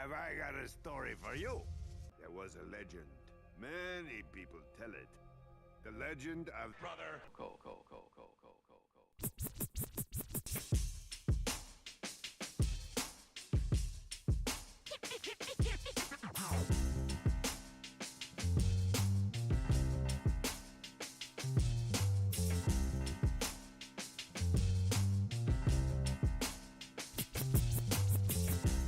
have I got a story for you. There was a legend. Many people tell it. The legend of Brother Go.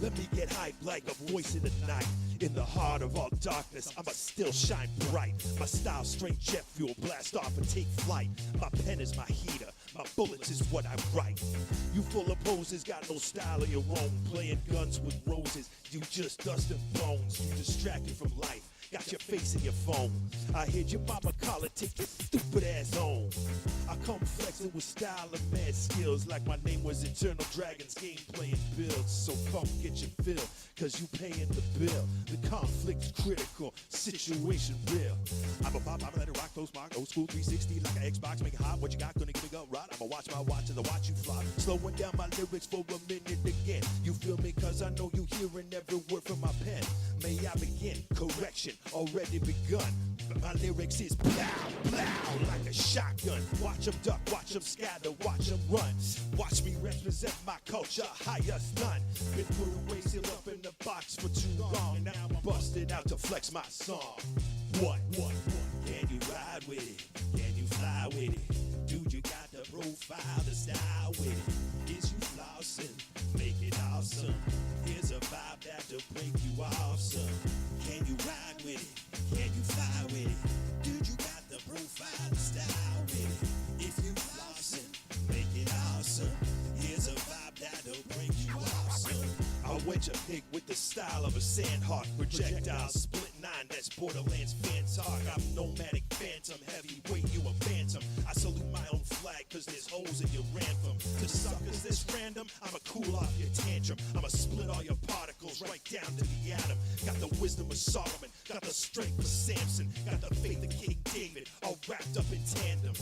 Let me get hype like a voice in the night. In the heart of all darkness, I'ma still shine bright. My style straight jet fuel, blast off and take flight. My pen is my heater, my bullets is what I write. You full of poses, got no style of your own. Playing guns with roses, you just dust and bones. You distracted from life, got your face in your phone. I heard your mama call it, take your stupid ass home. I come flexing with style and mad skills, like my name was Eternal Dragons, game playing builds. So come get your fill, cause you paying the bill. The conflict's critical, situation real. I'm a pop, I'ma let it rock, those mark, old school 360 like an Xbox, make it hot. What you got, gonna give me go right? I'ma watch my watch as I watch you fly. Slowing down my lyrics for a minute again. You feel me, cause I know you hearing every word from my pen. May I begin? Correction, already begun. My lyrics is plow, plow, like a shotgun. Watch them duck, watch them scatter, watch them run. Watch me represent my culture, highest none. Been put away, sealed up in the box for too long. Now I'm busted out to flex my song. What? Can you ride with it? Can you fly with it? Dude, you got the profile, the style with it. Is you flossing? Make it awesome. Here's a vibe that'll break you off, son. Can you ride with it? Can you fly with it? Dude, you got the profile, the style with it. If you flossing, make it awesome. Here's a vibe that'll break you off, son. I wedge a pig with the style of a sandhawk. Projectile split 9, that's Borderlands Phantom. I'm nomadic phantom, heavyweight, you a phantom. I salute my own flag, cause there's holes in your ransom. To suckers this random, I'ma cool off your tantrum. I'ma split all your particles right down to the atom. Got the wisdom of Solomon, got the strength of Samson, got the faith of King David, all wrapped up in tandem.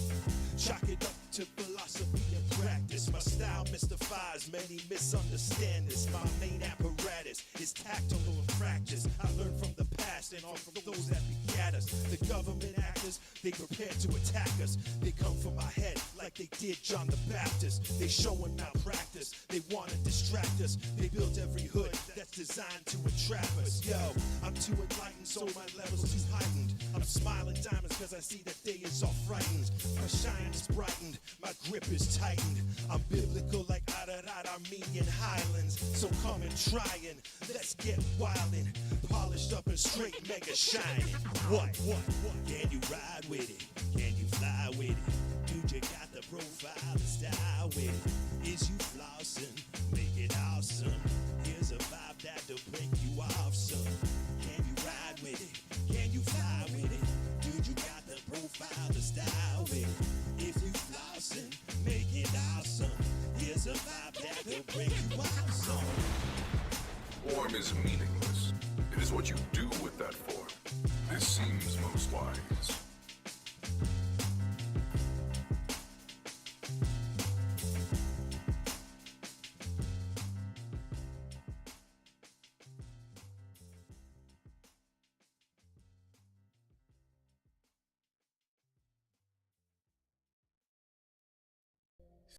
Chalk it up to philosophy and practice. My style mystifies, many misunderstand this. My main apparatus is tactile and practice. I learned from the past and on from those that begat us. The government actors, they prepare to attack us. They come for my head like they did John the Baptist. They showing malpractice, they wanna distract us. They build every hood that's designed to entrap us. Yo, I'm too enlightened, so my level's too heightened. I'm smiling diamonds cause I see that they is all frightened. My shine is brightened, my grip is tightened. I'm biblical like Ararat, Armenian Highlands. So come and trying, let's get wildin'. Polished up and straight, mega shining. What? Can you ride with it? Can you fly with it? Dude, you got the profile, the style with it. Is you flossing? Make it awesome. Here's a vibe that'll break you off, son. Can you ride with it? Can you fly with it? Dude, you got the profile, the style with it. If you flossing, make it awesome. Here's a vibe that'll break you off, son. Form is meaningless. It is what you do with that form. This seems most wise.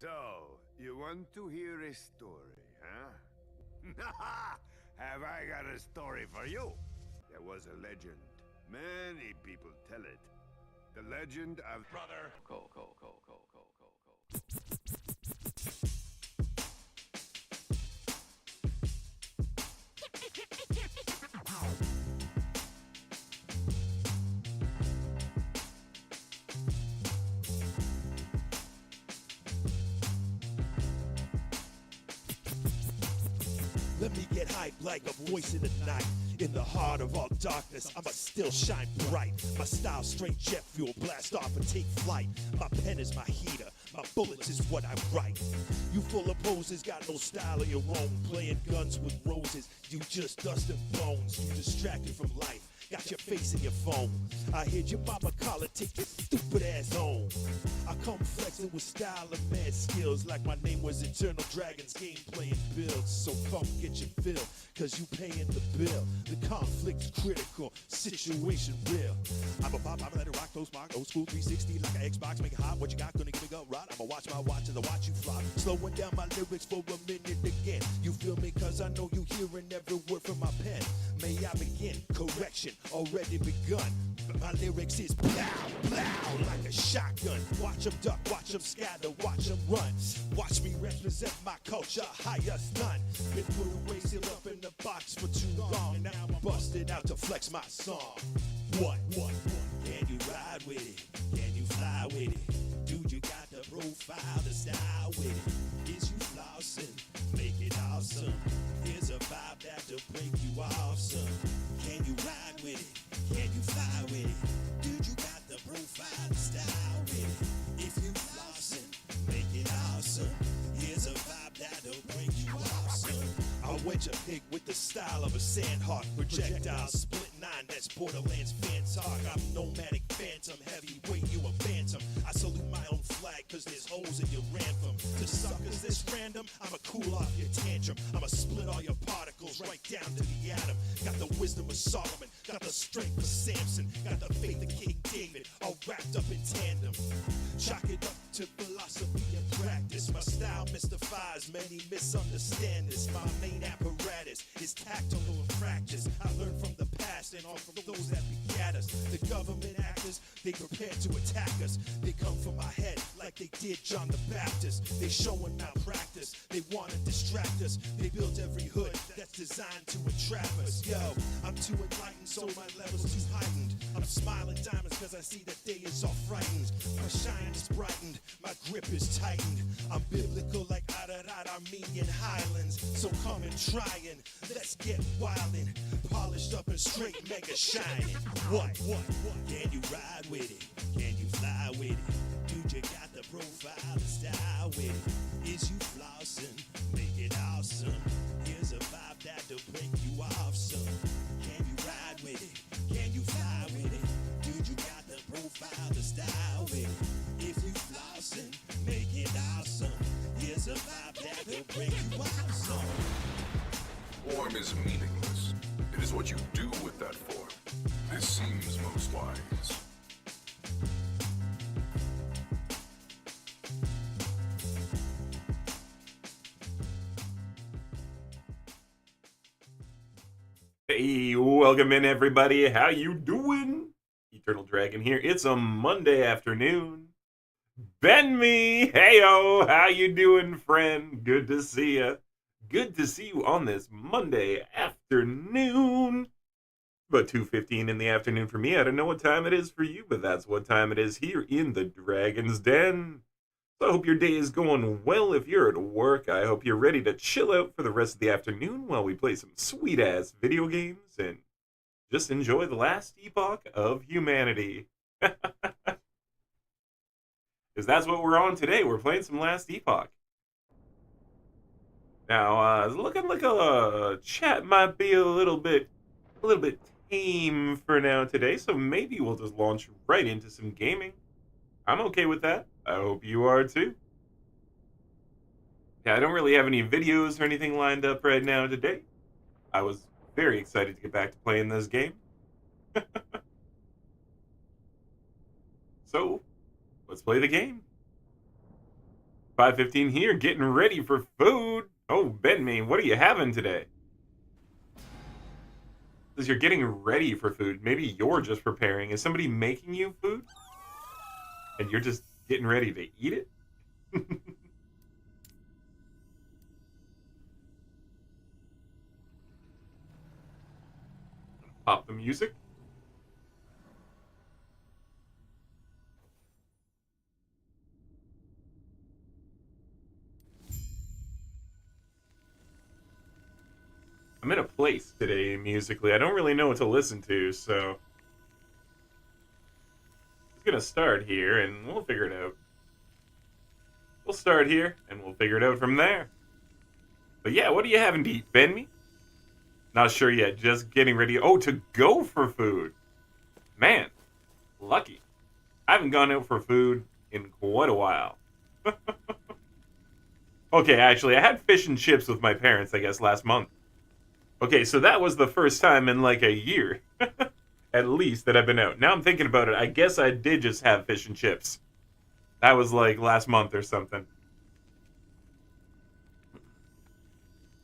So, you want to hear a story, huh? Have I got a story for you? There was a legend. Many people tell it. The legend of Brother Go. Let me get hype like a voice in the night. In the heart of all darkness, I'ma still shine bright. My style straight jet fuel, blast off and take flight. My pen is my heater, my bullets is what I write. You full of poses, got no style of your own. Playing guns with roses, you just dust and bones. You distracted from life, got your face in your phone. I hear your mama call it, take your stupid ass home. I come flexing with style and mad skills, like my name was Eternal Dragons gameplay and builds. So come get your fill, cause you paying the bill. The conflict's critical, situation real. I'm a pop, I'ma let it rock, those mark, old school 360 like an Xbox, make it hot. What you got, gonna give me go right? I'ma watch my watch as I watch you fly. Slowing down my lyrics for a minute again. You feel me, cause I know you hearing every word from my pen. May I begin? Correction already begun. My lyrics is plow, plow, like a shotgun. Watch them duck, watch them scatter, watch them run. Watch me represent my culture, highest none. Been put away, sealed up in the box for too long. Now I'm busted out to flex my song. What? Can you ride with it? Can you fly with it? Dude, you got the profile, the style with it. Is you flossing? Make it awesome. Here's a vibe that'll break you off some. Can you ride with it? Can you fly with it? Dude, you got the profile, the style with it. If you flossing, make it awesome. Here's a vibe that'll break you off some. I wedge a pig with the style of a sandhawk. Projectile split 9, that's Borderlands fan talk. I'm nomadic phantom, heavyweight, you a phantom. I salute my own flag, cause there's holes in your ransom. To suckers this random, I'ma cool off your tantrum. I'ma split all your particles right down to the atom. Got the wisdom of Solomon, got the strength of Samson, got the faith of King David, all wrapped up in tandem. Chalk it up to philosophy and practice. My style mystifies, many misunderstand this. My main apparatus is tactile and practice. I learned from the past and all from those that begat us. The government actors, they prepare to attack us. They come for my head like they did John the Baptist. They showing malpractice, they wanna distract us. They build every hood that's designed to entrap us. Yo, I'm too enlightened, so my level's too heightened. I'm smiling diamonds cause I see that day is all frightened. My shine is brightened, my grip is tightened. I'm biblical like Ararat Armenian Highlands. So come and trying, let's get wildin'. Polished up and straight, mega shining. What? Can you ride with it? Can you fly with it? Dude, you got the profile, the style with it. Is you flossing? Make it awesome. Here's a vibe that'll break you off some. Can you ride with it? Can you fly with it? Dude, you got the profile, the style with it. If you flossing, make it awesome. Here's a vibe that'll break you off some. Form is meaningless. It is what you do with that form. This seems most wise. Hey, welcome in everybody. How you doing? Eternal Dragon here. It's a Monday afternoon. Ben me. Heyo, how you doing, friend? Good to see ya. Good to see you on this Monday afternoon. About 2:15 in the afternoon for me. I don't know what time it is for you, but that's what time it is here in the Dragon's Den. So I hope your day is going well. If you're at work, I hope you're ready to chill out for the rest of the afternoon while we play some sweet-ass video games and just enjoy the last epoch of humanity. Because that's what we're on today. We're playing some last epoch. Now, it's looking like a chat might be a little bit tame for now today, so maybe we'll just launch right into some gaming. I'm okay with that. I hope you are too. Yeah, I don't really have any videos or anything lined up right now today. I was very excited to get back to playing this game. So, let's play the game. 5:15 here, getting ready for food. Oh, Benme, what are you having today? Because you're getting ready for food. Maybe you're just preparing. Is somebody making you food? And you're just getting ready to eat it? Pop the music. I'm in a place today musically. I don't really know what to listen to, so it's gonna start here and we'll figure it out. We'll start here and we'll figure it out from there. But yeah, what are you having to eat, Ben me? Not sure yet. Just getting ready. Oh, to go for food. Man, lucky. I haven't gone out for food in quite a while. Okay, actually, I had fish and chips with my parents, I guess, last month. Okay, so that was the first time in like a year, at least, that I've been out. Now I'm thinking about it. I guess I did just have fish and chips. That was like last month or something.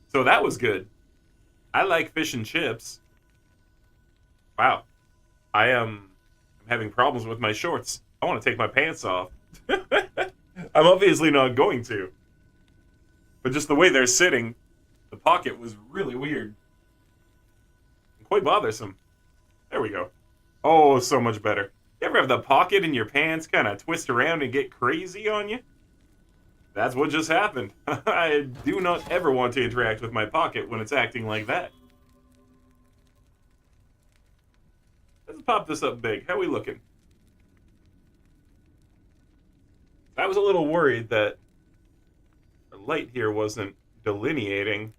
So that was good. I like fish and chips. Wow. I'm having problems with my shorts. I want to take my pants off. I'm obviously not going to. But just the way they're sitting, the pocket was really weird. And quite bothersome. There we go. Oh, so much better. You ever have the pocket in your pants kind of twist around and get crazy on you? That's what just happened. I do not ever want to interact with my pocket when it's acting like that. Let's pop this up big. How we looking? I was a little worried that the light here wasn't delineating.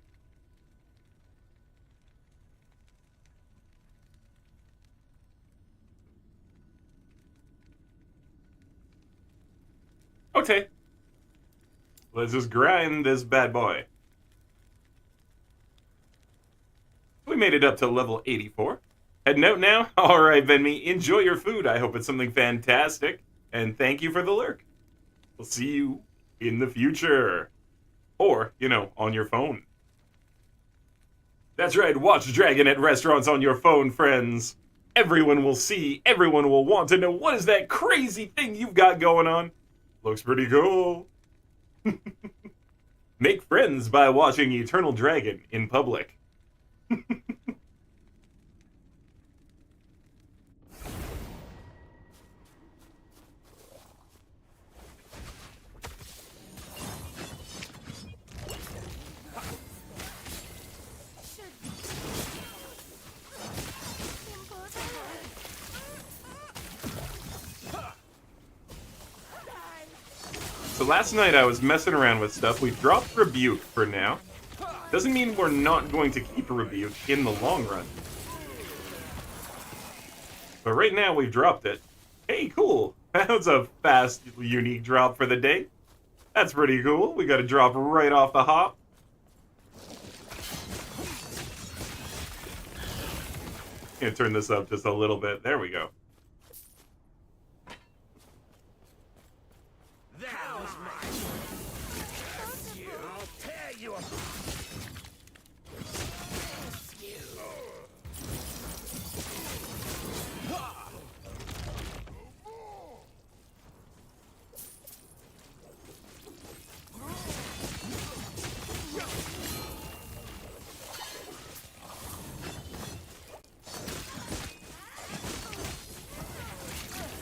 Okay. Let's just grind this bad boy. We made it up to level 84. Heading out now? Alright, Venmi, enjoy your food. I hope it's something fantastic. And thank you for the lurk. We'll see you in the future. Or, you know, on your phone. That's right, watch Dragon at restaurants on your phone, friends. Everyone will see, everyone will want to know what is that crazy thing you've got going on. Looks pretty cool. Make friends by watching Eternal Dragon in public. So last night I was messing around with stuff. We dropped Rebuke for now. Doesn't mean we're not going to keep a Rebuke in the long run. But right now we've dropped it. Hey, cool. That was a fast, unique drop for the day. That's pretty cool. We got a drop right off the hop. Gonna turn this up just a little bit. There we go.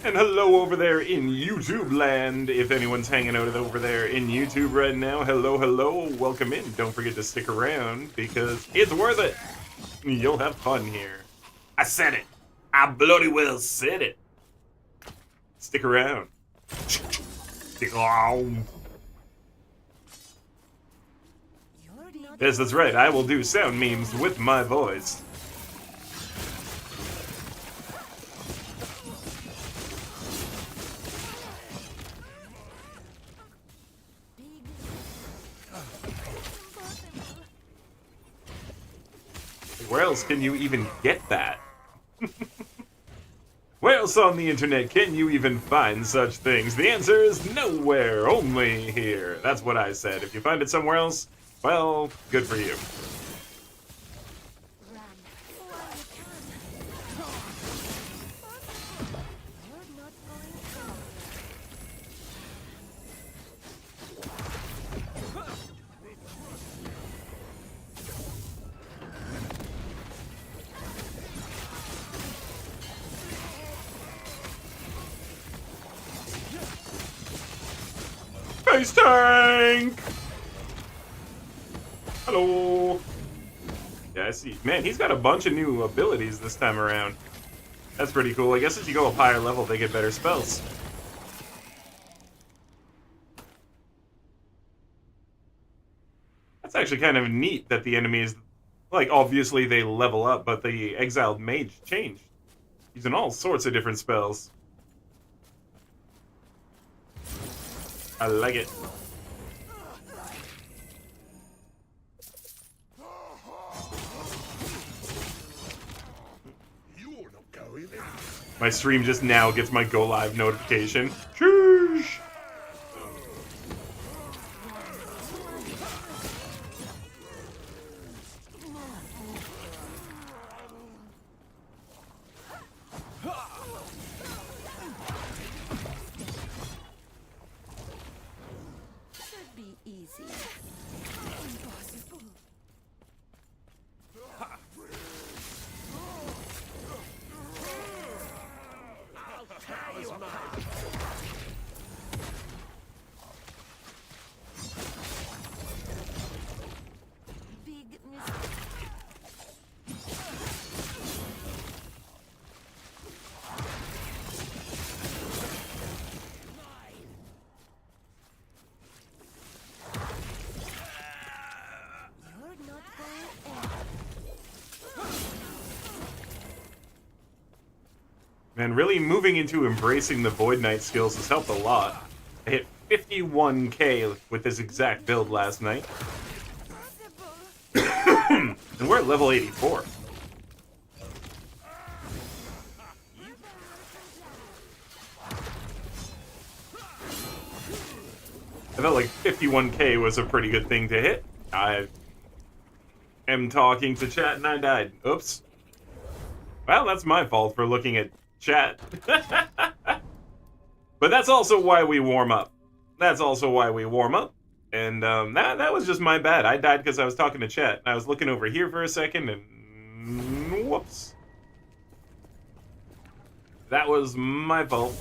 And hello over there in YouTube land, if anyone's hanging out over there in YouTube right now. Hello, hello, welcome in. Don't forget to stick around, because it's worth it. You'll have fun here. I said it. I bloody well said it. Stick around. Stick around. Yes, that's right. I will do sound memes with my voice. Where else can you even get that? Where else on the internet can you even find such things? The answer is nowhere, only here. That's what I said. If you find it somewhere else, well, good for you. Face tank! Hello! Yeah, I see. Man, he's got a bunch of new abilities this time around. That's pretty cool. I guess as you go up higher level, they get better spells. That's actually kind of neat that the enemies Like, obviously they level up, but the exiled mage changed. Using all sorts of different spells. I like it. My stream just now gets my go live notification. Sheesh. Should be easy. Impossible. Big mistake. You're not going anywhere. Man, really moving into embracing the Void Knight skills has helped a lot. I hit 51k with this exact build last night. And we're at level 84. I felt like 51k was a pretty good thing to hit. I am talking to chat and I died. Oops. Well, that's my fault for looking at chat. But that's also why we warm up. That's also why we warm up. And that was just my bad. I died because I was talking to chat. I was looking over here for a second and whoops. That was my fault.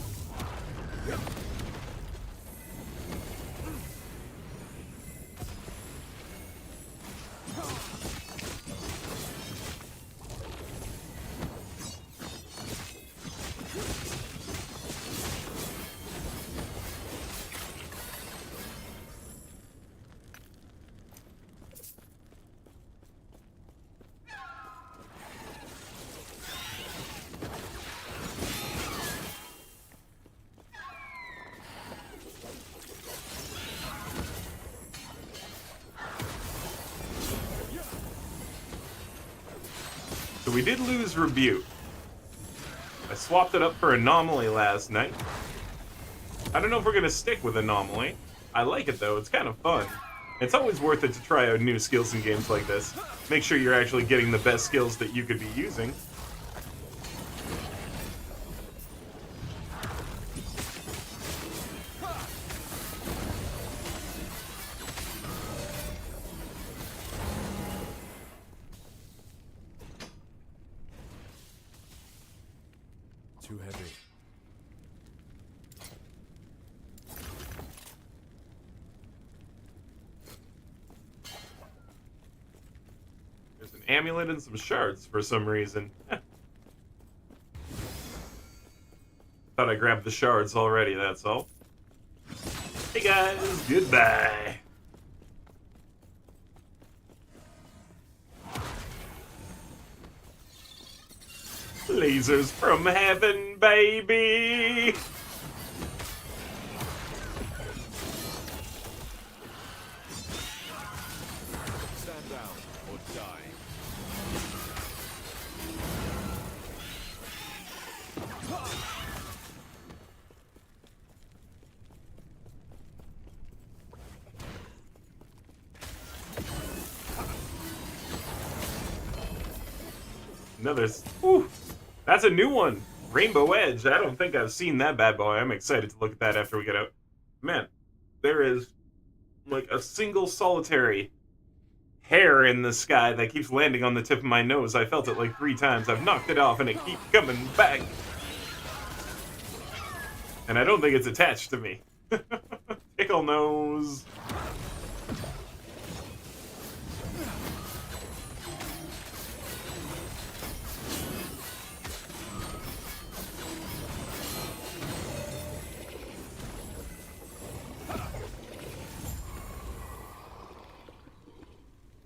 So we did lose Rebuke. I swapped it up for Anomaly last night. I don't know if we're going to stick with Anomaly. I like it though, it's kind of fun. It's always worth it to try out new skills in games like this. Make sure you're actually getting the best skills that you could be using. Too heavy. There's an amulet and some shards for some reason. Thought I grabbed the shards already, that's all. Hey guys, goodbye. Lasers from heaven, baby! Stand down or die. Another. Ooh, that's a new one. Rainbow Edge. I don't think I've seen that bad boy. I'm excited to look at that after we get out. Man, there is like a single solitary hair in the sky that keeps landing on the tip of my nose. I felt it like 3 times. I've knocked it off and it keeps coming back. And I don't think it's attached to me. Pickle nose.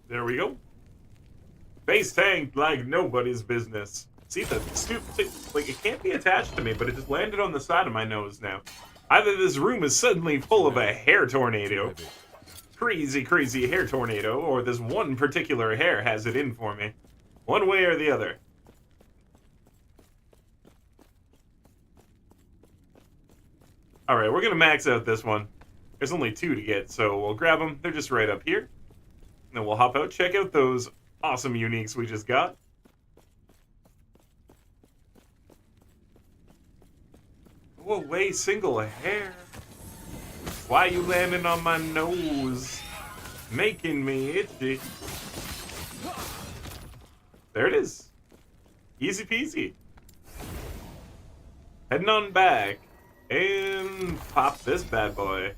There we go. Face tanked like nobody's business. See the stupid, like it can't be attached to me, but it just landed on the side of my nose now. Either this room is suddenly full of a hair tornado, crazy hair tornado, or this one particular hair has it in for me. One way or the other. Alright, we're gonna max out this one. There's only 2 to get, so we'll grab them. They're just right up here. And then we'll hop out, check out those awesome uniques we just got. Go away, single hair. Why you landing on my nose? Making me itchy. There it is. Easy peasy. Heading on back. And pop this bad boy.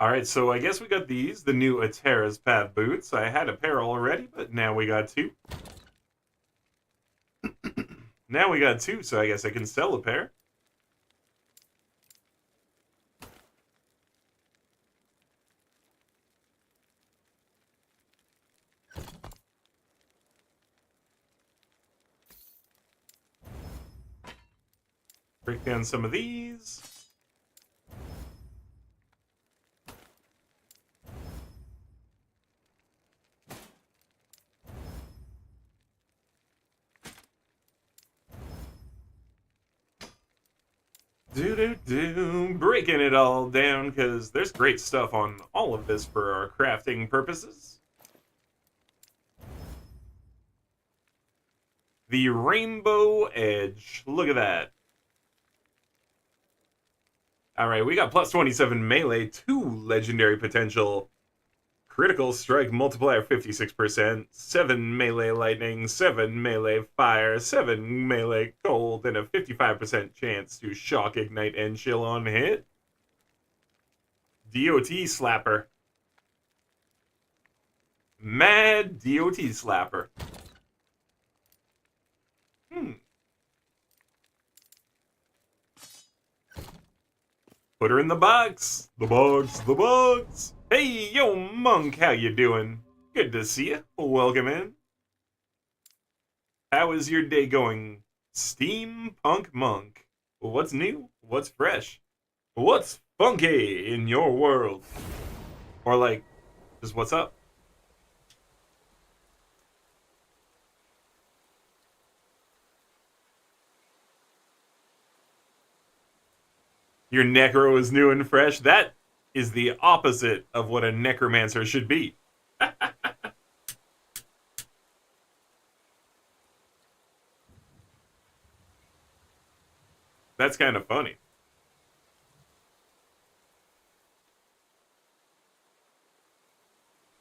Alright, so I guess we got these, the new Atera's Path boots. I had a pair already, but now we got 2. Now we got 2, so I guess I can sell a pair. Break down some of these. Breaking it all down, because there's great stuff on all of this for our crafting purposes. The Rainbow Edge. Look at that. Alright, we got plus 27 melee, 2 legendary potential, critical strike multiplier 56%, 7 melee lightning, 7 melee fire, 7 melee cold, and a 55% chance to shock, ignite, and chill on hit. DOT slapper. Mad DOT slapper. Put her in the box. The box, the box. Hey, yo, Monk, how you doing? Good to see you. Welcome in. How is your day going, Steampunk Monk? What's new? What's fresh? What's funky in your world? Or like, just what's up? Your necro is new and fresh. That is the opposite of what a necromancer should be. That's kind of funny.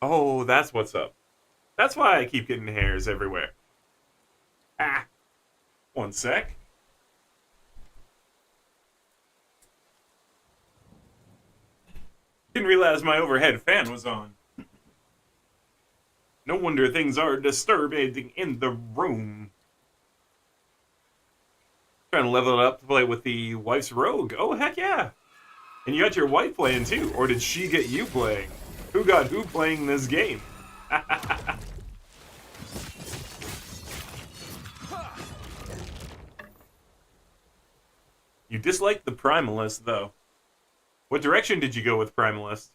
Oh, that's what's up. That's why I keep getting hairs everywhere. Ah, one sec. Didn't realize my overhead fan was on. No wonder things are disturbing in the room. Trying to level it up to play with the wife's rogue. Oh, heck yeah. And you got your wife playing too. Or did she get you playing? Who got who playing this game? You disliked the Primalist, though. What direction did you go with Primalist?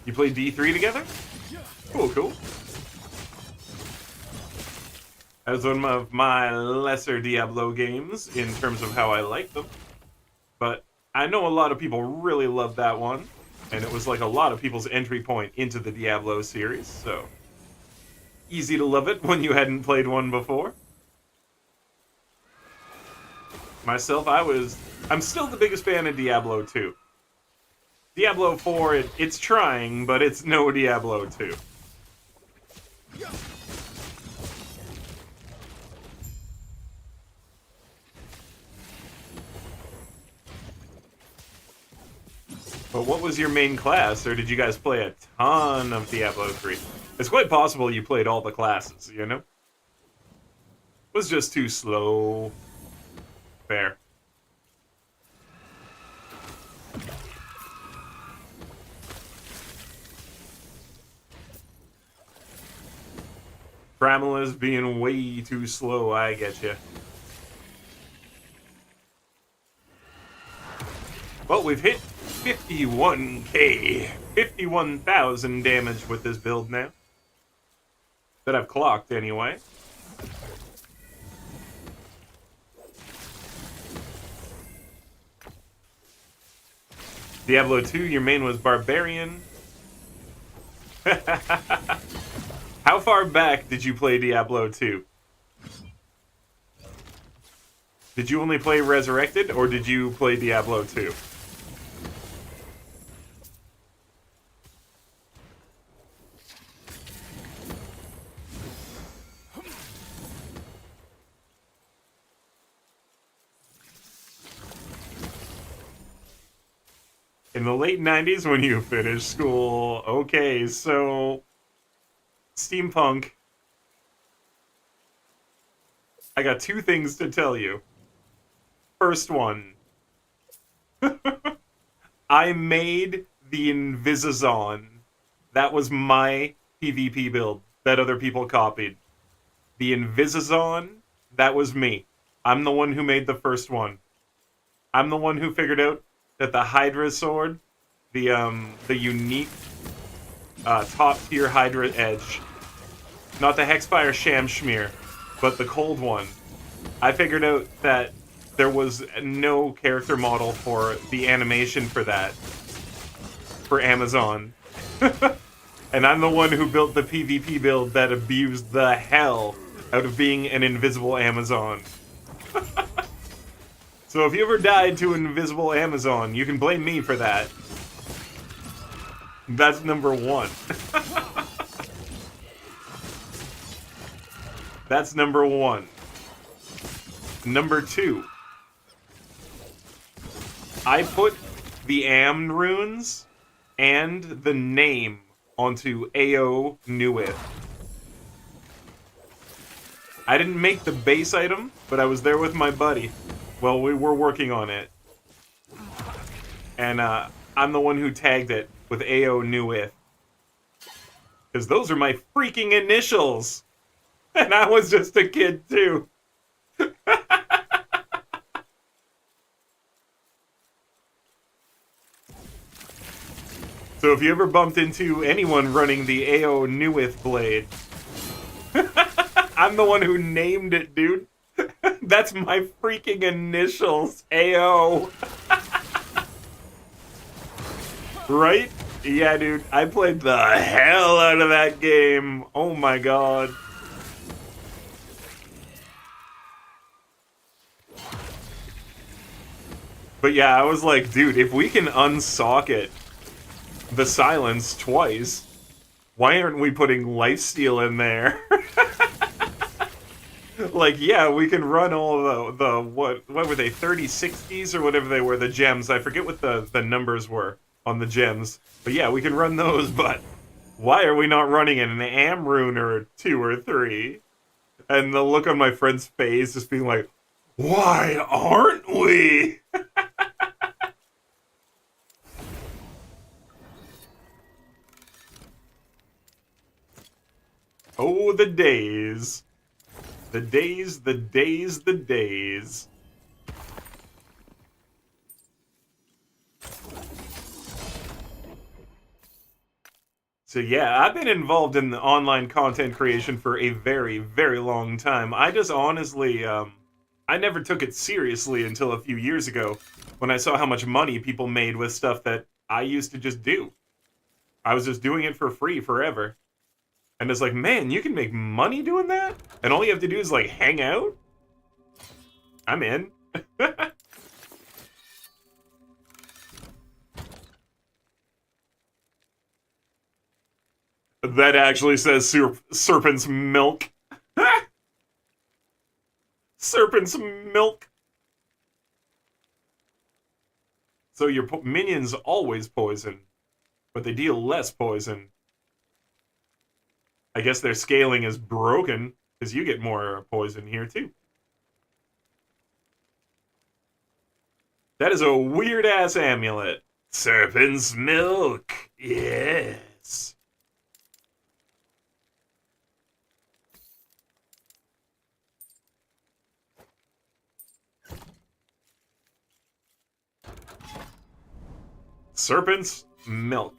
You played D3 together? Cool, cool. That was one of my lesser Diablo games in terms of how I like them. But I know a lot of people really love that one. And it was like a lot of people's entry point into the Diablo series, so easy to love it when you hadn't played one before. Myself, I'm still the biggest fan of Diablo 2. Diablo 4, it's trying, but it's no Diablo 2. But what was your main class, or did you guys play a ton of Diablo 3? It's quite possible you played all the classes, you know? It was just too slow. Fair. Pramela's being way too slow, I get you. Well, we've hit 51k, 51,000 damage with this build now. That I've clocked, anyway. Diablo 2, your main was Barbarian. How far back did you play Diablo 2? Did you only play Resurrected, or did you play Diablo 2? In the late 90s when you finished school. Okay, so... Steampunk. I got two things to tell you. First one. I made the Invisizon. That was my PvP build that other people copied. The Invisizon, that was me. I'm the one who made the first one. I'm the one who figured out that the Hydra sword, the unique top tier Hydra edge, not the Hexfire Sham Schmear, but the cold one. I figured out that there was no character model for the animation for that, for Amazon. And I'm the one who built the PvP build that abused the hell out of being an invisible Amazon. So if you ever died to an invisible Amazon, you can blame me for that. That's number one. That's number one. Number two. I put the Am runes and the name onto AO Newith. I didn't make the base item, but I was there with my buddy. Well, we were working on it. And I'm the one who tagged it with AO Newith. Because those are my freaking initials! And I was just a kid, too. So if you ever bumped into anyone running the AO Newith blade, I'm the one who named it, dude. That's my freaking initials, AO. Right? Yeah, dude. I played the hell out of that game. Oh my god. But yeah, I was like, dude, if we can unsocket the silence twice, why aren't we putting lifesteal in there? Like, yeah, we can run all the what were they, 3060s or whatever they were, the gems. I forget what the numbers were on the gems. But yeah, we can run those, but why are we not running an Am rune or 2 or 3? And the look on my friend's face just being like, why aren't we? Oh, the days. The days, the days, the days. So yeah, I've been involved in the online content creation for a very, very long time. I just honestly, I never took it seriously until a few years ago when I saw how much money people made with stuff that I used to just do. I was just doing it for free forever. And it's like, man, you can make money doing that? And all you have to do is, like, hang out? I'm in. That actually says serpent's milk. Serpent's milk. So your minions always poison, but they deal less poison. I guess their scaling is broken, because you get more poison here too. That is a weird-ass amulet. Serpent's milk. Yes. Serpent's milk.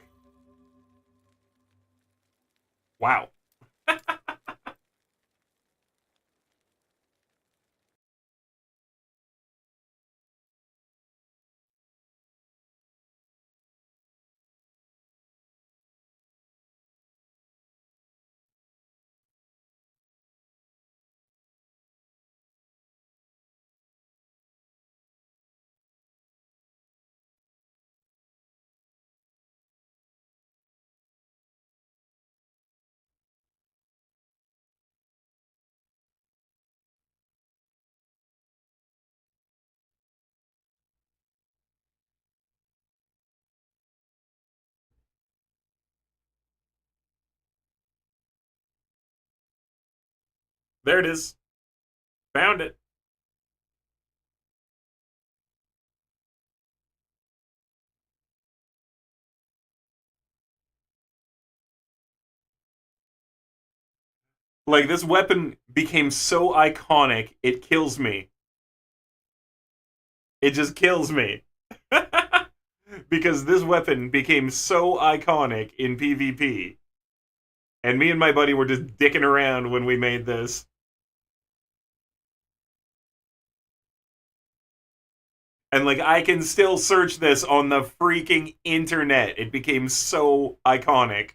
Wow. There it is. Found it. Like, this weapon became so iconic, it kills me. It just kills me. Because this weapon became so iconic in PvP. And me and my buddy were just dicking around when we made this. And, like, I can still search this on the freaking internet. It became so iconic.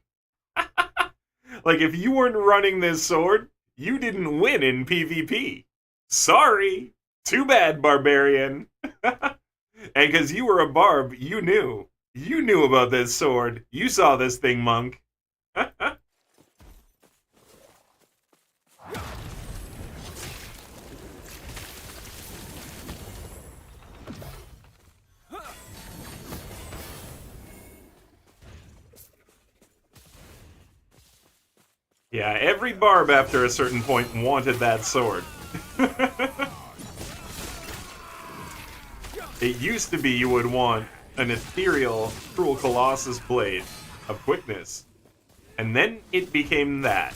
Like, if you weren't running this sword, you didn't win in PvP. Sorry. Too bad, barbarian. And because you were a barb, you knew. You knew about this sword. You saw this thing, monk. Yeah, every barb after a certain point wanted that sword. It used to be you would want an ethereal, cruel colossus blade of quickness. And then it became that.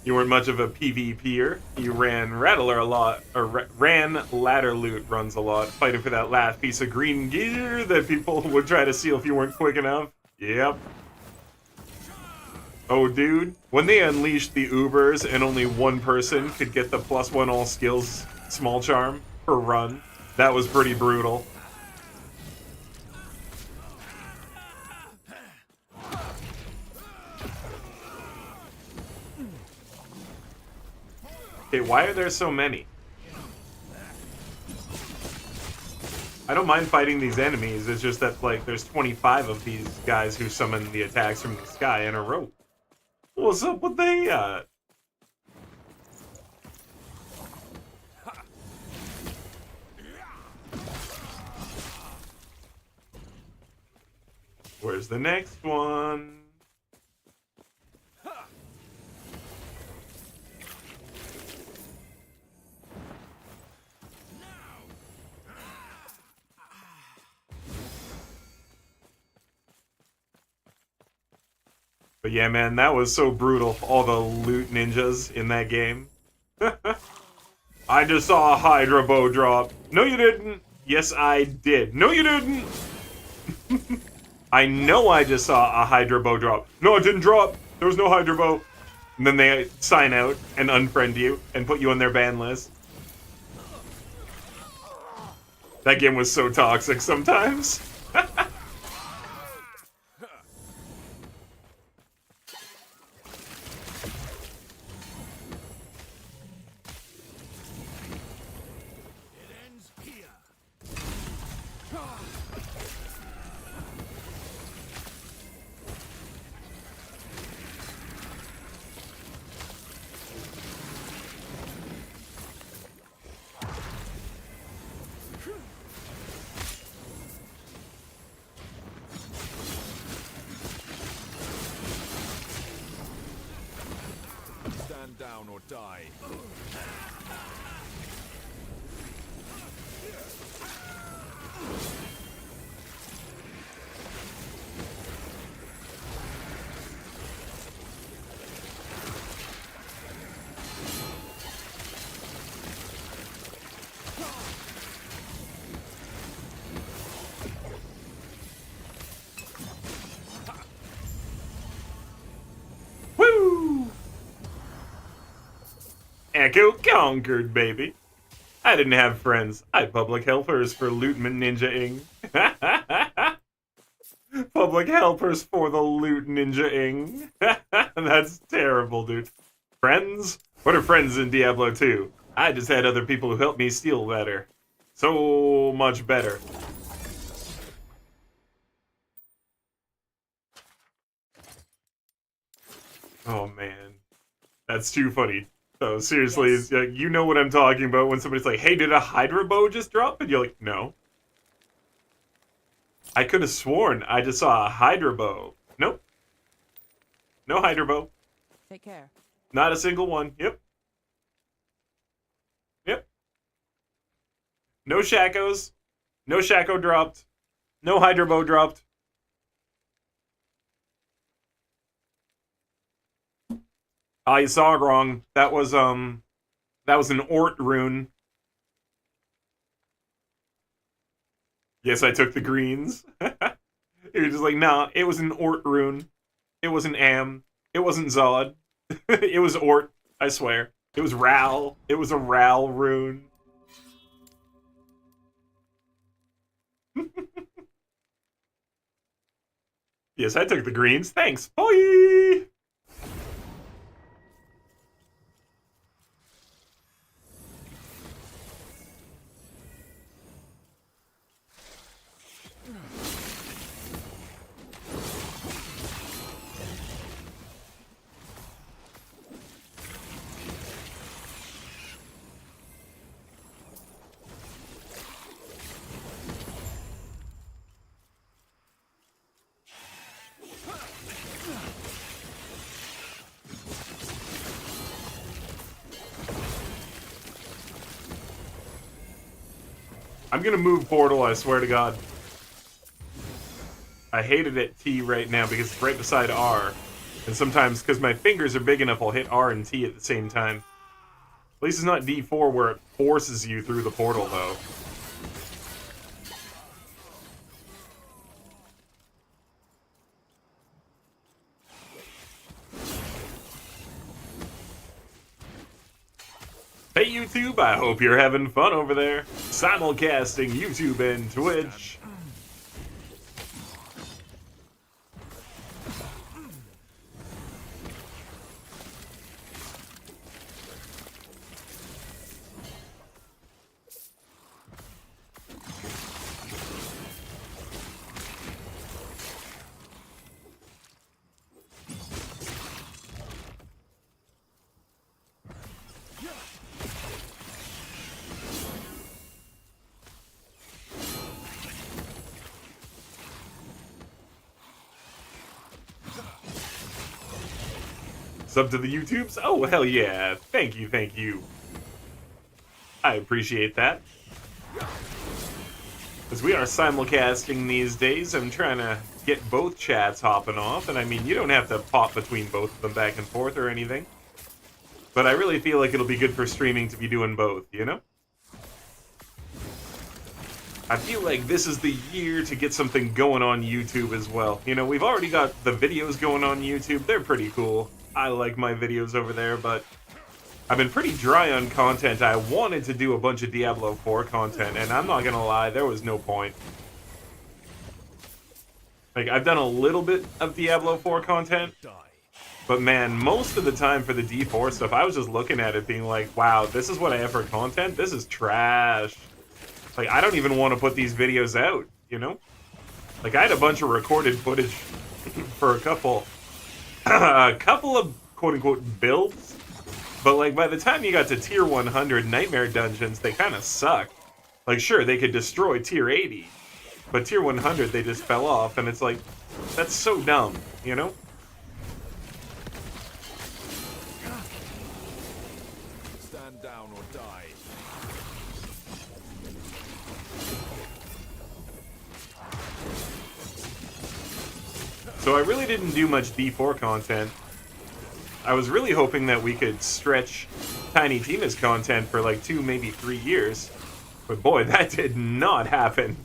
You weren't much of a PvPer. You ran Rattler a lot, or ran ladder loot runs a lot, fighting for that last piece of green gear that people would try to steal if you weren't quick enough. Yep. Oh, dude, when they unleashed the Ubers and only one person could get the +1 all skills small charm per run, that was pretty brutal. Okay, why are there so many? I don't mind fighting these enemies, it's just that, like, there's 25 of these guys who summon the attacks from the sky in a row. What's up with that? Where's the next one? But yeah, man, that was so brutal. All the loot ninjas in that game. I just saw a Hydra bow drop. No, you didn't. Yes, I did. No, you didn't. I know I just saw a Hydra bow drop. No, it didn't drop. There was no Hydra bow. And then they sign out and unfriend you and put you on their ban list. That game was so toxic sometimes. man down or die. Woo! Echo conquered, baby. I didn't have friends. I had public helpers for Lootman Ninja-ing. Public helpers for the Loot Ninja-ing. That's terrible, dude. Friends? What are friends in Diablo 2? I just had other people who helped me steal better. So much better. Oh, man. That's too funny. So, seriously, Yes. it's like, you know what I'm talking about when somebody's like, hey, did a Hydra bow just drop? And you're like, no. I could have sworn I just saw a Hydra bow. Nope. No Hydra bow. Take care. Not a single one. Yep. Yep. No Shacos. No Shaco dropped. No Hydra bow dropped. I saw it wrong. That was an Ort rune. Yes, I took the greens. You're just like, nah, it was an Ort rune. It wasn't Am. It wasn't Zod. It was Ort, I swear. It was Ral. It was a Ral rune. Yes, I took the greens. Thanks. Bye! I'm gonna move Portal, I swear to God. I hate it at T right now because it's right beside R. And sometimes, because my fingers are big enough, I'll hit R and T at the same time. At least it's not D4 where it forces you through the portal, though. Hey YouTube, I hope you're having fun over there. Simulcasting YouTube and Twitch. Sub to the YouTubes? Oh, hell yeah. Thank you, thank you. I appreciate that. As we are simulcasting these days, I'm trying to get both chats hopping off, and I mean, you don't have to pop between both of them back and forth or anything. But I really feel like it'll be good for streaming to be doing both, you know? I feel like this is the year to get something going on YouTube as well. You know, we've already got the videos going on YouTube. They're pretty cool. I like my videos over there, but I've been pretty dry on content. I wanted to do a bunch of Diablo 4 content, and I'm not gonna lie, there was no point. Like, I've done a little bit of Diablo 4 content, but man, most of the time for the D4 stuff, I was just looking at it being like, wow, this is what I have for content? This is trash. Like, I don't even want to put these videos out, you know? Like, I had a bunch of recorded footage for a couple of quote-unquote builds, but like by the time you got to tier 100 nightmare dungeons, they kind of suck. Like sure, they could destroy tier 80, but tier 100 they just fell off, and it's like, that's so dumb, you know? Stand down or die. So I really didn't do much D4 content. I was really hoping that we could stretch Tiny Tina's content for like 2, maybe 3 years. But boy, that did not happen.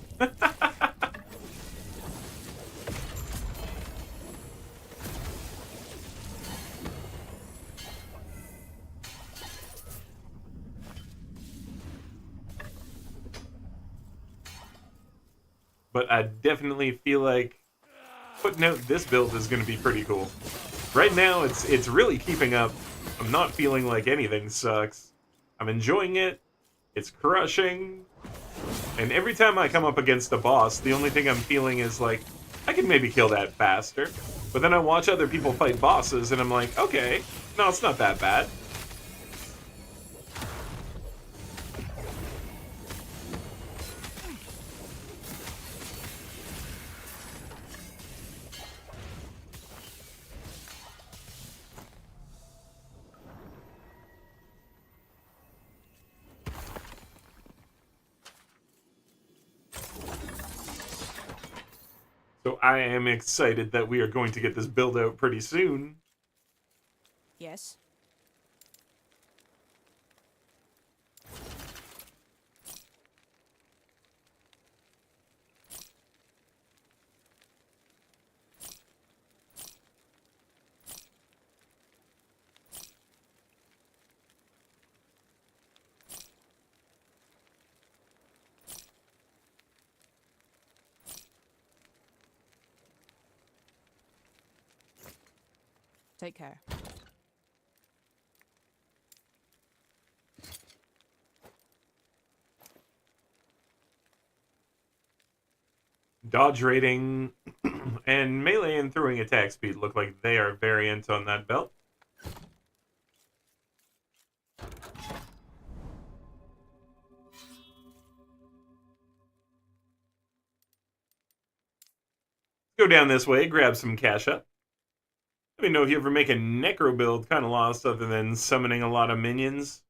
But I definitely feel like putting out this build is going to be pretty cool. Right now, it's really keeping up. I'm not feeling like anything sucks. I'm enjoying it. It's crushing. And every time I come up against a boss, the only thing I'm feeling is like, I can maybe kill that faster. But then I watch other people fight bosses, and I'm like, okay, no, it's not that bad. So I am excited that we are going to get this build out pretty soon. Yes. Take care. Dodge rating and melee and throwing attack speed look like they are variant on that belt. Go down this way, grab some cash up. Let me know if you ever make a necro build kind of lost other than summoning a lot of minions.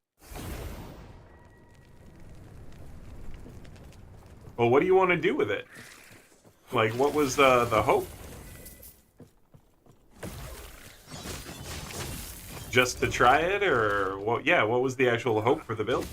Well, what do you want to do with it? Like, what was the hope? Just to try it, or what? Yeah, what was the actual hope for the build?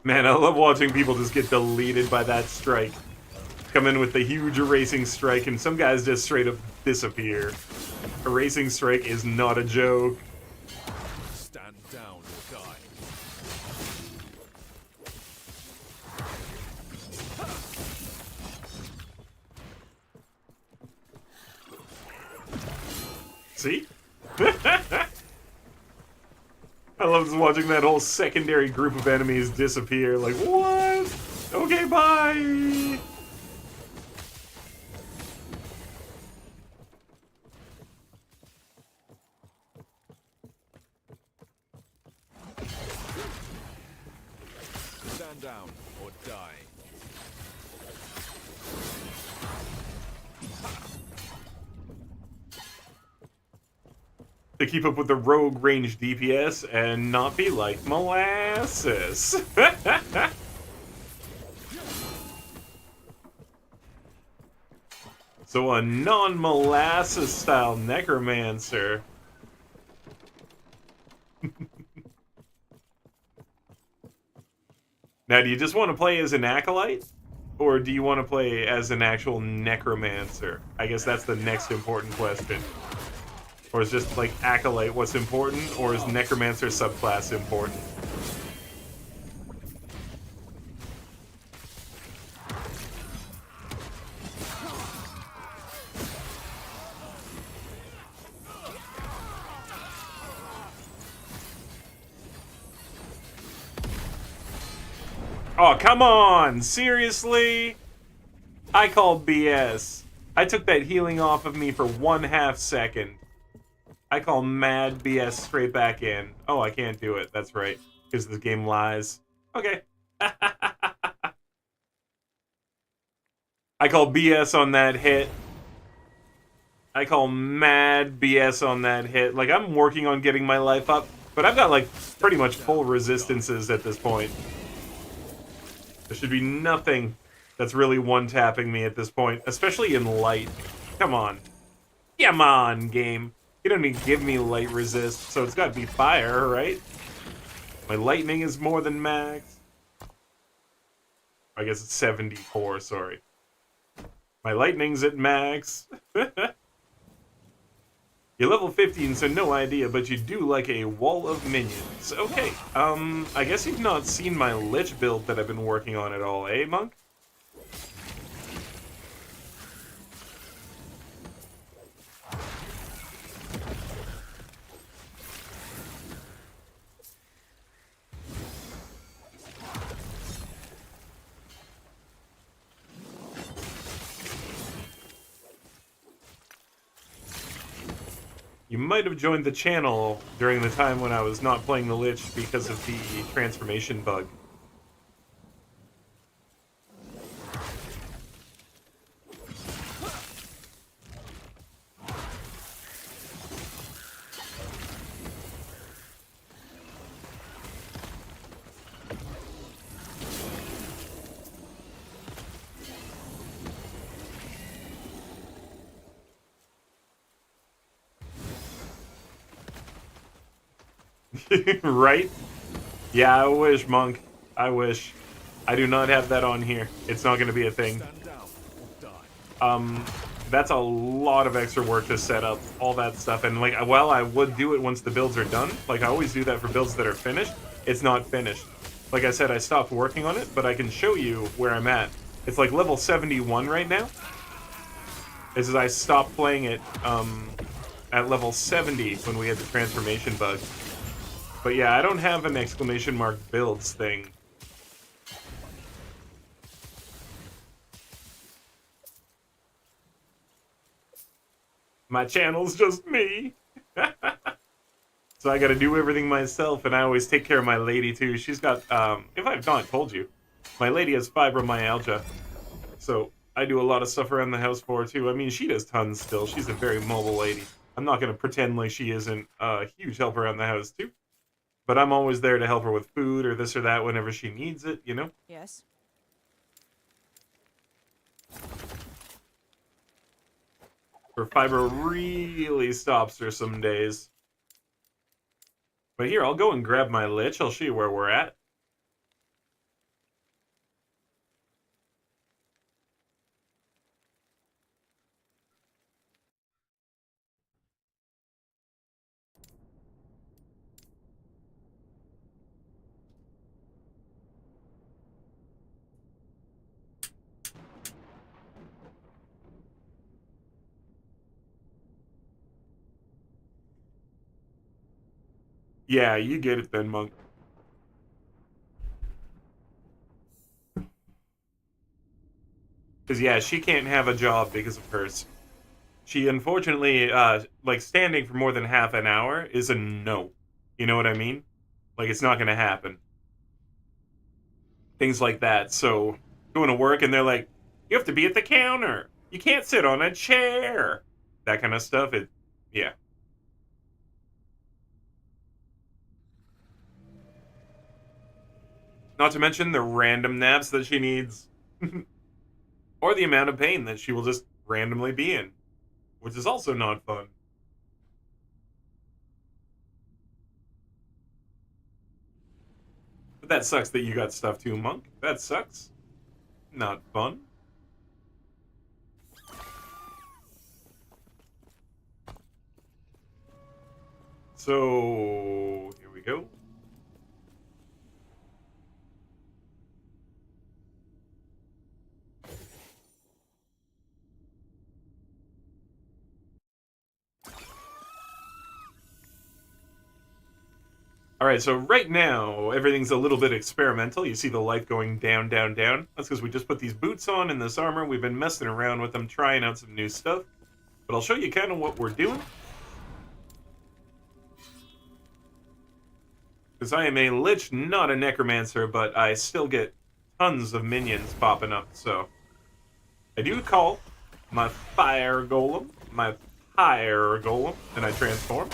Man, I love watching people just get deleted by that strike. Come in with the huge erasing strike, and some guys just straight up disappear. Erasing strike is not a joke. Stand down or die. See? I love just watching that whole secondary group of enemies disappear. Like, what? Okay, bye! Stand down or die. To keep up with the rogue range DPS and not be like molasses. So a non-molasses style necromancer. Now, do you just want to play as an acolyte? Or do you want to play as an actual necromancer? I guess that's the next important question. Or is just like acolyte what's important, or is necromancer subclass important? Oh, come on! Seriously? I call BS. I took that healing off of me for 1/2 second. I call mad BS straight back in. Oh, I can't do it. That's right. Because the game lies. Okay. I call BS on that hit. I call mad BS on that hit. Like, I'm working on getting my life up, but I've got, like, pretty much full resistances at this point. There should be nothing that's really one-tapping me at this point, especially in light. Come on. Come on, game. You don't need to give me light resist, so it's gotta be fire, right? My lightning is more than max. I guess it's 74, sorry. My lightning's at max. You're level 15, so no idea, but you do like a wall of minions. Okay, I guess you've not seen my Lich build that I've been working on at all, eh, Monk? You might have joined the channel during the time when I was not playing the Lich because of the transformation bug. Right? Yeah, I wish, Monk. I wish. I do not have that on here. It's not going to be a thing. That's a lot of extra work to set up all that stuff. And, like, while I would do it once the builds are done, like, I always do that for builds that are finished, it's not finished. Like I said, I stopped working on it, but I can show you where I'm at. It's, like, level 71 right now. This is I stopped playing it, at level 70 when we had the transformation bug. But yeah, I don't have an exclamation mark builds thing. My channel's just me. So I gotta do everything myself, and I always take care of my lady too. She's got, if I've not told you, my lady has fibromyalgia. So I do a lot of stuff around the house for her too. I mean, she does tons still. She's a very mobile lady. I'm not gonna pretend like she isn't a huge help around the house too. But I'm always there to help her with food or this or that whenever she needs it, you know? Yes. Her fiber really stops her some days. But here, I'll go and grab my Lich. I'll show you where we're at. Yeah, you get it then, Monk. Because, yeah, she can't have a job because of hers. She, unfortunately, like, standing for more than half an hour is a no. You know what I mean? Like, it's not going to happen. Things like that. So, going to work and they're like, you have to be at the counter. You can't sit on a chair. That kind of stuff. Yeah. Not to mention the random naps that she needs. Or the amount of pain that she will just randomly be in. Which is also not fun. But that sucks that you got stuff too, Monk. That sucks. Not fun. So, here we go. Alright, so right now, everything's a little bit experimental. You see the life going down, down, down. That's because we just put these boots on and this armor. We've been messing around with them, trying out some new stuff. But I'll show you kind of what we're doing. Because I am a lich, not a necromancer, but I still get tons of minions popping up, so... I do call my fire golem, my pyre golem, and I transform.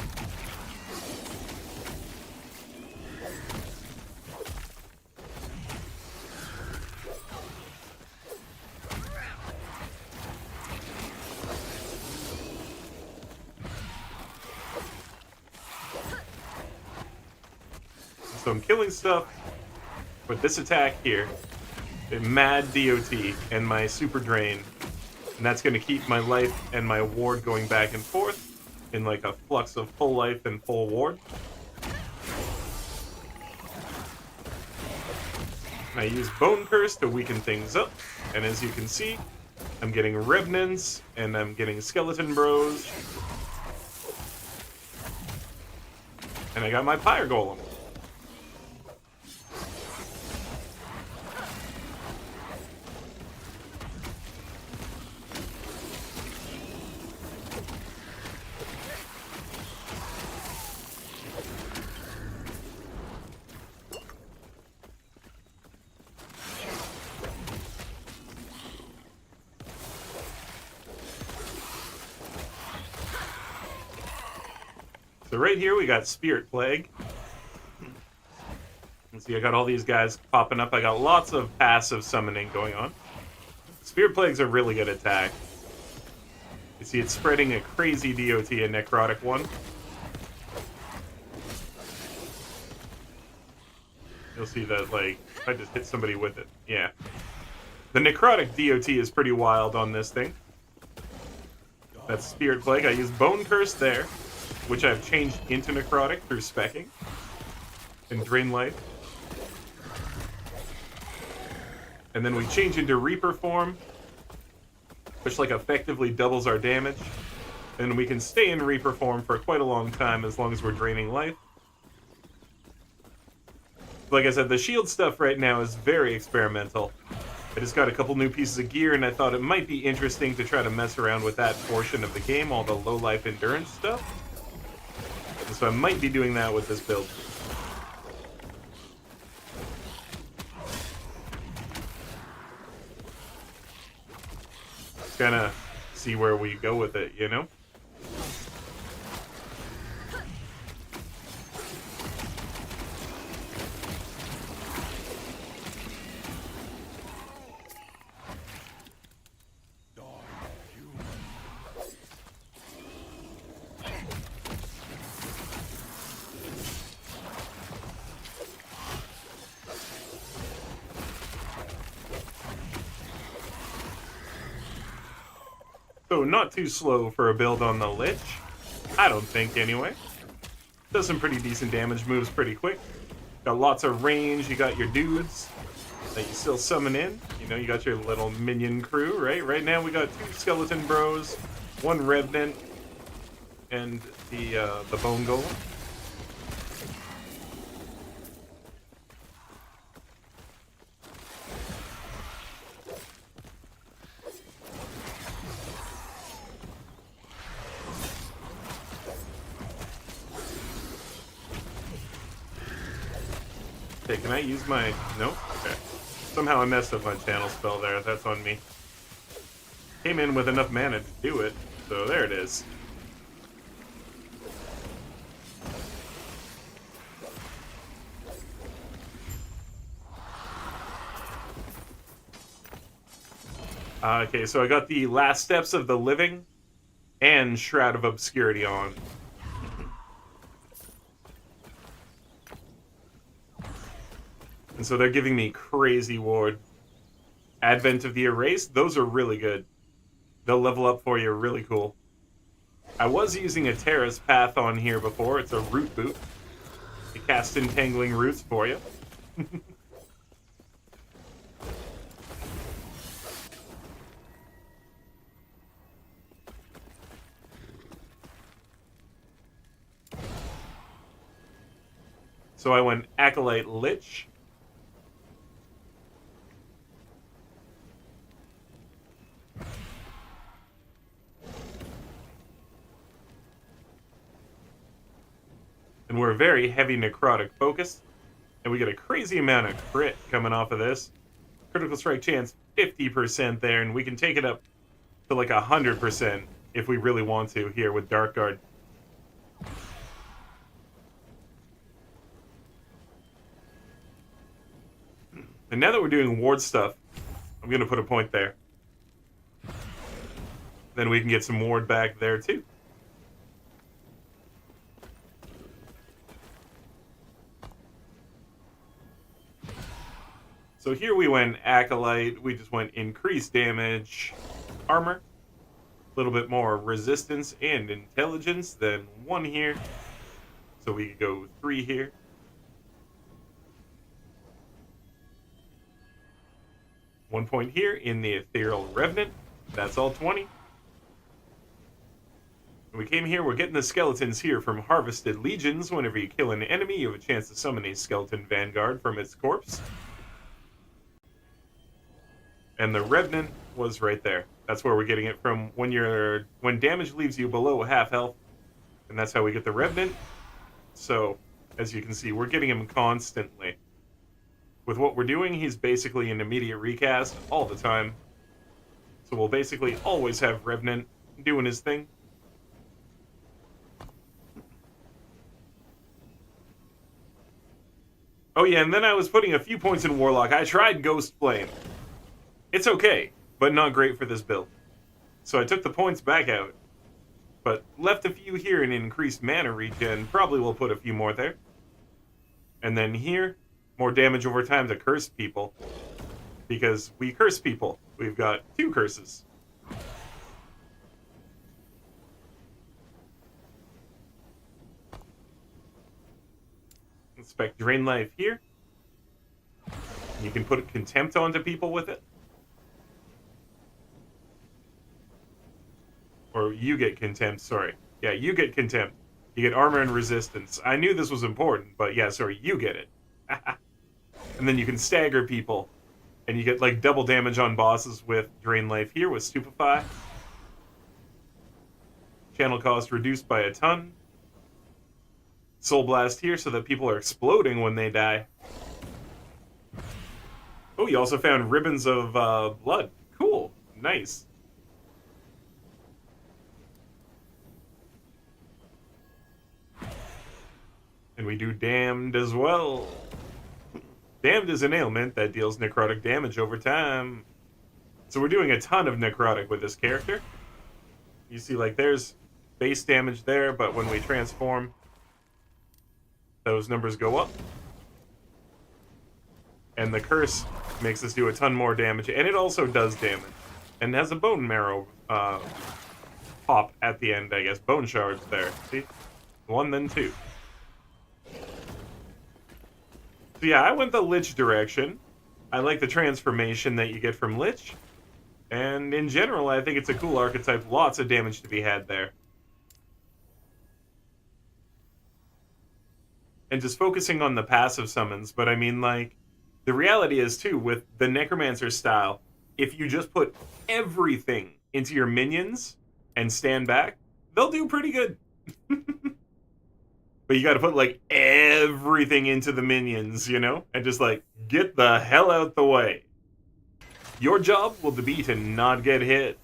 So I'm killing stuff with this attack here, mad DOT, and my super drain, and that's going to keep my life and my ward going back and forth in like a flux of full life and full ward. I use Bone Curse to weaken things up, and as you can see, I'm getting Revenants, and I'm getting Skeleton Bros, and I got my Pyre Golem. So right here we got Spirit Plague. You see I got all these guys popping up. I got lots of passive summoning going on. Spirit Plague's a really good attack. You see it's spreading a crazy DOT and Necrotic one. You'll see that, like, if I just hit somebody with it. Yeah. The Necrotic DOT is pretty wild on this thing. That's Spirit Plague. I use Bone Curse there, which I've changed into Necrotic through specking and Drain Life. And then we change into Reaper form, which like effectively doubles our damage. And we can stay in Reaper form for quite a long time as long as we're draining life. Like I said, the shield stuff right now is very experimental. I just got a couple new pieces of gear, and I thought it might be interesting to try to mess around with that portion of the game, all the low life endurance stuff. And so I might be doing that with this build. Kind of see where we go with it, you know? So not too slow for a build on the Lich. I don't think, anyway. Does some pretty decent damage, moves pretty quick. Got lots of range, you got your dudes that you still summon in. You know, you got your little minion crew, right? Right now we got 2 Skeleton Bros, 1 Revenant, and the Bone Golem. Okay, can I use my... No? Okay. Somehow I messed up my channel spell there. That's on me. Came in with enough mana to do it, so there it is. Okay, so I got the Last Steps of the Living and Shroud of Obscurity on. And so they're giving me crazy ward. Advent of the Erased, those are really good. They'll level up for you really cool. I was using a Terrace Path on here before. It's a root boot. It casts Entangling Roots for you. So I went Acolyte Lich. And we're very heavy necrotic focused. And we get a crazy amount of crit coming off of this. Critical strike chance 50% there, and we can take it up to like 100% if we really want to here with Dark Guard. And now that we're doing ward stuff, I'm going to put a point there. Then we can get some ward back there too. So here we went Acolyte, we just went increased damage, armor, a little bit more resistance and intelligence than 1 here. So we could go 3 here. One point here in the Ethereal Revenant, that's all 20. When we came here, we're getting the skeletons here from Harvested Legions. Whenever you kill an enemy, you have a chance to summon a Skeleton Vanguard from its corpse. And the Revenant was right there. That's where we're getting it from when damage leaves you below half health. And that's how we get the Revenant. So, as you can see, we're getting him constantly. With what we're doing, he's basically an immediate recast all the time. So we'll basically always have Revenant doing his thing. Oh yeah, and then I was putting a few points in Warlock. I tried Ghost Flame. It's okay, but not great for this build. So I took the points back out, but left a few here in increased mana regen. Probably will put a few more there. And then here, more damage over time to curse people. Because we curse people. We've got 2 curses. Inspect Drain Life here. You can put Contempt onto people with it. Or you get Contempt, sorry. Yeah, you get Contempt. You get Armor and Resistance. I knew this was important, but yeah, sorry, you get it. And then you can stagger people. And you get like double damage on bosses with Drain Life here with Stupefy. Channel cost reduced by a ton. Soul Blast here so that people are exploding when they die. Oh, you also found Ribbons of Blood. Cool. Nice. And we do Damned as well. Damned is an ailment that deals necrotic damage over time. So we're doing a ton of necrotic with this character. You see, like, there's base damage there, but when we transform, those numbers go up. And the curse makes us do a ton more damage, and it also does damage. And has a bone marrow pop at the end, I guess. Bone shards there. See? 1, then 2. So yeah, I went the Lich direction. I like the transformation that you get from Lich. And in general, I think it's a cool archetype. Lots of damage to be had there. And just focusing on the passive summons, but I mean, like, the reality is, too, with the Necromancer style, if you just put everything into your minions and stand back, they'll do pretty good. But you gotta put, like, everything into the minions, you know? And just, like, get the hell out the way. Your job will be to not get hit.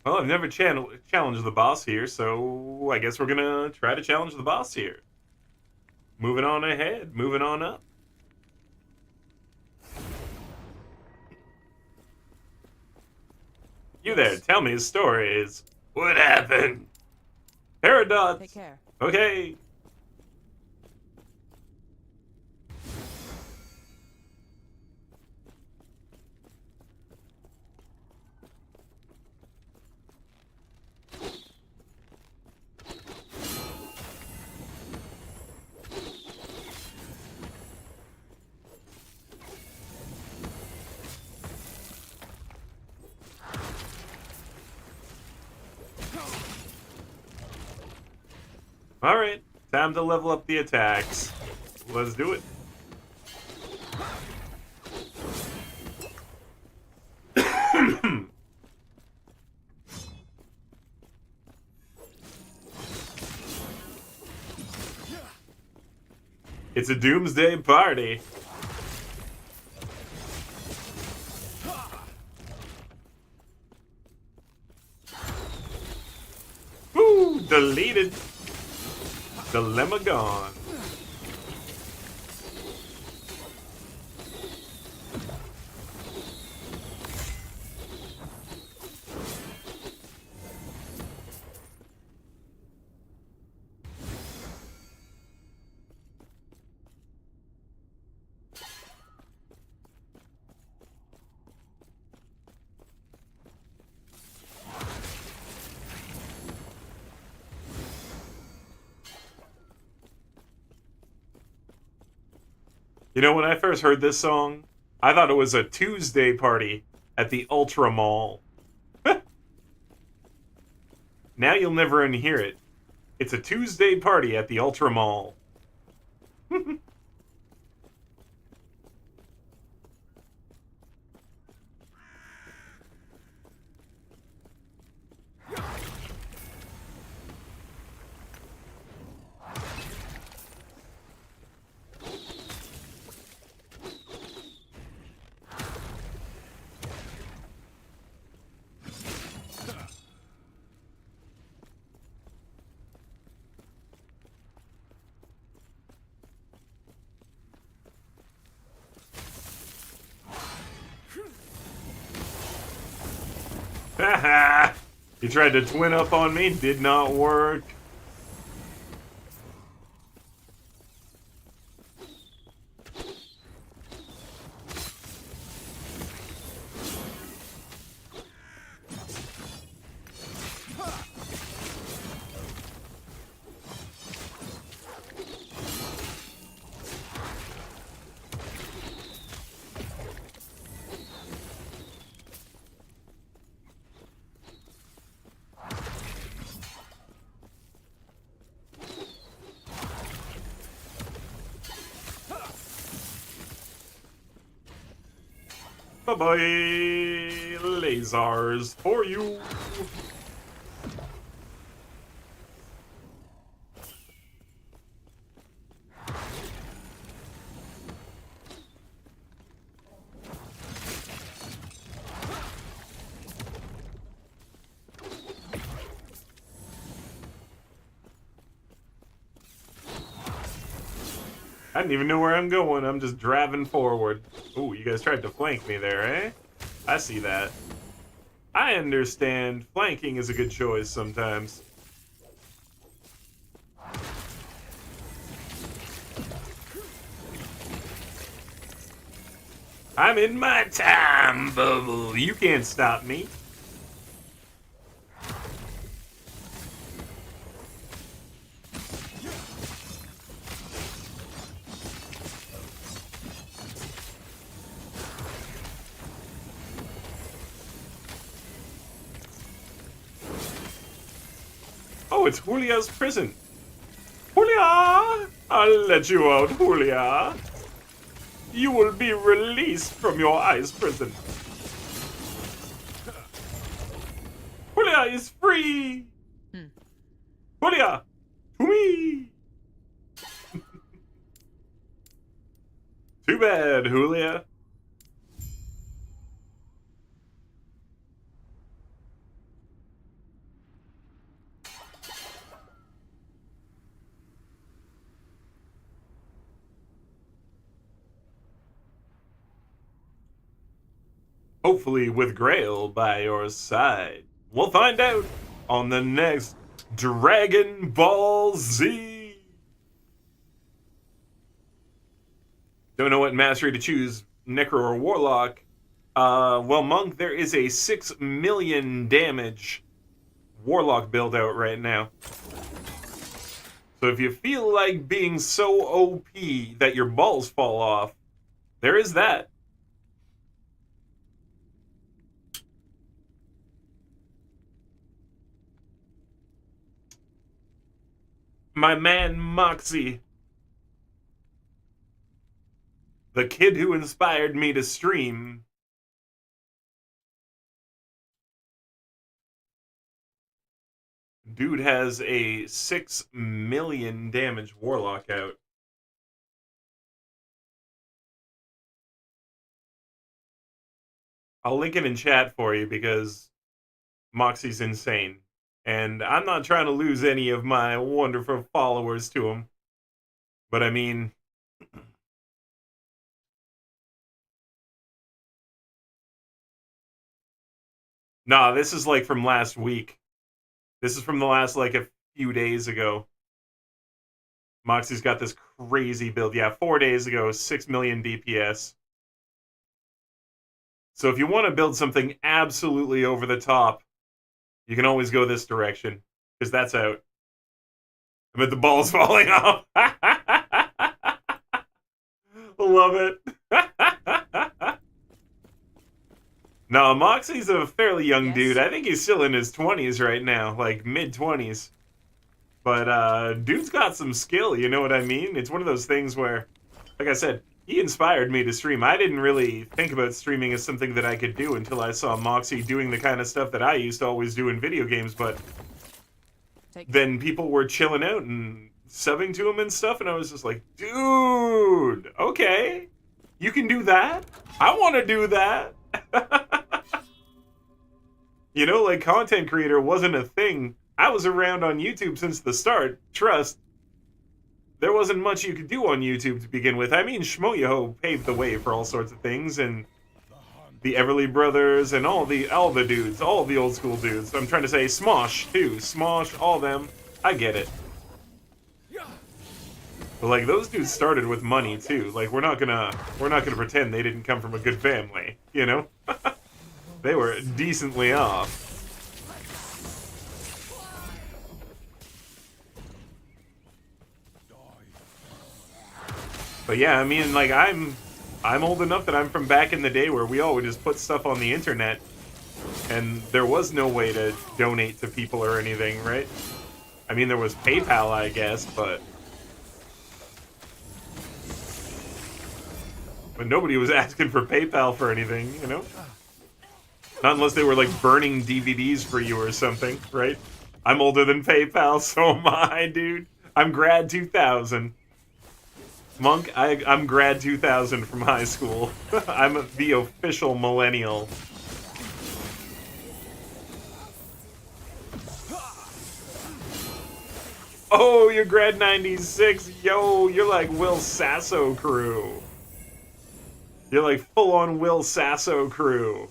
Well, I've never challenged the boss here, so I guess we're gonna try to challenge the boss here. Moving on ahead, moving on up. You there, tell me stories. What happened? Paradox. Take care. Okay. Alright, time to level up the attacks. Let's do it. It's a doomsday party. Woo! Deleted. Dilemma gone. You know, when I first heard this song, I thought it was a Tuesday party at the Ultra Mall. Now you'll never unhear it. It's a Tuesday party at the Ultra Mall. Haha! You tried to twin up on me, did not work. Bye-bye, lasers for you. I didn't even know where I'm going. I'm just driving forward. Ooh, you guys tried to flank me there, eh? I see that. I understand. Flanking is a good choice sometimes. I'm in my time bubble. You can't stop me. Oh, it's Julia's prison. Julia! I'll let you out, Julia. You will be released from your ice prison. Julia is free! Julia! To me! Too bad, Julia. Hopefully with Grail by your side. We'll find out on the next Dragon Ball Z. Don't know what mastery to choose, Necro or Warlock. Well, Monk, there is a 6 million damage Warlock build out right now. So if you feel like being so OP that your balls fall off, there is that. My man Moxie, the kid who inspired me to stream. Dude has a 6 million damage Warlock out. I'll link it in chat for you because Moxie's insane. And I'm not trying to lose any of my wonderful followers to him. But I mean... Nah, this is like from last week. This is from the last, like, a few days ago. Moxie's got this crazy build. Yeah, 4 days ago, 6 million DPS. So if you want to build something absolutely over the top, you can always go this direction, because that's out. I bet the ball's falling off. Love it. No, Moxie's a fairly young dude. I think he's still in his 20s right now, like mid-20s. But dude's got some skill, you know what I mean? It's one of those things where, like I said, he inspired me to stream. I didn't really think about streaming as something that I could do until I saw Moxie doing the kind of stuff that I used to always do in video games, but then people were chilling out and subbing to him and stuff, and I was just like, dude, okay, you can do that? I want to do that. You know, like, content creator wasn't a thing. I was around on YouTube since the start. Trust. There wasn't much you could do on YouTube to begin with. I mean, Shmoyoho paved the way for all sorts of things, and the Everly Brothers, and all the dudes, all the old school dudes. I'm trying to say Smosh, too. Smosh, all them. I get it. But, like, those dudes started with money, too. Like, we're not gonna pretend they didn't come from a good family, you know? They were decently off. But yeah, I mean, like, I'm old enough that I'm from back in the day where we all would just put stuff on the internet, and there was no way to donate to people or anything, right? I mean, there was PayPal, I guess, but nobody was asking for PayPal for anything, you know? Not unless they were, like, burning DVDs for you or something, right? I'm older than PayPal, so am I, dude. I'm grad 2000. Monk, I'm grad 2000 from high school. I'm the official millennial. Oh, you're grad 96. Yo, you're like Will Sasso crew. You're like full-on Will Sasso crew.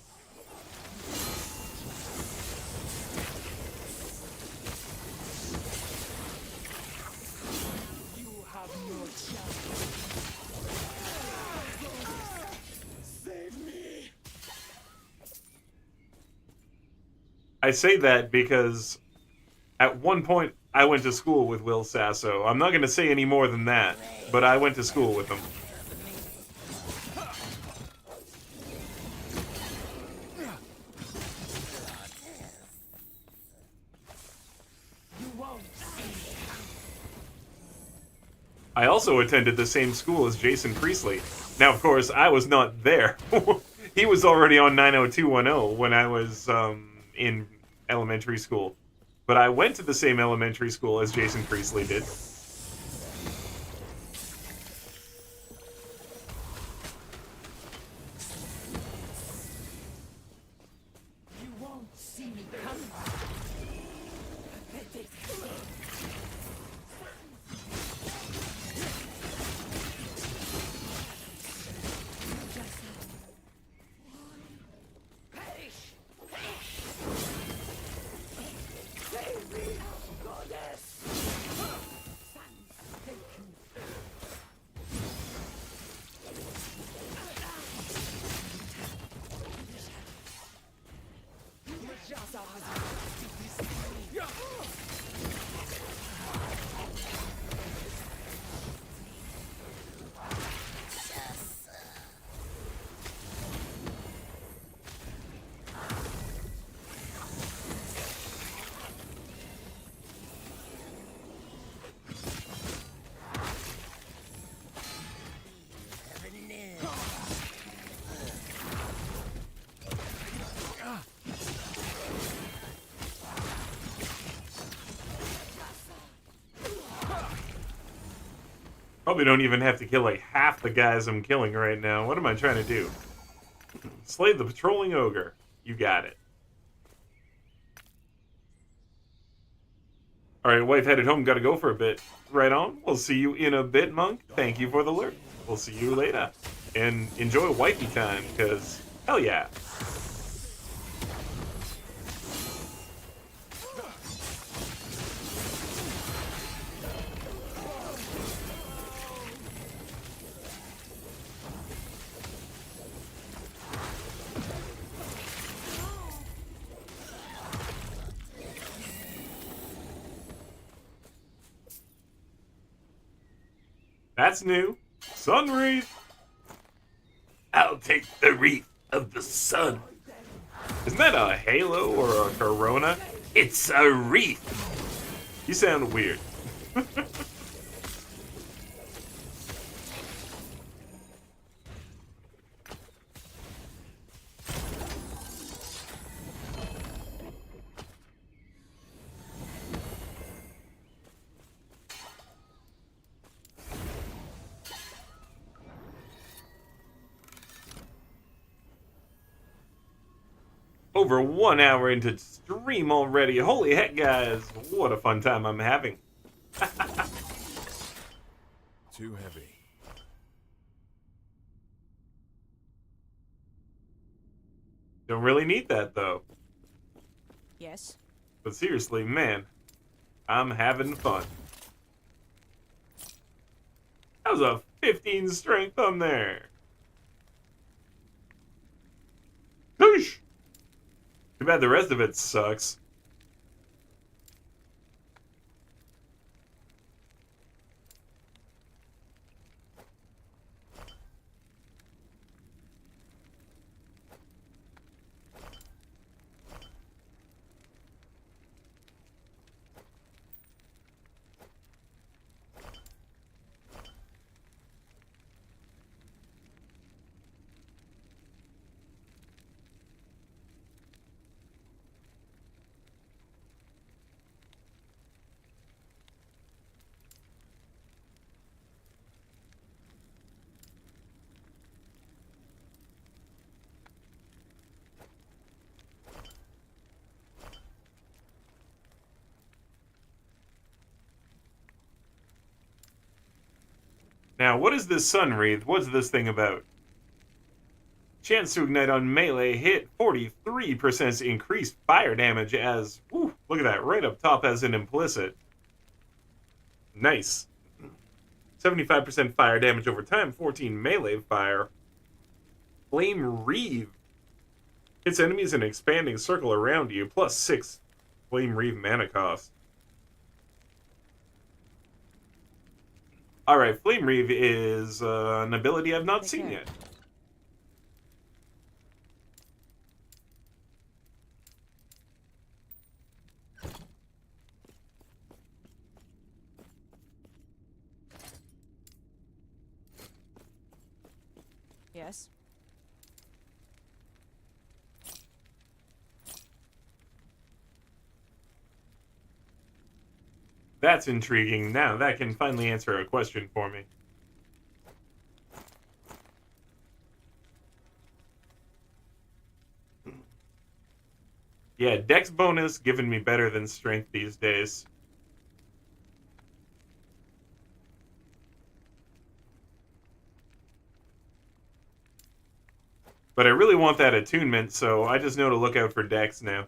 I say that because at one point I went to school with Will Sasso. I'm not going to say any more than that, but I went to school with him. I also attended the same school as Jason Priestley. Now, of course, I was not there. He was already on 90210 when I was in elementary school. But I went to the same elementary school as Jason Priestley did. You won't see me coming. Pathetic. Probably don't even have to kill like half the guys I'm killing right now. What am I trying to do? Slay the patrolling ogre. You got it. Alright, wife headed home, gotta go for a bit. Right on. We'll see you in a bit, Monk. Thank you for the alert. We'll see you later. And enjoy wifey time, because hell yeah. That's new. Sun wreath. I'll take the wreath of the sun. Isn't that a halo or a corona? It's a wreath. You sound weird. Over 1 hour into stream already. Holy heck, guys. What a fun time I'm having. Too heavy. Don't really need that, though. Yes. But seriously, man, I'm having fun. That was a 15 strength on there. Whoosh! Too bad the rest of it sucks. Now, what is this Sun Wreath? What's this thing about? Chance to ignite on melee hit, 43% increased fire damage as... Whew, look at that, right up top as an implicit. Nice. 75% fire damage over time, 14 melee fire. Flame Reeve. Hits enemies in an expanding circle around you, plus 6 Flame Reeve mana cost. Alright, Flame Reeve is an ability I've not seen yet. Yes. That's intriguing. Now that can finally answer a question for me. Yeah, Dex bonus giving me better than strength these days. But I really want that attunement, so I just know to look out for Dex now.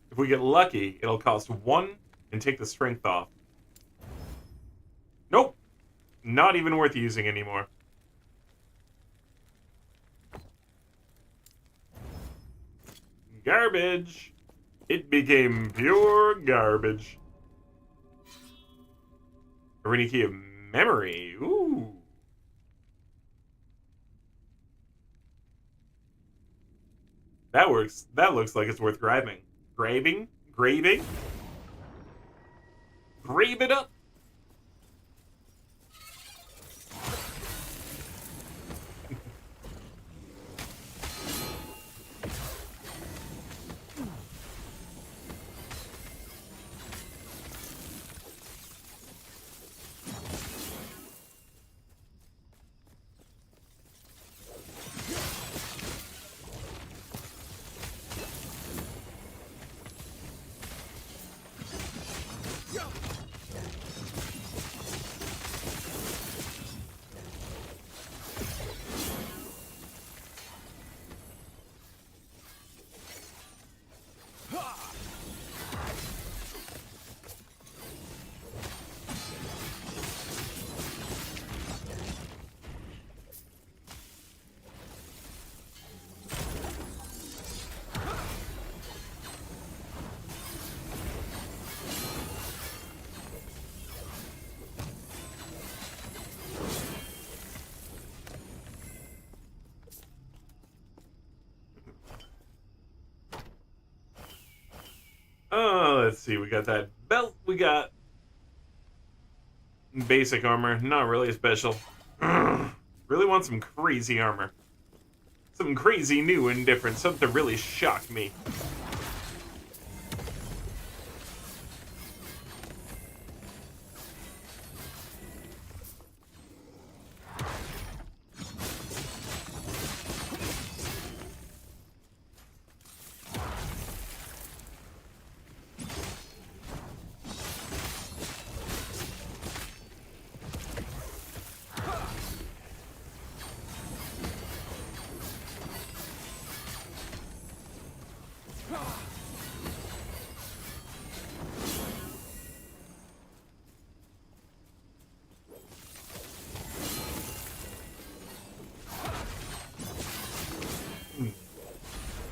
If we get lucky, it'll cost 1 and take the strength off. Nope. Not even worth using anymore. Garbage. It became pure garbage. Arena Key of Memory. Ooh. That works. That looks like it's worth grabbing. Graving? Grave it up. see, we got that belt, we got basic armor, not really special. Really want some crazy armor. Something crazy new and different, something to really shock me.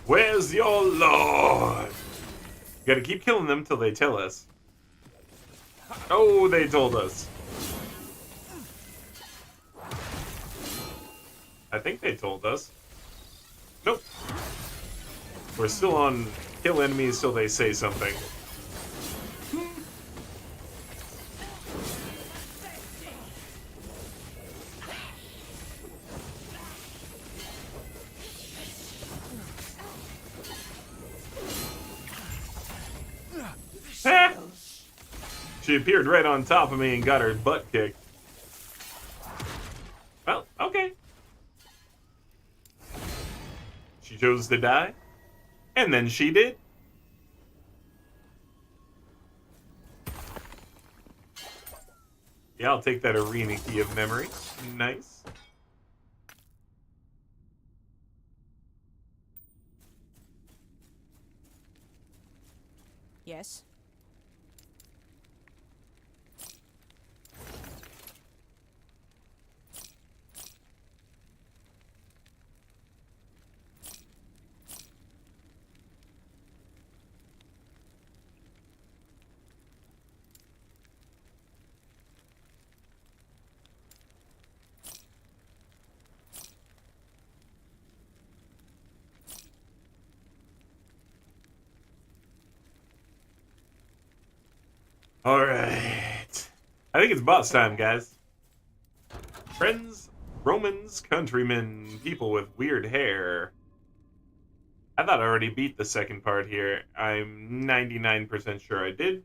Where's your lord? Gotta keep killing them till they tell us. Oh, they told us. I think they told us. Nope. We're still on kill enemies till they say something. She appeared right on top of me and got her butt kicked. Well, okay. She chose to die, and then she did. Yeah, I'll take that arena key of memory. Nice. Yes. Alright. I think it's boss time, guys. Friends, Romans, countrymen, people with weird hair. I thought I already beat the second part here. I'm 99% sure I did.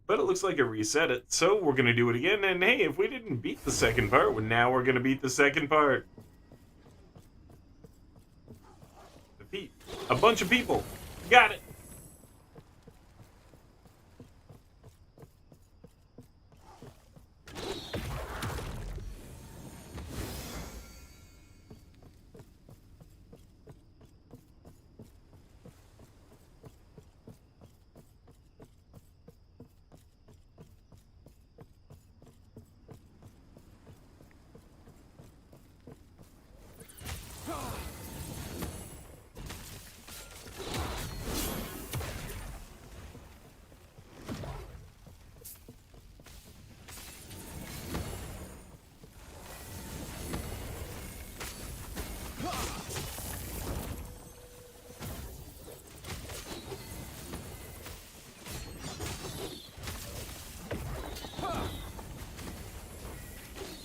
But it looks like it reset it, so we're gonna do it again. And hey, if we didn't beat the second part, well, now we're gonna beat the second part. Defeat a bunch of people. Got it.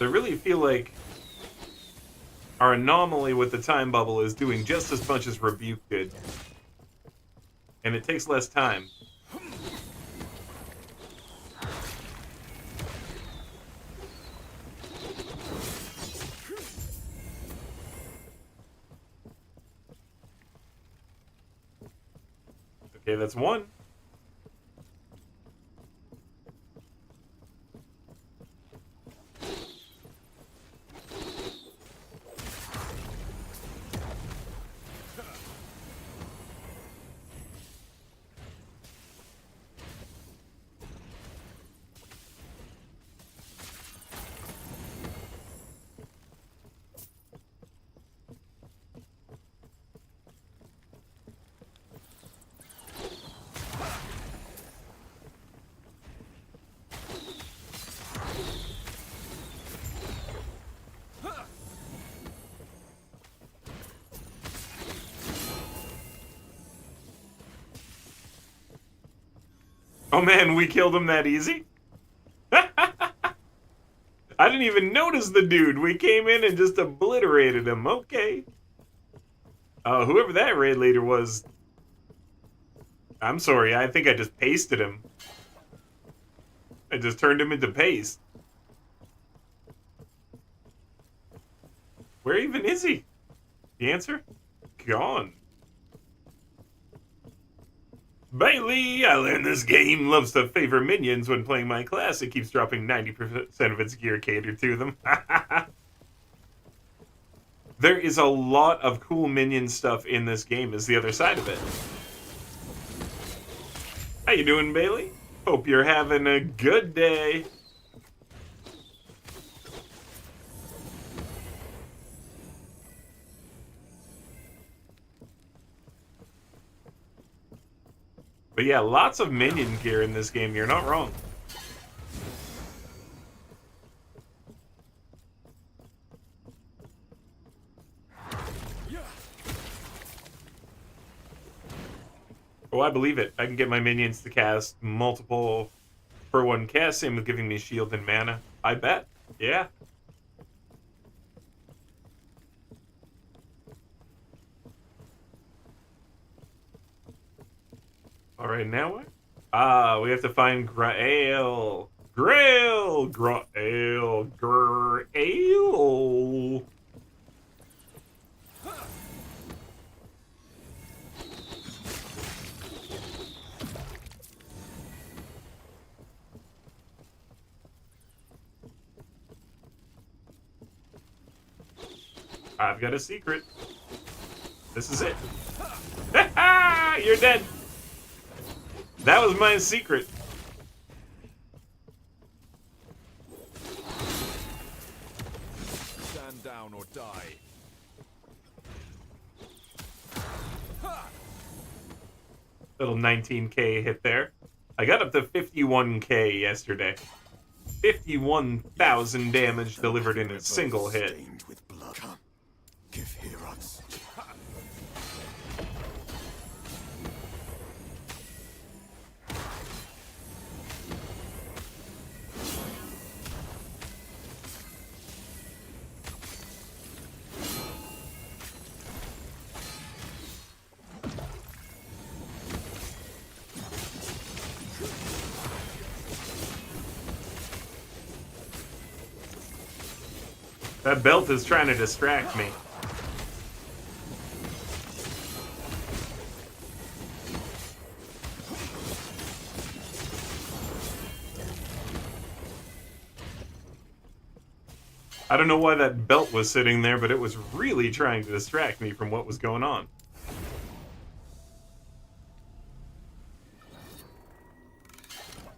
I really feel like our anomaly with the time bubble is doing just as much as Rebuke did. And it takes less time. Okay, that's one. Oh man, we killed him that easy? I didn't even notice the dude. We came in and just obliterated him. Okay. Whoever that raid leader was... I'm sorry, I think I just pasted him. I just turned him into paste. Where even is he? The answer? Gone. Bailey, I learned this game loves to favor minions when playing my class. It keeps dropping 90% of its gear catered to them. There is a lot of cool minion stuff in this game, is the other side of it. How you doing, Bailey? Hope you're having a good day. But yeah, lots of minion gear in this game. You're not wrong. Oh, I believe it. I can get my minions to cast multiple for one cast, same with giving me shield and mana. I bet. Yeah. Alright, now what? We have to find Grail. Grail! Grail! Grail! I've got a secret. This is it. You're dead. That was my secret. Stand down or die. Little 19k hit there. I got up to 51k yesterday. 51,000 damage delivered in a single hit. Stained with blood. Come, give heroes. That belt is trying to distract me. I don't know why that belt was sitting there, but it was really trying to distract me from what was going on.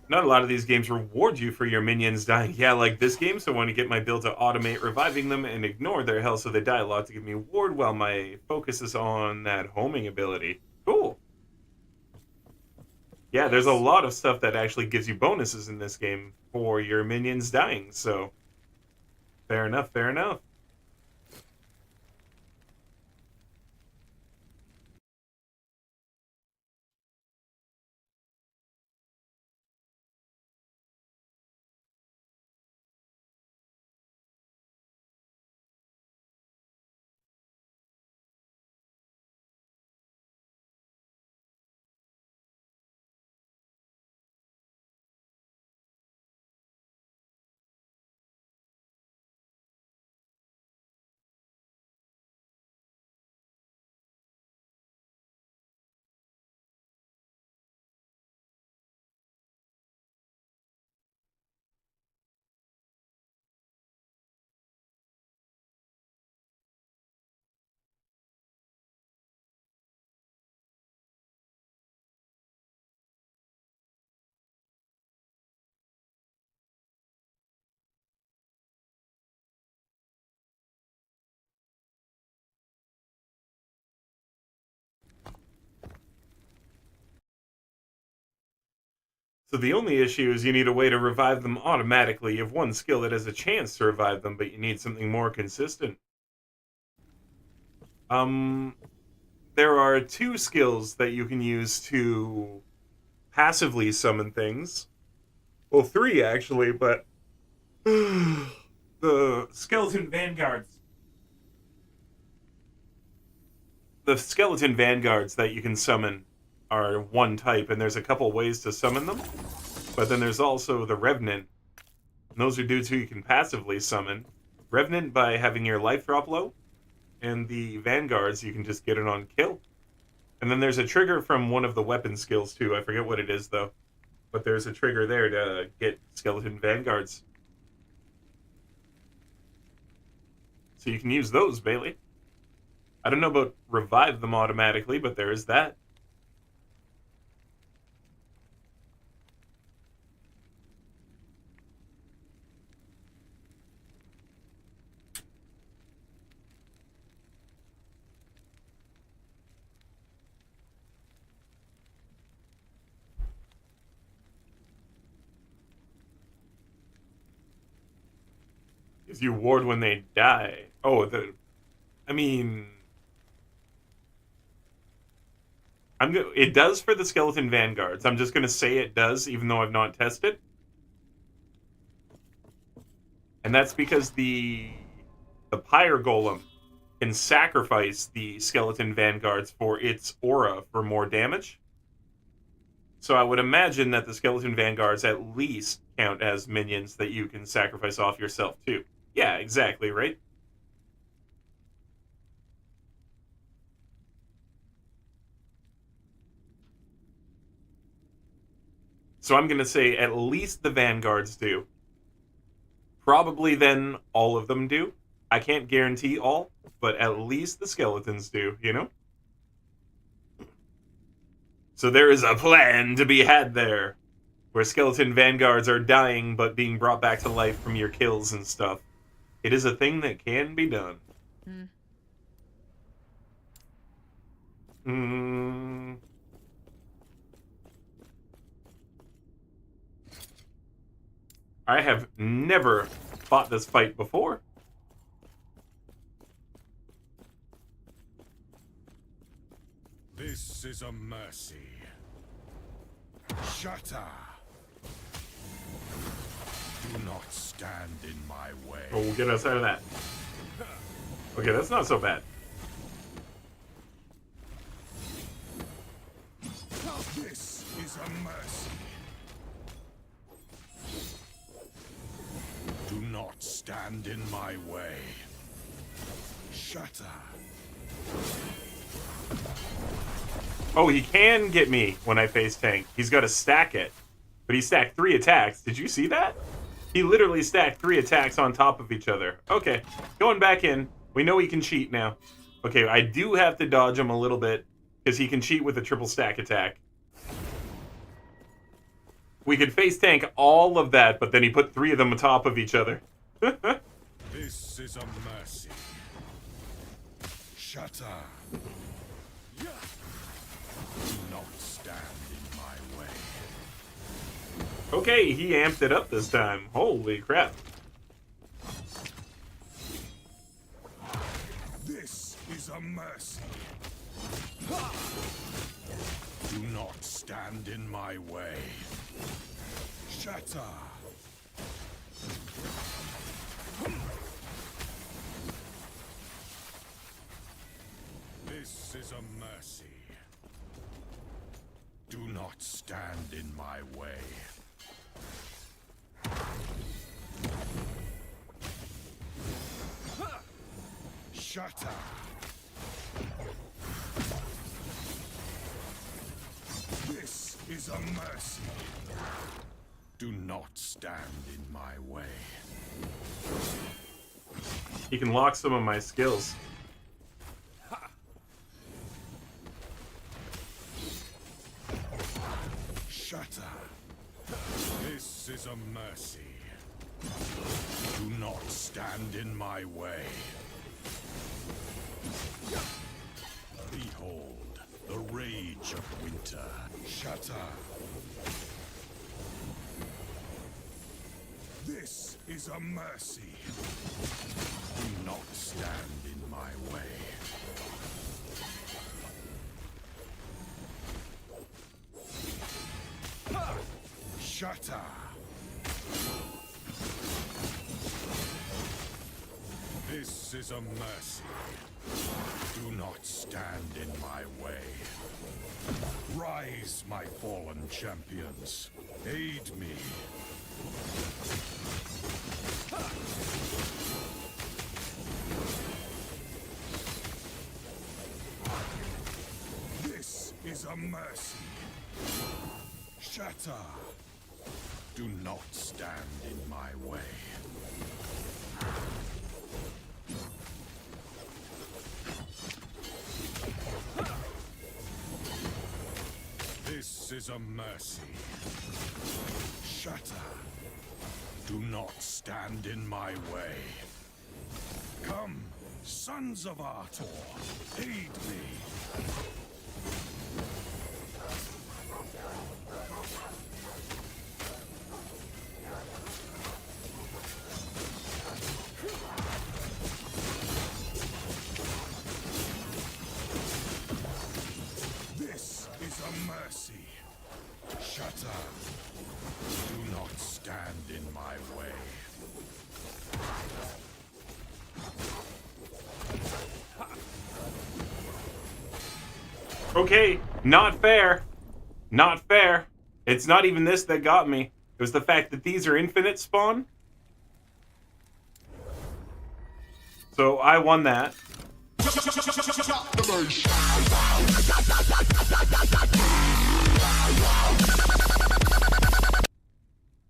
Not a lot of these games reward you for your minions dying. Yeah, like this game, so I want to get my build to automate reviving them and ignore their health so they die a lot to give me a ward while my focus is on that homing ability. Cool. Yeah, there's a lot of stuff that actually gives you bonuses in this game for your minions dying, so... Fair enough, fair enough. So the only issue is you need a way to revive them automatically. You have one skill that has a chance to revive them, but you need something more consistent. There are two skills that you can use to passively summon things. Well, 3 actually, but the skeleton vanguards. The skeleton vanguards that you can summon are one type, and there's a couple ways to summon them. But then there's also the Revenant. And those are dudes who you can passively summon. Revenant by having your life drop low, and the vanguards you can just get it on kill. And then there's a trigger from one of the weapon skills too. I forget what it is though. But there's a trigger there to get skeleton vanguards. So you can use those, Bailey. I don't know about revive them automatically, but there is that. Gives you ward when they die. Oh, I mean, it does for the skeleton vanguards. I'm just gonna say it does, even though I've not tested. And that's because the pyre golem can sacrifice the skeleton vanguards for its aura for more damage. So I would imagine that the skeleton vanguards at least count as minions that you can sacrifice off yourself too. Yeah, exactly, right? So I'm going to say at least the vanguards do. Probably then all of them do. I can't guarantee all, but at least the skeletons do, you know? So there is a plan to be had there, where skeleton vanguards are dying but being brought back to life from your kills and stuff. It is a thing that can be done. I have never fought this fight before. This is a mercy. Shatter. Do not stand in my way. Oh, we'll get us out of that. Okay, that's not so bad. This is a mercy. Do not stand in my way. Shatter. Oh, he can get me when I face tank. He's got to stack it. But he stacked 3 attacks. Did you see that? He literally stacked 3 attacks on top of each other. Okay, going back in. We know he can cheat now. Okay, I do have to dodge him a little bit because he can cheat with a triple stack attack. We could face tank all of that, but then he put 3 of them on top of each other. This is a mercy. Shatter. Do not stand in my way. Okay, he amped it up this time. Holy crap. This is a mercy. Do not stand in my way. Shatter. This is a mercy. Do not stand in my way. Shatter. This is a mercy. Do not stand in my way. He can lock some of my skills. Shatter. This is a mercy. Do not stand in my way. Behold, the rage of winter. Shatter. This is a mercy. Do not stand in my way. Shatter. This is a mercy. Do not stand in my way. Rise, my fallen champions. Aid me. This is a mercy. Shatter. Do not stand in my way. This is a mercy. Shatter. Do not stand in my way. Come, sons of Artor, aid me. This is a mercy. Shatter. Do not stand in my way. Okay, not fair. Not fair. It's not even this that got me. It was the fact that these are infinite spawn. So I won that.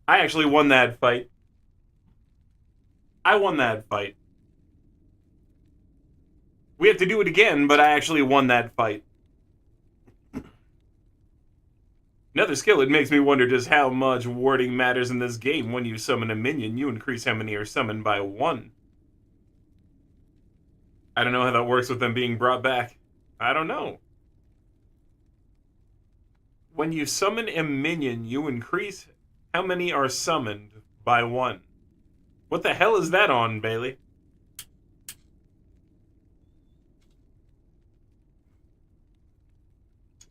I actually won that fight. I won that fight. We have to do it again, but I actually won that fight. Another skill, it makes me wonder just how much warding matters in this game. When you summon a minion, you increase how many are summoned by 1. I don't know how that works with them being brought back. I don't know. When you summon a minion, you increase how many are summoned by 1. What the hell is that on, Bailey?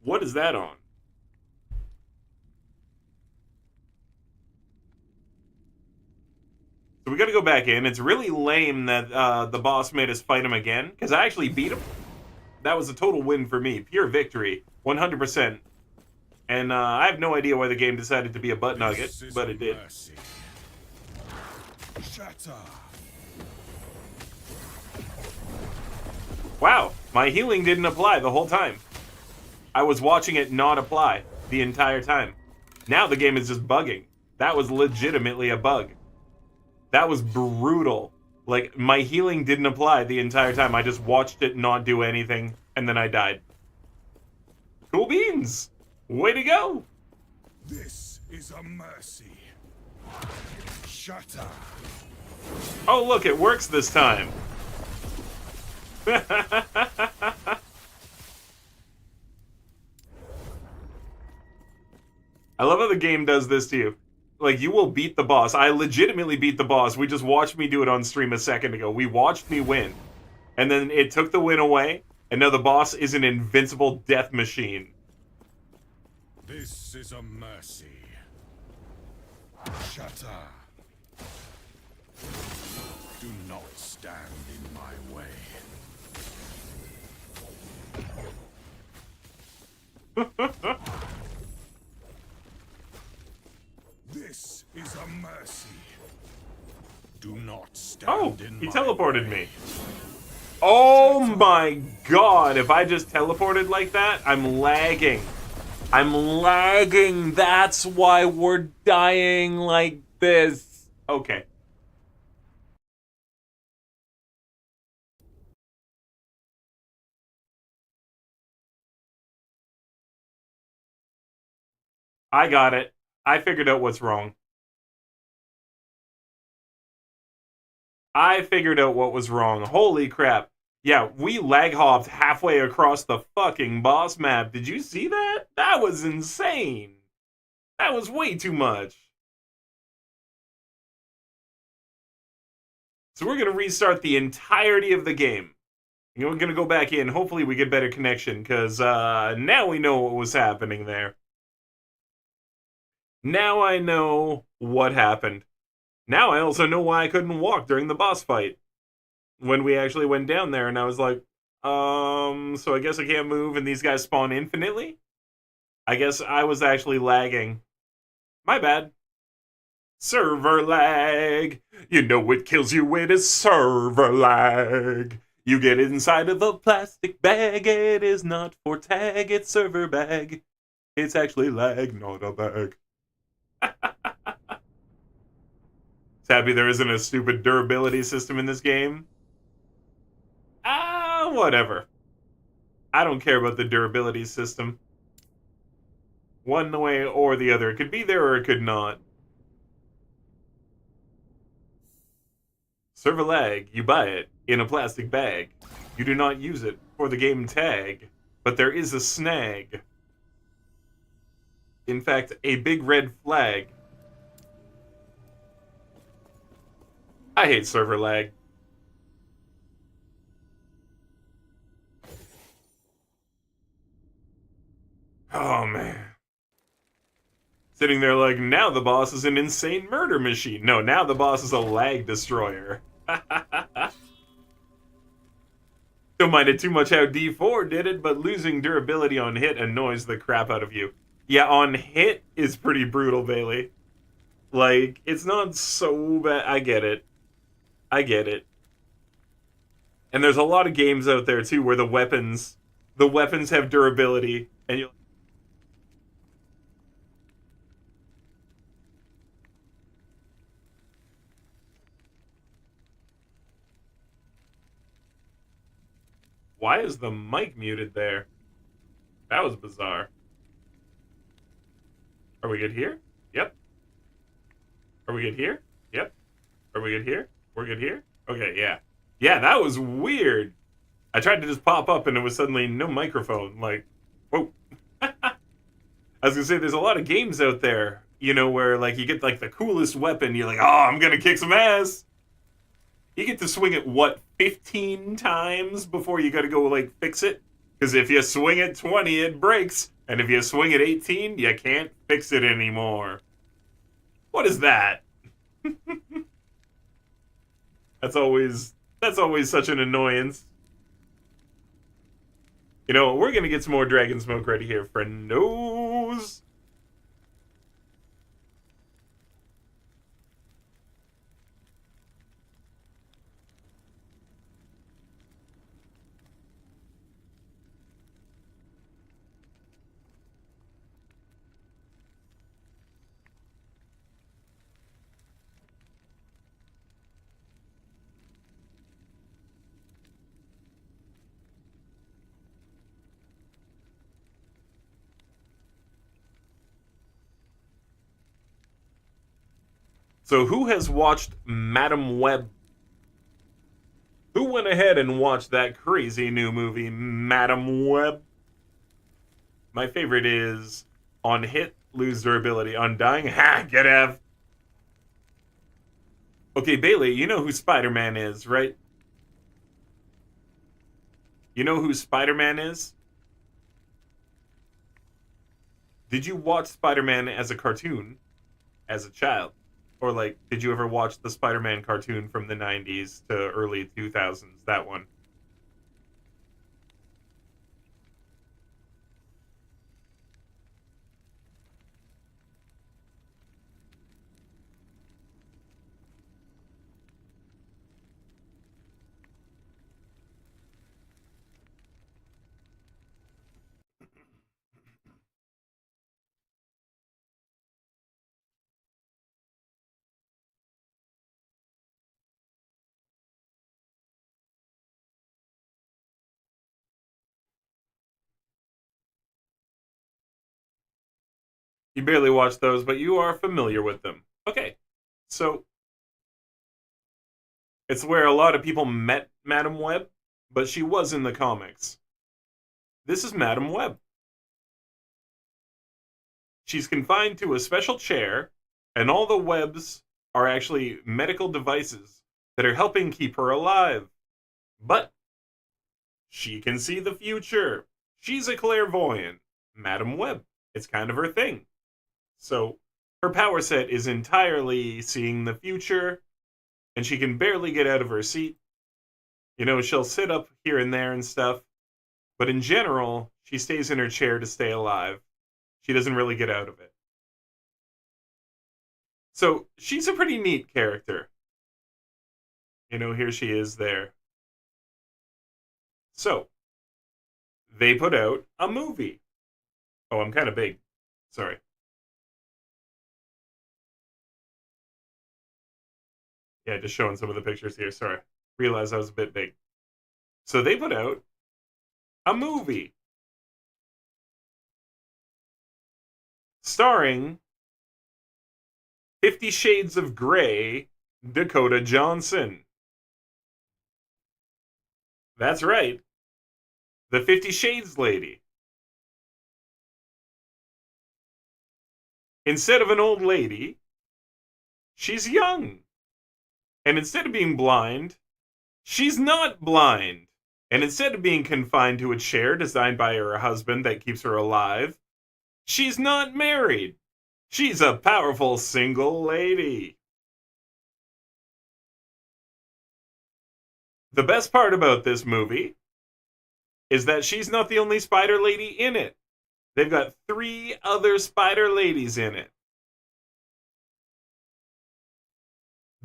What is that on? So we gotta go back in. It's really lame that the boss made us fight him again, because I actually beat him. That was a total win for me. Pure victory. 100%. And I have no idea why the game decided to be a butt nugget, but it did. Wow, my healing didn't apply the whole time. I was watching it not apply the entire time. Now the game is just bugging. That was legitimately a bug. That was brutal. Like, my healing didn't apply the entire time. I just watched it not do anything, and then I died. Cool beans! Way to go! This is a mercy. Shatter. Oh, look, it works this time. I love how the game does this to you. Like, you will beat the boss. I legitimately beat the boss. We just watched me do it on stream a second ago. We watched me win. And then it took the win away, and now the boss is an invincible death machine. This is a mercy. Shatter. Do not stand in my way. This is a mercy. Do not stand in my way. He teleported me. Oh my god, if I just teleported like that, I'm lagging. I'm lagging. That's why we're dying like this. Okay. I got it. I figured out what's wrong. I figured out what was wrong. Holy crap. Yeah, we lag hopped halfway across the fucking boss map. Did you see that? That was insane. That was way too much. So we're going to restart the entirety of the game. And we're going to go back in. Hopefully we get better connection, because now we know what was happening there. Now I know what happened. Now I also know why I couldn't walk during the boss fight. When we actually went down there and I was like, so I guess I can't move and these guys spawn infinitely? I guess I was actually lagging. My bad. Server lag. You know what kills you, it is server lag. You get inside of a plastic bag, it is not for tag, it's server bag. It's actually lag, not a bag. It's happy there isn't a stupid durability system in this game. Whatever. I don't care about the durability system. One way or the other. It could be there or it could not. Server lag, you buy it in a plastic bag. You do not use it for the game tag, but there is a snag. In fact, a big red flag. I hate server lag. Oh, man. Sitting there like, now the boss is an insane murder machine. No, now the boss is a lag destroyer. Don't mind it too much how D4 did it, but losing durability on hit annoys the crap out of you. Yeah, on hit is pretty brutal, Bailey. Like, it's not so bad. I get it. I get it. And there's a lot of games out there, too, where the weapons have durability, and you'll... Why is the mic muted there? That was bizarre. Are we good here? Yep. Are we good here? Yep. Are we good here? We're good here? Okay, yeah. Yeah, that was weird. I tried to just pop up and it was suddenly no microphone. Like, whoa. I was gonna say, there's a lot of games out there, you know, where like you get like the coolest weapon, you're like, oh, I'm gonna kick some ass. You get to swing it, what, 15 times before you gotta go, like, fix it? Because if you swing it 20, it breaks. And if you swing it 18, you can't fix it anymore. What is that? That's always such an annoyance. You know, we're gonna get some more dragon smoke ready here, friendos. So who has watched Madam Web? Who went ahead and watched that crazy new movie, Madam Web? My favorite is on hit, lose durability. On dying, ha, get F. Okay, Bailey, you know who Spider-Man is, right? You know who Spider-Man is? Did you watch Spider-Man as a cartoon as a child? Or, like, did you ever watch the Spider-Man cartoon from the 90s to early 2000s? That one. You barely watched those, but you are familiar with them. Okay, so it's where a lot of people met Madam Web, but she was in the comics. This is Madam Web. She's confined to a special chair, and all the webs are actually medical devices that are helping keep her alive. But she can see the future. She's a clairvoyant. Madam Web. It's kind of her thing. So her power set is entirely seeing the future, and she can barely get out of her seat. You know, she'll sit up here and there and stuff, but in general, she stays in her chair to stay alive. She doesn't really get out of it. So, she's a pretty neat character. You know, here she is there. So, they put out a movie. Oh, I'm kind of big. Sorry. Yeah, just showing some of the pictures here. Sorry. Realized I was a bit big. So they put out a movie starring 50 Shades of Grey Dakota Johnson. That's right. The 50 Shades lady. Instead of an old lady, she's young. And instead of being blind, she's not blind. And instead of being confined to a chair designed by her husband that keeps her alive, she's not married. She's a powerful single lady. The best part about this movie is that she's not the only spider lady in it. They've got 3 other spider ladies in it.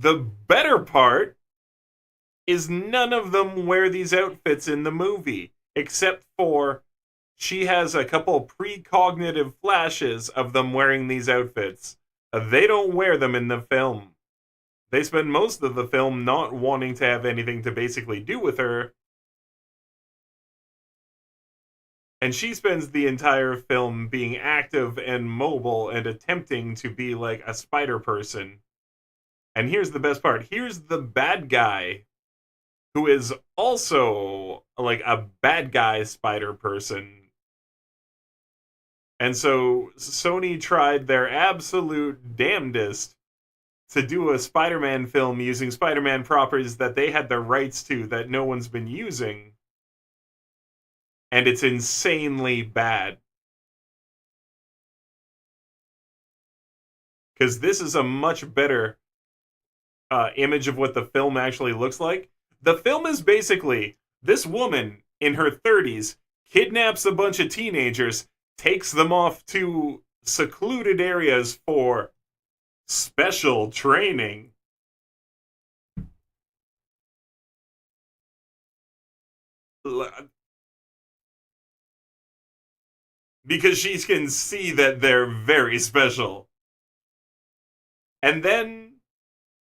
The better part is none of them wear these outfits in the movie, except for she has a couple precognitive flashes of them wearing these outfits. They don't wear them in the film. They spend most of the film not wanting to have anything to basically do with her. And she spends the entire film being active and mobile and attempting to be like a spider person. And here's the best part. Here's the bad guy who is also like a bad guy spider person. And so Sony tried their absolute damnedest to do a Spider-Man film using Spider-Man properties that they had the rights to that no one's been using. And it's insanely bad. Because this is a much better image of what the film actually looks like. The film is basically this woman in her 30s kidnaps a bunch of teenagers, takes them off to secluded areas for special training. Because she can see that they're very special. And then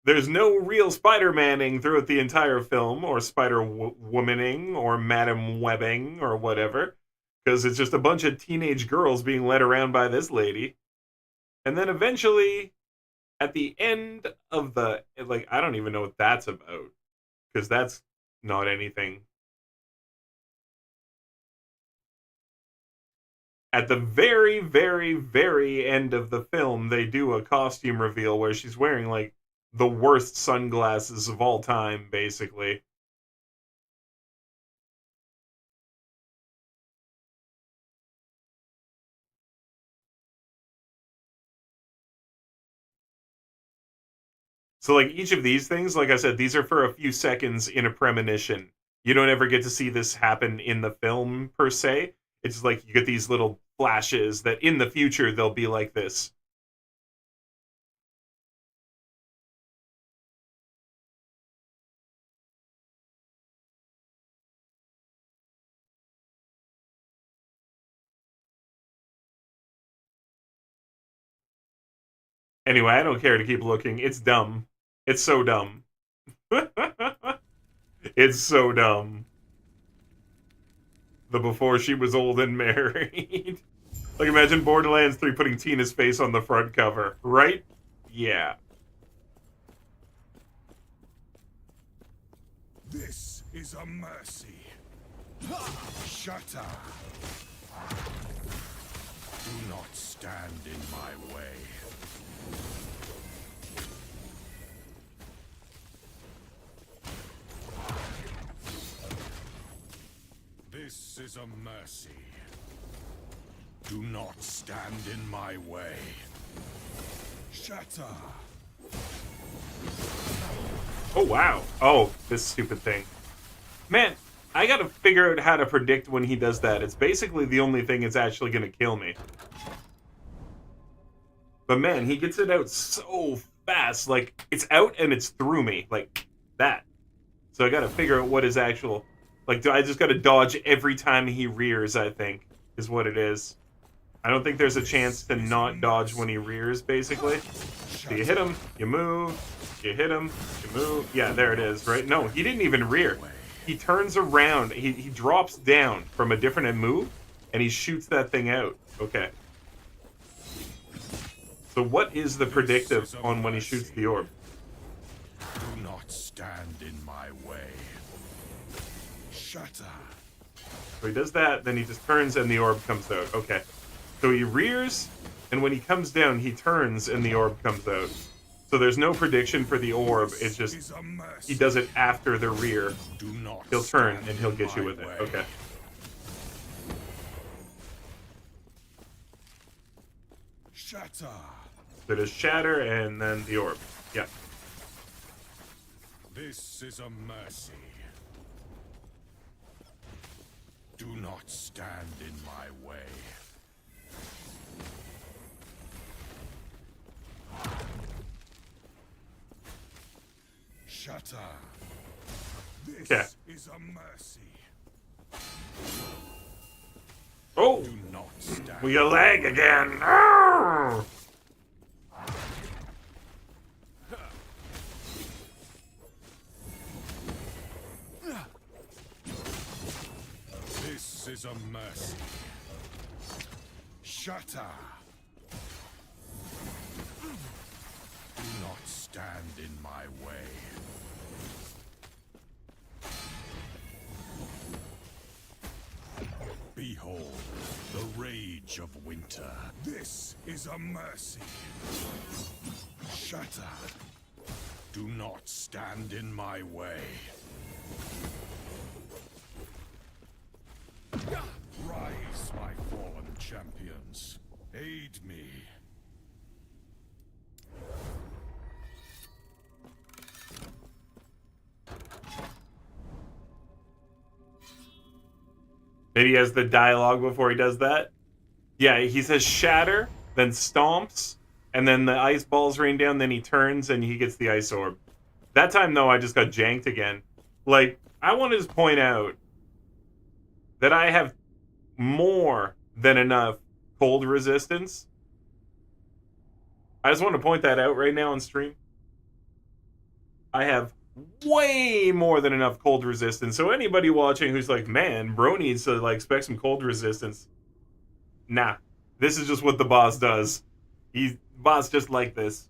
there's no real Spider-Manning throughout the entire film, or Spider-Womaning, or Madam Webbing, or whatever, because it's just a bunch of teenage girls being led around by this lady. And then eventually, at the end of the, like, I don't even know what that's about, because that's not anything. At the very, very, very end of the film, they do a costume reveal where she's wearing, like, the worst sunglasses of all time, basically. So, like, each of these things, like I said, these are for a few seconds in a premonition. You don't ever get to see this happen in the film, per se. It's like you get these little flashes that in the future they'll be like this. Anyway, I don't care to keep looking. It's dumb. It's so dumb. It's so dumb. The before she was old and married. Like, imagine Borderlands 3 putting Tina's face on the front cover, right? Yeah. This is a mercy. Shatter. Do not stand in my way. This is a mercy. Do not stand in my way. Shatter. Oh, wow. Oh, this stupid thing. Man, I gotta figure out how to predict when he does that. It's basically the only thing that's actually gonna kill me. But man, he gets it out so fast. Like, it's out and it's through me. Like, that. So I gotta figure out what his actual... Like, I just gotta dodge every time he rears, I think, is what it is. I don't think there's a chance to not dodge when he rears, basically. So you hit him, you move, you hit him, you move. Yeah, there it is, right? No, he didn't even rear. He turns around, he drops down from a different move, and he shoots that thing out. Okay. So what is the predictive on when he shoots the orb? Do not stand in my way. Shatter. So he does that, then he just turns and the orb comes out. Okay. So he rears, and when he comes down, he turns and the orb comes out. So there's no prediction for the orb, it's just he does it after the rear. He'll turn and he'll get you with it. Okay. Shatter. So it is shatter and then the orb. Yeah. This is a mercy. Do not stand in my way. Shatter. This Okay. is a mercy. Oh! Do not stand. We got lag again! Oh! This is a mercy. Shatter. Do not stand in my way. Behold the rage of winter. This is a mercy. Shatter. Do not stand in my way. Rise, my fallen champions. Aid me. Maybe he has the dialogue before he does that. Yeah, he says shatter, then stomps, and then the ice balls rain down, then he turns and he gets the ice orb. That time, though, I just got janked again. Like, I want to just point out that I have more than enough cold resistance. I just want to point that out right now on stream. I have way more than enough cold resistance. So anybody watching who's like, man, bro needs to like spec some cold resistance. Nah. This is just what the boss does. Boss just like this.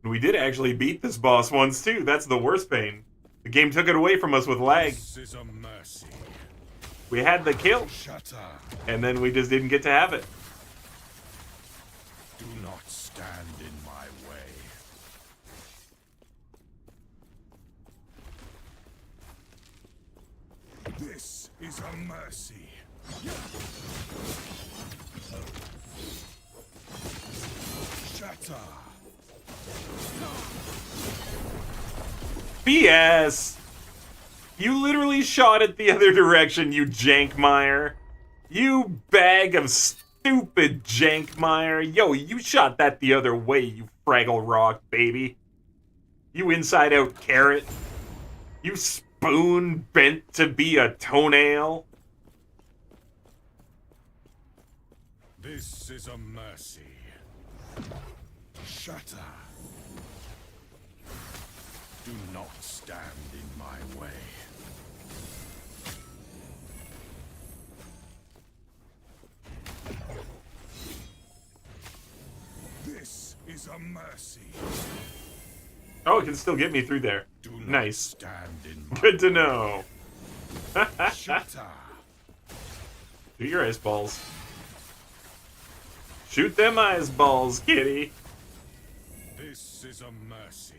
We did actually beat this boss once too. That's the worst pain. The game took it away from us with lag. This is a mercy. We had the kill, Shatter. and then we just didn't get to have it. Do not stand in my way. This is a mercy. Shatter. BS! You literally shot it the other direction, you Jankmeyer. You bag of stupid Jankmeyer. Yo, you shot that the other way, you Fraggle Rock baby. You inside-out carrot. You spoon bent to be a toenail. This is a mercy. Shatter. Do not stand in my way. This is a mercy. Oh, it can still get me through there. Do not Nice. stand in my Good to know. Shatter. Do your ice balls. Shoot them ice balls, kitty. This is a mercy.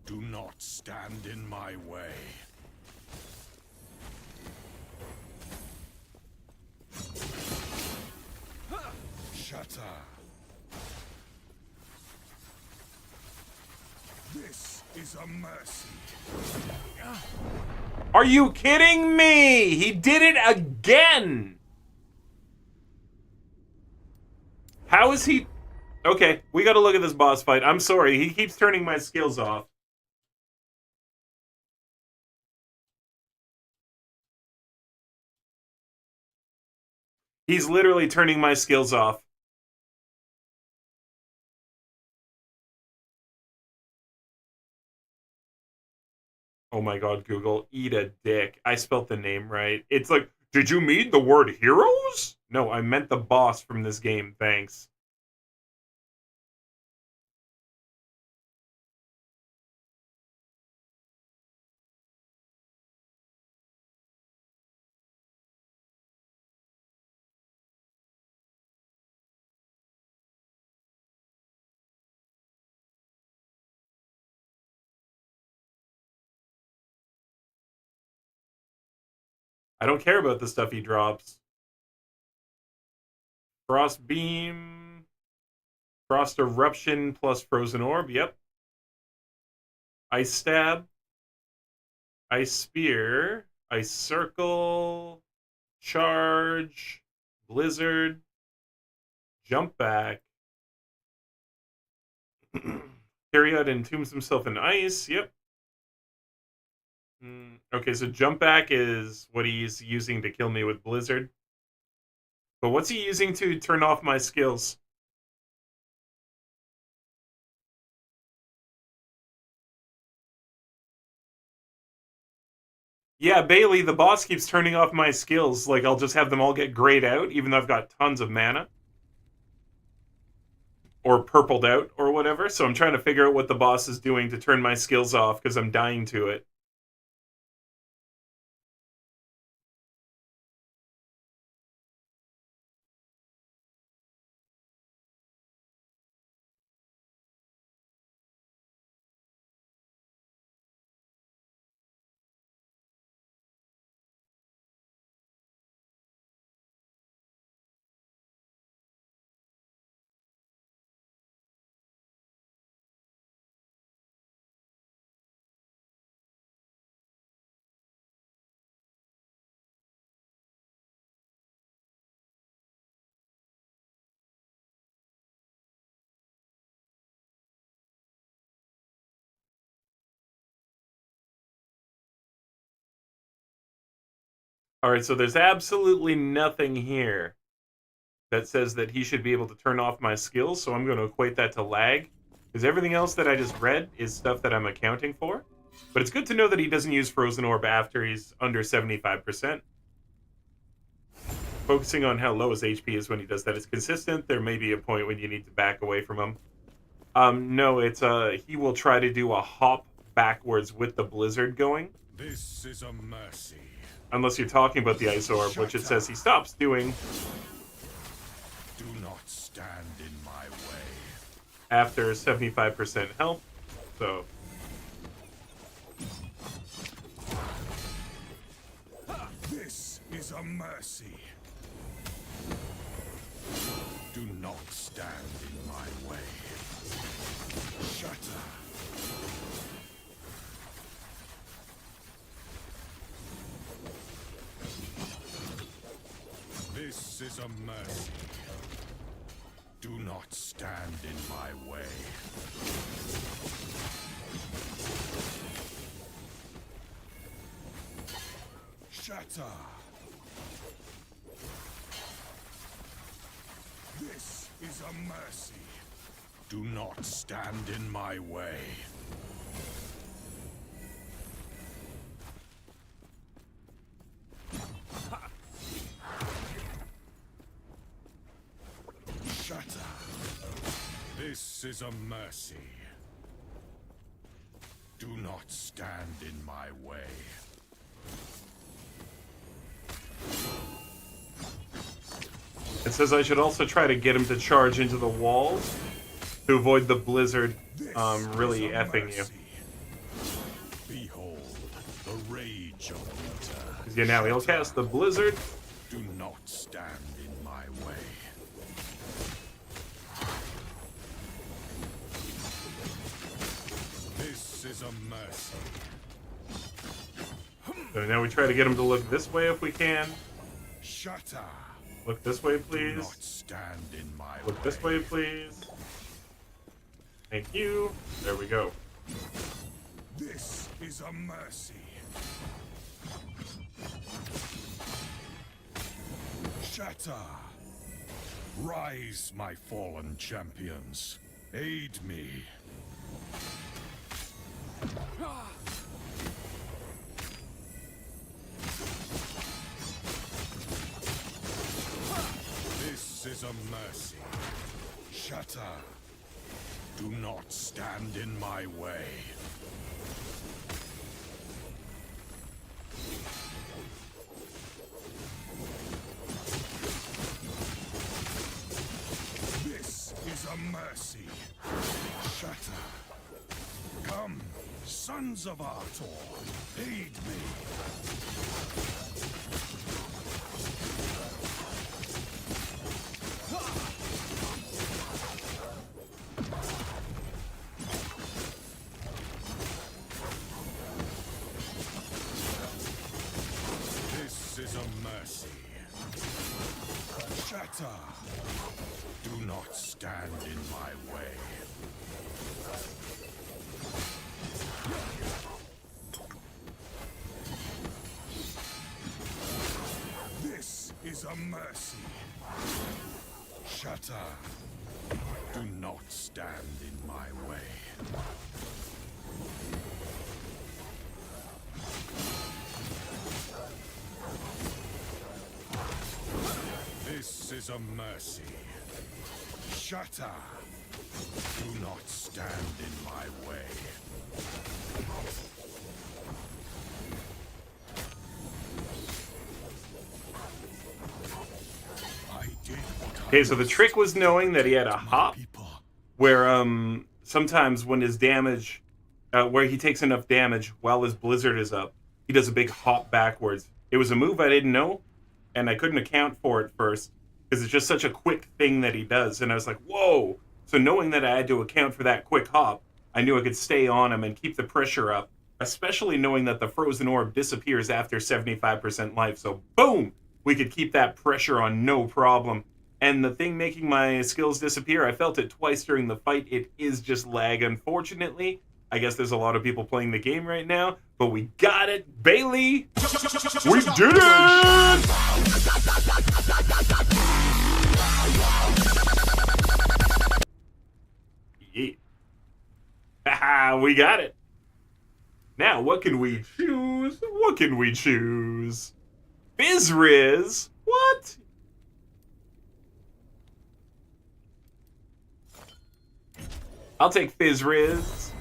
Do not stand in my way. Shatter. This is a mercy. Are you kidding me? He did it again. How is he? Okay, we gotta look at this boss fight. I'm sorry, he keeps turning my skills off. He's literally turning my skills off. Oh my god, Google, eat a dick. I spelt the name right. It's like, did you mean the word heroes? No, I meant the boss from this game, thanks. I don't care about the stuff he drops. Frost Beam. Frost Eruption plus Frozen Orb, yep. Ice Stab. Ice Spear. Ice Circle. Charge. Blizzard. Jump Back. Period entombs himself in ice, yep. Okay, so Jump Back is what he's using to kill me with Blizzard. But what's he using to turn off my skills? Yeah, Bailey, the boss keeps turning off my skills. Like, I'll just have them all get grayed out, even though I've got tons of mana. Or purpled out, or whatever. So I'm trying to figure out what the boss is doing to turn my skills off, because I'm dying to it. Alright, so there's absolutely nothing here that says that he should be able to turn off my skills, so I'm going to equate that to lag. Because everything else that I just read is stuff that I'm accounting for. But it's good to know that he doesn't use Frozen Orb after he's under 75%. Focusing on how low his HP is when he does that is consistent. There may be a point when you need to back away from him. No, it's he will try to do a hop backwards with the Blizzard going. This is a mercy. Unless you're talking about the Ice Orb, which it says he stops doing. Do not stand in my way. After 75% health, so... This is a mercy. Do not stand in my way. Shatter. This is a mercy. Do not stand in my way. Shatter. This is a mercy. Do not stand in my way. Shatter. This is a mercy. Do not stand in my way. It says I should also try to get him to charge into the walls. to avoid the blizzard really effing you. Behold the rage of winter. Because yeah, now he'll cast the blizzard. Do not stand in my way. This is a mercy. So now we try to get him to look this way if we can. Shatter. Look this way, Do please. not stand in my Look way. this way, please. Thank you. There we go. This is a mercy. Shatter. Rise, my fallen champions. Aid me. This is a mercy. Shatter. Do not stand in my way. This is a mercy. Shatter. Come, sons of Artor, aid me. This is a mercy. Shatter. Do not stand in my way. This is a mercy. Shatter. Do not stand in my way. This is a mercy. Shatter. Do not stand in my way. I did what I Okay, so the trick was knowing that he had a hop people. where sometimes when his damage, where he takes enough damage while his blizzard is up, he does a big hop backwards. It was a move I didn't know, and I couldn't account for it first because it's just such a quick thing that he does, and I was like, whoa. So knowing that I had to account for that quick hop, I knew I could stay on him and keep the pressure up, especially knowing that the frozen orb disappears after 75% life. So boom, we could keep that pressure on no problem. And the thing making my skills disappear, I felt it twice during the fight. It is just lag, unfortunately. I guess there's a lot of people playing the game right now, but we got it, Bailey! We did it! Yeah. Haha, we got it. Now, what can we choose? What can we choose? Fizz-Riz? What? I'll take Fizz-Riz.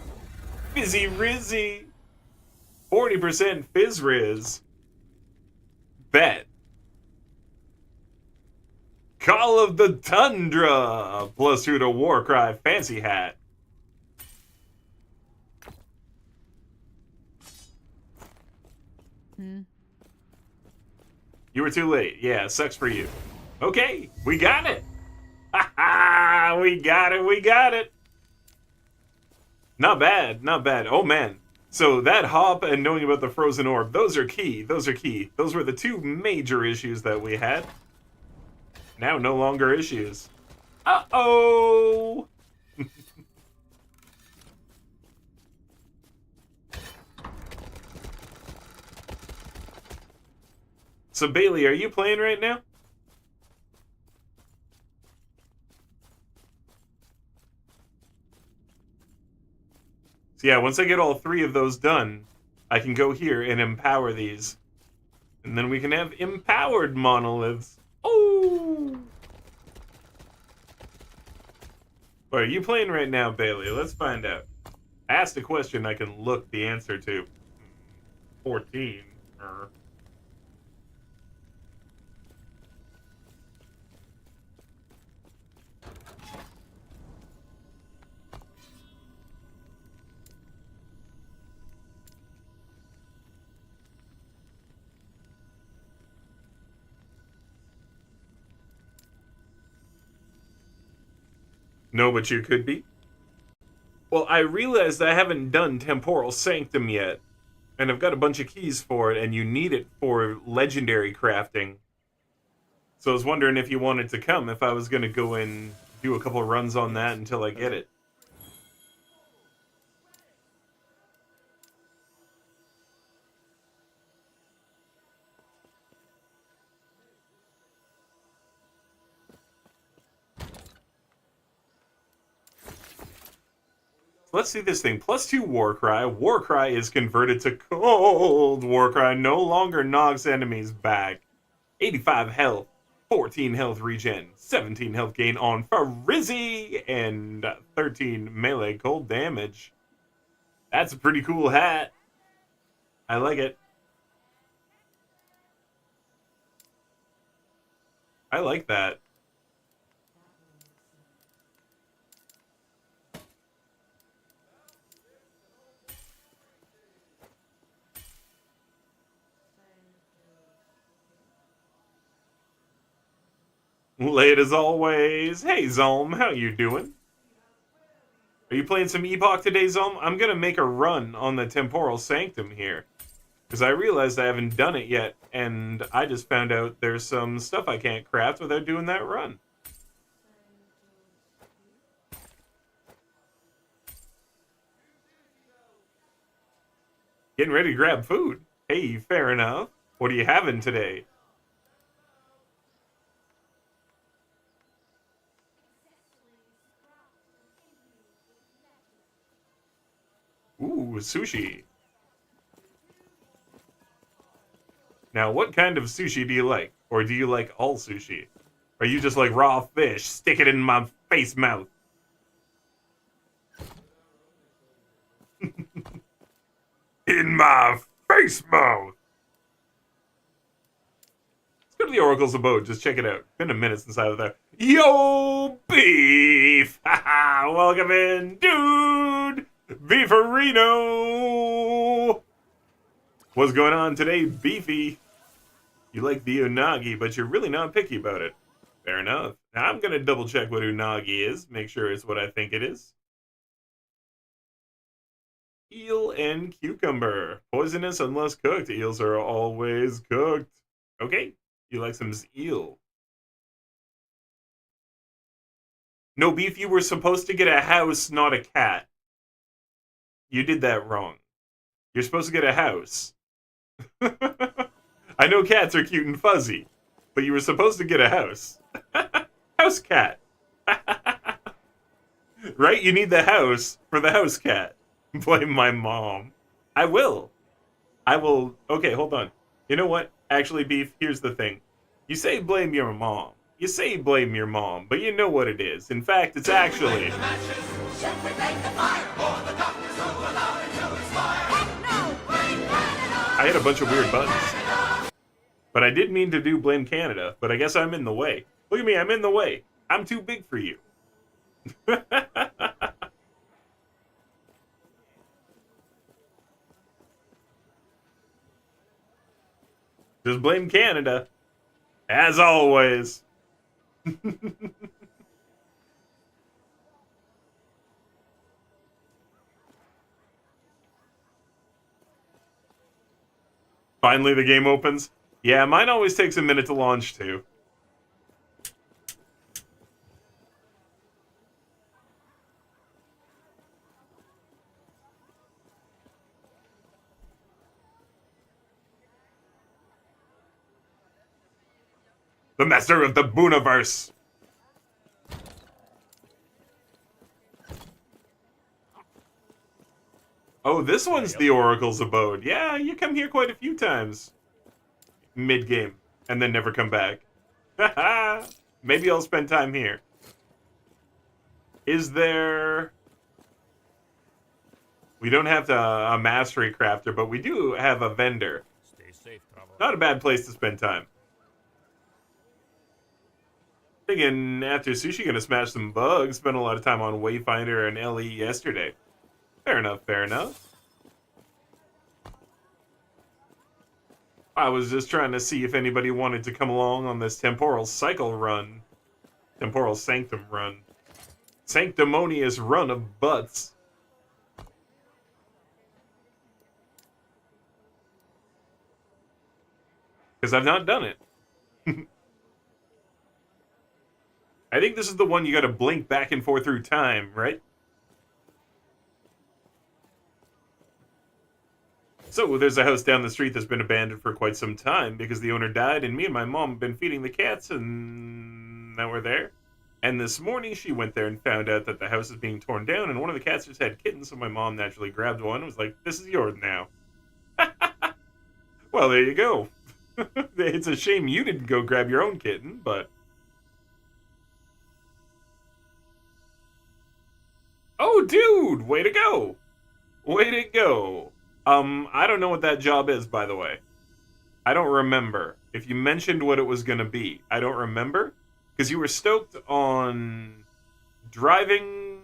Fizzy-Rizzy. 40% Fizz-Riz. Bet. Call of the Tundra. Plus who to Warcry Fancy Hat. You were too late. Yeah, sucks for you. Okay, we got it. Ha ha! We got it. We got it. Not bad. Not bad. Oh man. So that hop and knowing about the frozen orb, those are key. Those are key. Those were the two major issues that we had. Now no longer issues. Uh-oh! So Bailey, are you playing right now? So yeah, once I get all three of those done, I can go here and empower these. And then we can have empowered monoliths. Oh! Are you playing right now, Bailey? Let's find out. I asked a question I can look the answer to. 14. No, but you could be. Well, I realized I haven't done Temporal Sanctum yet, and I've got a bunch of keys for it, and you need it for legendary crafting. So I was wondering if you wanted to come, if I was going to go and do a couple runs on that until I get it. Let's see this thing. +2 Warcry. Warcry is converted to Cold Warcry. No longer knocks enemies back. 85 health. 14 health regen. 17 health gain on Frizzy. And 13 melee cold damage. That's a pretty cool hat. I like it. I like that. Late as always. Hey, Zolm, how you doing? Are you playing some Epoch today, Zolm? I'm gonna make a run on the Temporal Sanctum here. Because I realized I haven't done it yet, and I just found out there's some stuff I can't craft without doing that run. Getting ready to grab food. Hey, fair enough. What are you having today? Ooh, sushi. Now, what kind of sushi do you like? Or do you like all sushi? Are you just like raw fish? Stick it in my face mouth. In my face mouth. Let's go to the Oracle's abode. Just check it out. Been a minute since I was there. Yo, beef! Haha, welcome in, dude! Beefarino! What's going on today, Beefy? You like the unagi, but you're really not picky about it. Fair enough. Now I'm gonna double check what unagi is, make sure it's what I think it is. Eel and cucumber. Poisonous unless cooked. Eels are always cooked. Okay, you like some eel. No, Beef, you were supposed to get a house, not a cat. You did that wrong. You're supposed to get a house. I know cats are cute and fuzzy, but you were supposed to get a house. House cat. Right? You need the house for the house cat. Blame my mom. I will. Okay, hold on. You know what? Actually, Beef, here's the thing. You say blame your mom. You say blame your mom, but you know what it is. In fact, it's actually... I hit a bunch of weird buttons. But I did mean to do blame Canada, but I guess I'm in the way. Look at me, I'm in the way. I'm too big for you. Just blame Canada. As always. Finally the game opens. Yeah, mine always takes a minute to launch too. The master of the Booniverse. Oh, this one's the Oracle's abode. Yeah, you come here quite a few times. Mid-game. And then never come back. Maybe I'll spend time here. Is there... We don't have a mastery crafter, but we do have a vendor. Stay safe, traveler. Not a bad place to spend time. Thinking after sushi, gonna smash some bugs. Spent a lot of time on Wayfinder and LE yesterday. Fair enough, fair enough. I was just trying to see if anybody wanted to come along on this Temporal Cycle run. Temporal Sanctum run. sanctimonious run of butts. Because I've not done it. I think this is the one you gotta blink back and forth through time, right? So, there's a house down the street that's been abandoned for quite some time because the owner died, and me and my mom have been feeding the cats, and now we're there. And this morning, she went there and found out that the house is being torn down, and one of the cats just had kittens, so my mom naturally grabbed one and was like, "This is yours now." Well, there you go. It's a shame you didn't go grab your own kitten, but... Oh, dude! Way to go! Way to go! I don't know what that job is, by the way. I don't remember. If you mentioned what it was gonna be, I don't remember. Because you were stoked on driving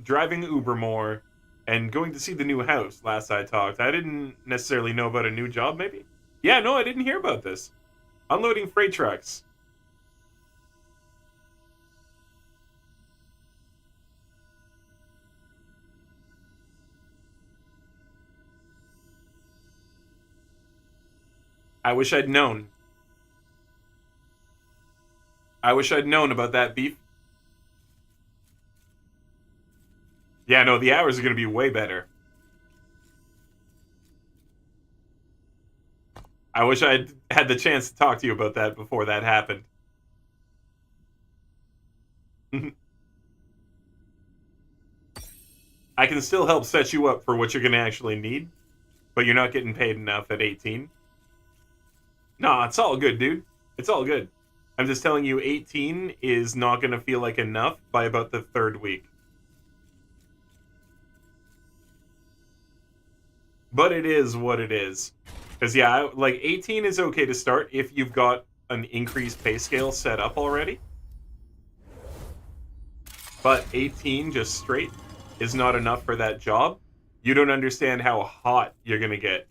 Uber more and going to see the new house last I talked. I didn't necessarily know about a new job, maybe? Yeah, no, I didn't hear about this. Unloading freight trucks. I wish I'd known. I wish I'd known about that beef. Yeah, no, the hours are going to be way better. I wish I'd had the chance to talk to you about that before that happened. I can still help set you up for what you're going to actually need, but you're not getting paid enough at 18. Nah, it's all good, dude. It's all good. I'm just telling you, 18 is not going to feel like enough by about the 3rd week. But it is what it is. Because, yeah, like, 18 is okay to start if you've got an increased pay scale set up already. But 18 just straight is not enough for that job. You don't understand how hot you're going to get.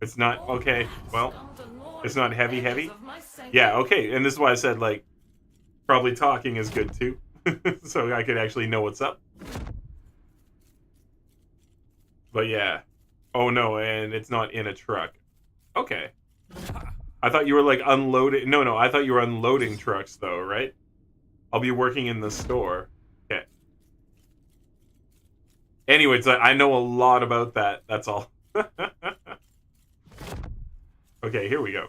It's not, okay, well, it's not heavy. Yeah, okay, and this is why I said, like, probably talking is good, too. So I could actually know what's up. But, yeah. Oh, no, and it's not in a truck. Okay. I thought you were, like, unloading... No, I thought you were unloading trucks, though, right? I'll be working in the store. Okay. Anyways, I know a lot about that. That's all. Okay, here we go.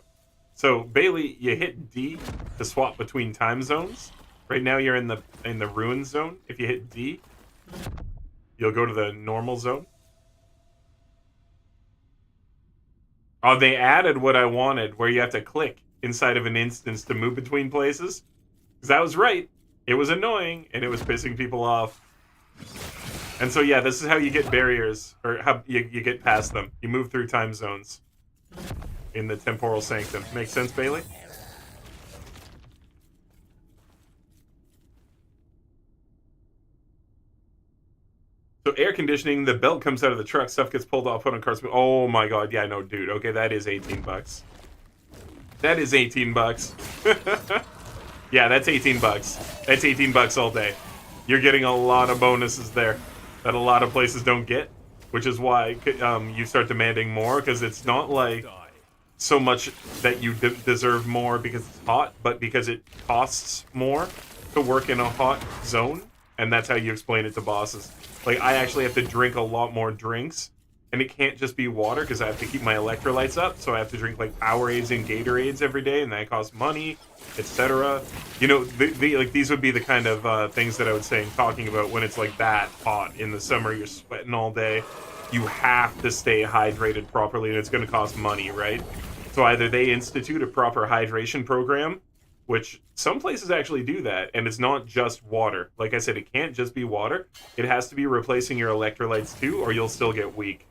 So, Bailey, you hit D to swap between time zones. Right now you're in the ruin zone. If you hit D, you'll go to the normal zone. Oh, they added what I wanted, where you have to click inside of an instance to move between places. Because I was right. It was annoying, and it was pissing people off. And so, yeah, this is how you get barriers, or how you get past them. You move through time zones in the temporal sanctum. Makes sense, Bailey? So air conditioning, the belt comes out of the truck, stuff gets pulled off, put on carts. Oh my god, yeah, no, dude. Okay, that is 18 bucks. That is 18 bucks. Yeah, that's 18 bucks. That's 18 bucks all day. You're getting a lot of bonuses there that a lot of places don't get, which is why you start demanding more, because it's not like so much that you deserve more because it's hot, but because it costs more to work in a hot zone, and that's how you explain it to bosses. Like, I actually have to drink a lot more drinks, and it can't just be water, because I have to keep my electrolytes up, so I have to drink, like, Powerades and Gatorades every day, and that costs money, etc. You know, like, these would be the kind of things that I would say talking about when it's, like, that hot in the summer, you're sweating all day, you have to stay hydrated properly, and it's going to cost money, right? So either they institute a proper hydration program, which some places actually do that, and it's not just water. Like I said, it can't just be water. It has to be replacing your electrolytes too, or you'll still get weak.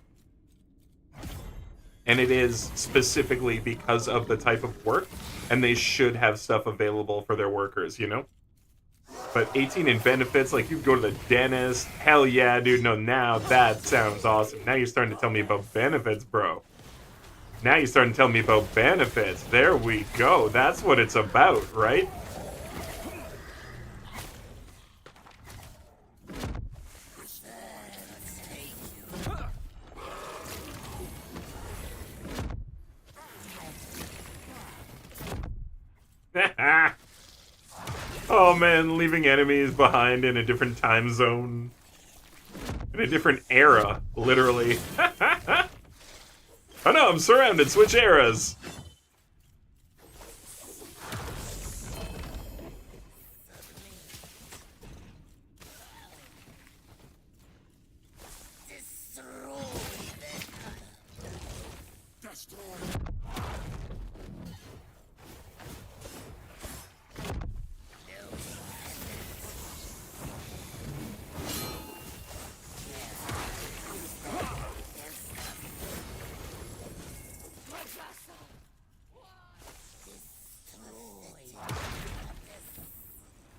And it is specifically because of the type of work, and they should have stuff available for their workers, you know? But 18 in benefits, like you go to the dentist, hell yeah, dude, no, now that sounds awesome. Now you're starting to tell me about benefits, bro. Now you're starting to tell me about benefits. There we go. That's what it's about, right? Oh man, leaving enemies behind in a different time zone. In a different era, literally. Oh no, I'm surrounded. Switch eras.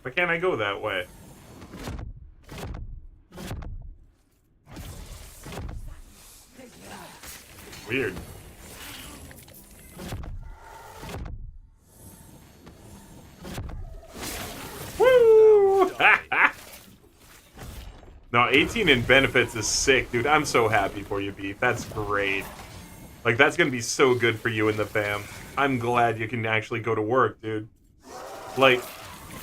Why can't I go that way? Weird. Woo! No, 18 in benefits is sick, dude. I'm so happy for you, Beef. That's great. Like, that's gonna be so good for you and the fam. I'm glad you can actually go to work, dude. Like,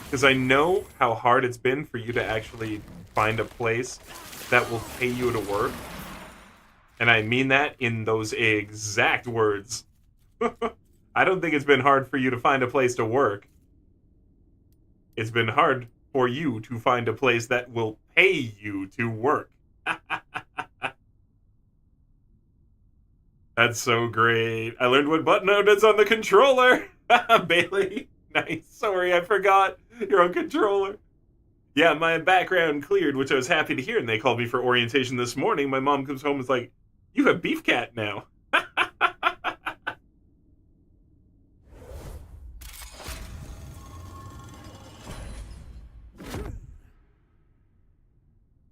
because I know how hard it's been for you to actually find a place that will pay you to work. And I mean that in those exact words. I don't think it's been hard for you to find a place to work. It's been hard for you to find a place that will pay you to work. That's so great. I learned what button is on the controller. Bailey. Nice. Sorry, I forgot. You're on controller. Yeah, my background cleared, which I was happy to hear, and they called me for orientation this morning. My mom comes home and is like, you have Beef Cat now.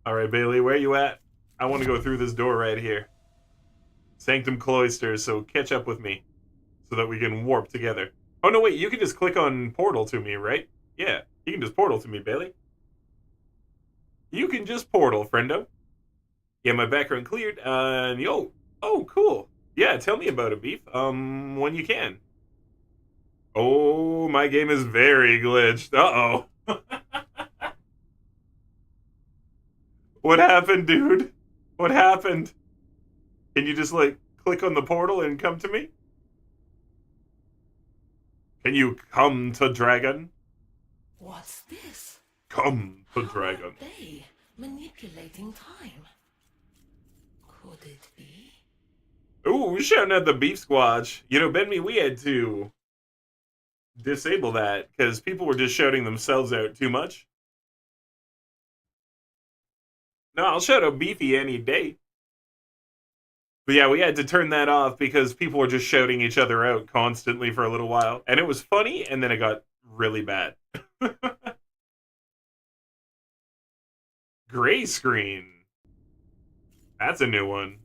All right, Bailey, where you at? I want to go through this door right here. Sanctum Cloisters, so catch up with me so that we can warp together. Oh, no, wait, you can just click on portal to me, right? Yeah, you can just portal to me, Bailey. You can just portal, friendo. Yeah, my background cleared, and yo, oh, cool. Yeah, tell me about it, Beef, when you can. Oh, my game is very glitched. Uh-oh. What happened, dude? What happened? Can you just, like, click on the portal and come to me? Can you come to Dragon? What's this? Come to How Dragon. are they manipulating time? Could it be? Ooh, we're shouting at the Beef Squatch. You know, Ben, we had to disable that because people were just shouting themselves out too much. No, I'll shout out Beefy any day. But yeah, we had to turn that off because people were just shouting each other out constantly for a little while. And it was funny, and then it got really bad. Gray screen. That's a new one.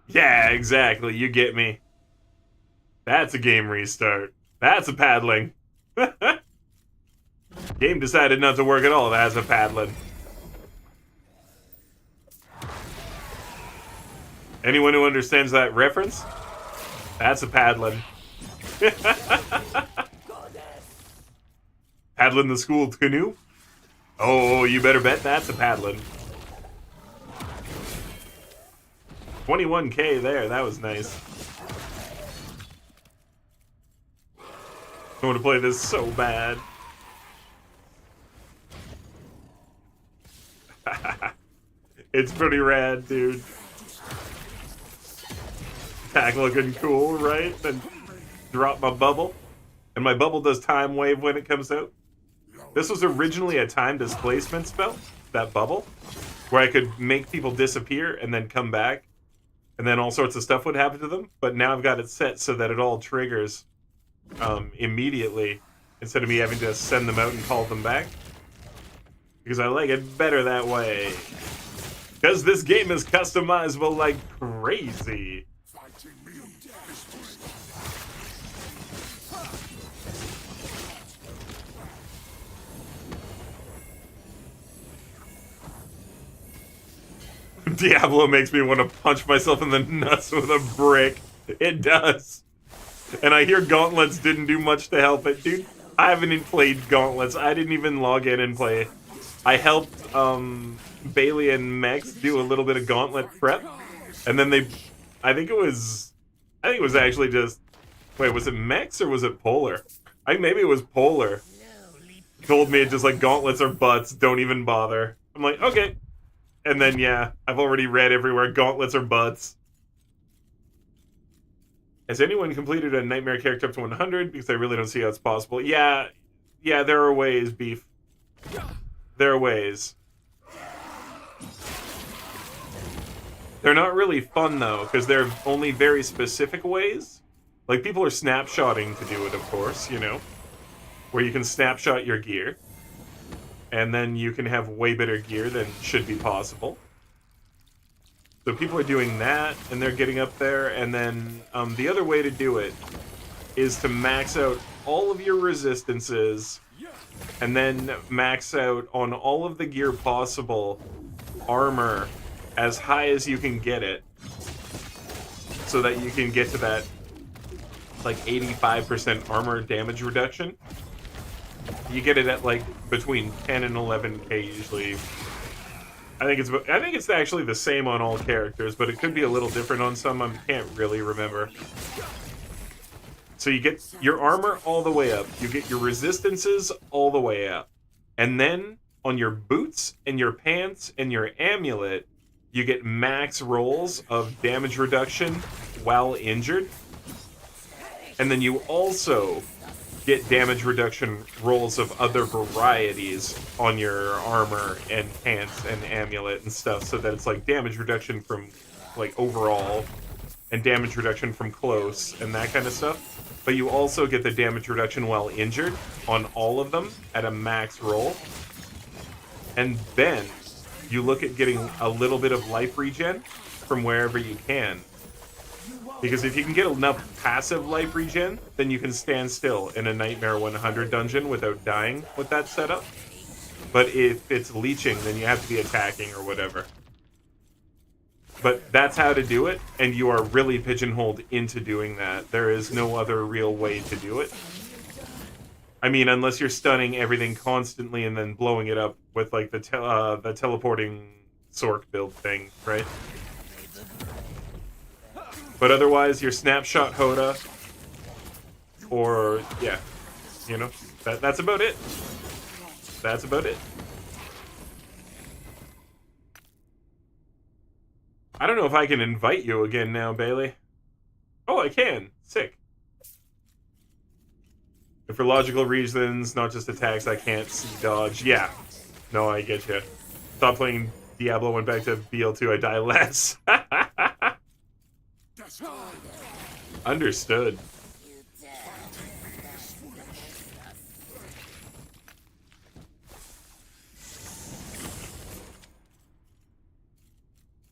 Yeah, exactly. You get me. That's a game restart. That's a paddling. Game decided not to work at all. That's a paddling. Anyone who understands that reference? That's a paddling. Paddling the school canoe? Oh, you better bet that's a paddling. 21K there. That was nice. I want to play this so bad. It's pretty rad, dude. Pack looking cool, right? Then drop my bubble. And my bubble does time wave when it comes out. This was originally a time displacement spell, that bubble, where I could make people disappear and then come back. And then all sorts of stuff would happen to them. But now I've got it set so that it all triggers immediately instead of me having to send them out and call them back. Because I like it better that way. Because this game is customizable like crazy. Diablo makes me want to punch myself in the nuts with a brick. It does. And I hear Gauntlets didn't do much to help it. Dude, I haven't even played Gauntlets. I didn't even log in and play. I helped Bailey and Mex do a little bit of Gauntlet prep. And then I think it was actually just, wait, was it Mex or was it Polar? I think maybe it was Polar. Told me it just like Gauntlets are butts, don't even bother. I'm like, okay. And then yeah, I've already read everywhere Gauntlets are butts. Has anyone completed a nightmare character up to 100? Because I really don't see how it's possible. Yeah, there are ways, Beef. There are ways. They're not really fun, though, because they're only very specific ways. Like, people are snapshotting to do it, of course, you know? Where you can snapshot your gear. And then you can have way better gear than should be possible. So people are doing that, and they're getting up there, and then the other way to do it is to max out all of your resistances, and then max out on all of the gear possible armor as high as you can get it, so that you can get to that like 85% armor damage reduction. You get it at like between 10 and 11k usually. I think it's actually the same on all characters, but it could be a little different on some. I can't really remember. So you get your armor all the way up. You get your resistances all the way up. And then on your boots and your pants and your amulet, you get max rolls of damage reduction while injured. And then you also get damage reduction rolls of other varieties on your armor and pants and amulet and stuff, so that it's like damage reduction from like overall and damage reduction from close and that kind of stuff. But you also get the damage reduction while injured on all of them at a max roll. And then you look at getting a little bit of life regen from wherever you can. Because if you can get enough passive life regen, then you can stand still in a Nightmare 100 dungeon without dying with that setup. But if it's leeching, then you have to be attacking or whatever. But that's how to do it, and you are really pigeonholed into doing that. There is no other real way to do it. I mean, unless you're stunning everything constantly and then blowing it up with like the teleporting Sork build thing, right? But otherwise, your snapshot Hoda, or, yeah, you know, that's about it. That's about it. I don't know if I can invite you again now, Bailey. Oh, I can. Sick. If for logical reasons, not just attacks, I can't see dodge. Yeah. No, I get you. Stop playing Diablo, went back to BL2, I die less. Understood.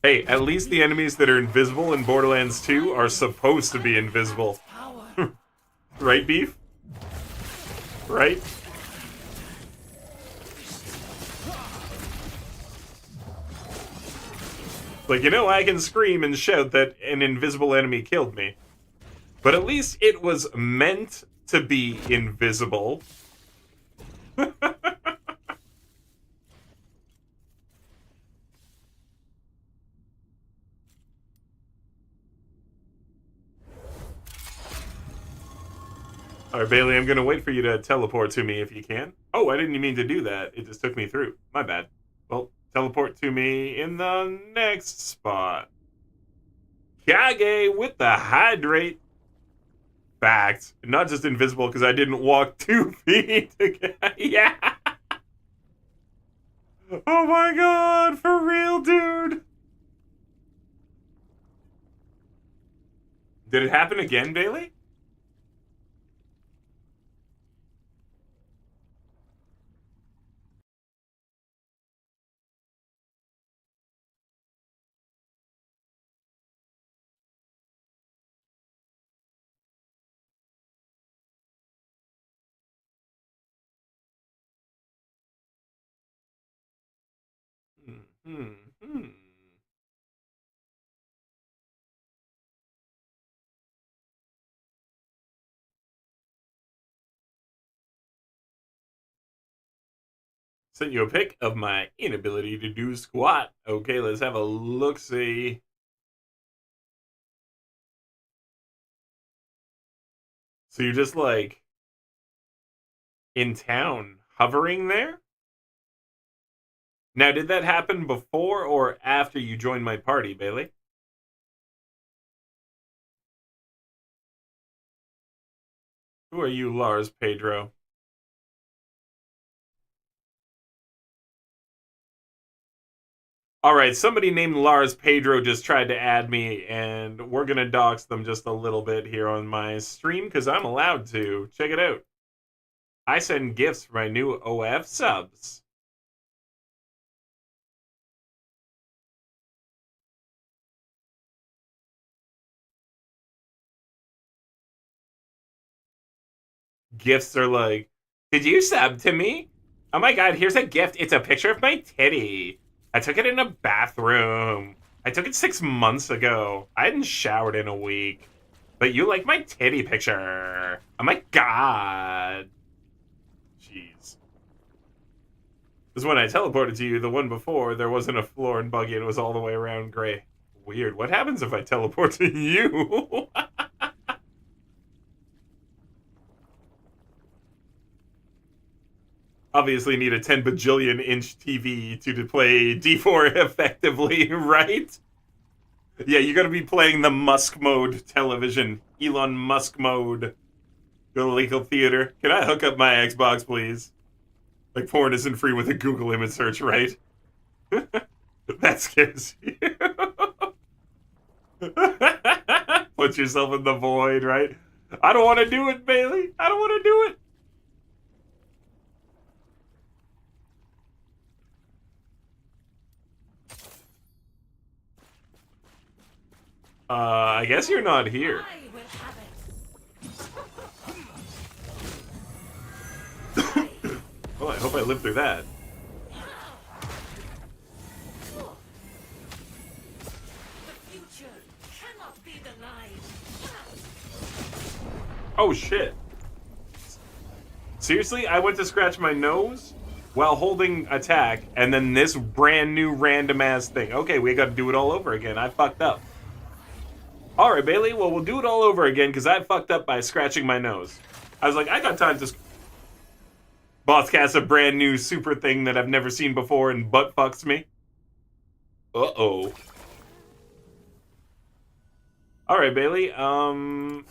Hey, at least the enemies that are invisible in Borderlands 2 are supposed to be invisible. Right, Beef? Right? Like, you know, I can scream and shout that an invisible enemy killed me. But at least it was meant to be invisible. Alright, Bailey, I'm gonna wait for you to teleport to me if you can. Oh, I didn't mean to do that. It just took me through. My bad. Well, teleport to me in the next spot. Kage with the hydrate. Fact. Not just invisible because I didn't walk 2 feet to get... Yeah! Oh my god, for real, dude! Did it happen again, Bailey? Hmm. Sent you a pic of my inability to do squat. Okay, let's have a look-see. So you're just like in town, hovering there? Now, did that happen before or after you joined my party, Bailey? Who are you, Lars Pedro? Alright, somebody named Lars Pedro just tried to add me, and we're gonna dox them just a little bit here on my stream, because I'm allowed to. Check it out. I send gifts for my new OF subs. Gifts are like, did you sub to me? Oh my god, here's a gift. It's a picture of my titty. I took it in a bathroom. I took it 6 months ago. I hadn't showered in a week. But you like my titty picture. Oh my god. Jeez. This is when I teleported to you. The one before, there wasn't a floor and buggy and it was all the way around gray. Weird. What happens if I teleport to you? Obviously need a 10 bajillion inch TV to play D4 effectively, right? Yeah, you're gonna be playing the Musk mode television. Elon Musk mode. Go to legal theater. Can I hook up my Xbox, please? Like, porn isn't free with a Google image search, right? That scares you. Put yourself in the void, right? I don't want to do it, Bailey. I don't want to do it. I guess you're not here. I will have it. Well, I hope I live through that. The future cannot be denied. Oh, shit. Seriously? I went to scratch my nose while holding attack, and then this brand new random-ass thing. Okay, we gotta do it all over again. I fucked up. Alright, Bailey, well, we'll do it all over again, because I fucked up by scratching my nose. I was like, I got time to... Boss casts a brand new super thing that I've never seen before and butt fucks me. Uh-oh. Alright, Bailey, I'm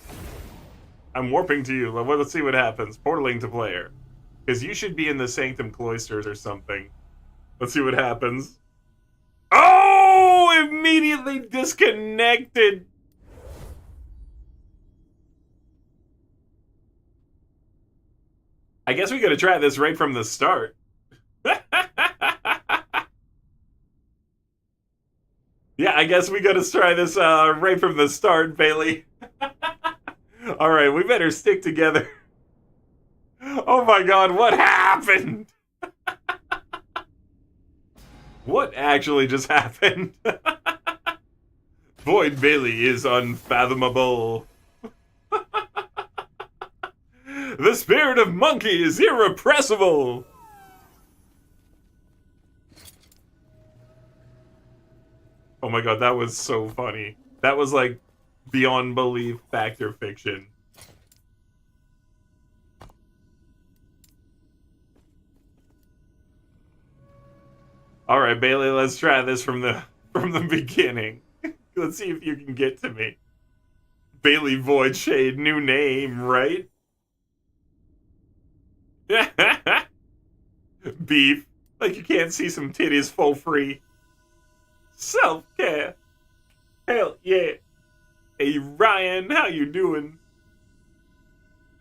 warping to you. Let's see what happens. Portaling to player. Because you should be in the Sanctum Cloisters or something. Let's see what happens. Oh! Immediately disconnected! I guess we gotta try this right from the start. Yeah, I guess we gotta try this right from the start, Bailey. Alright, we better stick together. Oh my god, what happened? What actually just happened? Void Bailey is unfathomable. The spirit of monkey is irrepressible. Oh my god, that was so funny. That was like beyond belief factor fiction. Alright, Bailey, let's try this from the beginning. Let's see if you can get to me. Bailey Void Shade, new name, right? Beef. Like you can't see some titties full free. Self-care. Hell yeah. Hey Ryan, how you doing?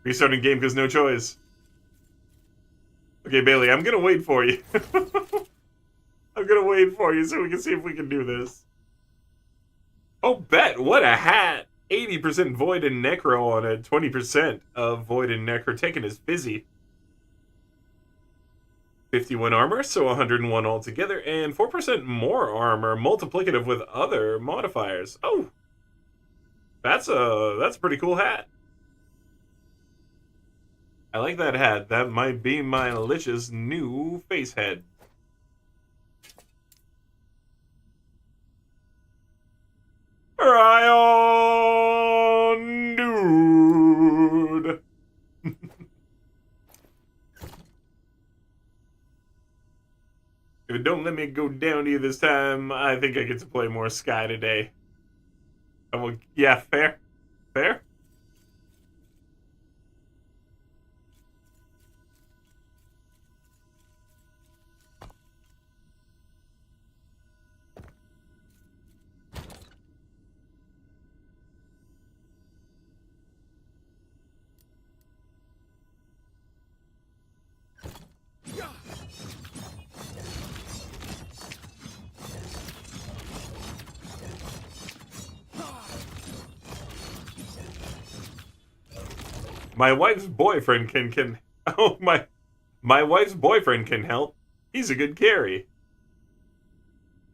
Restarting game because no choice. Okay, Bailey, I'm gonna wait for you. I'm gonna wait for you so we can see if we can do this. Oh, bet. What a hat. 80% Void and Necro on it. 20% of Void and Necro taken as Fizzy. 51 armor, so 101 altogether, and 4% more armor, multiplicative with other modifiers. Oh, that's a pretty cool hat. I like that hat. That might be my Lich's new face head. Ryan, dude. If it don't let me go down to you this time, I think I get to play more Sky today. Yeah, fair. Fair? My wife's boyfriend can oh my wife's boyfriend can help. He's a good carry.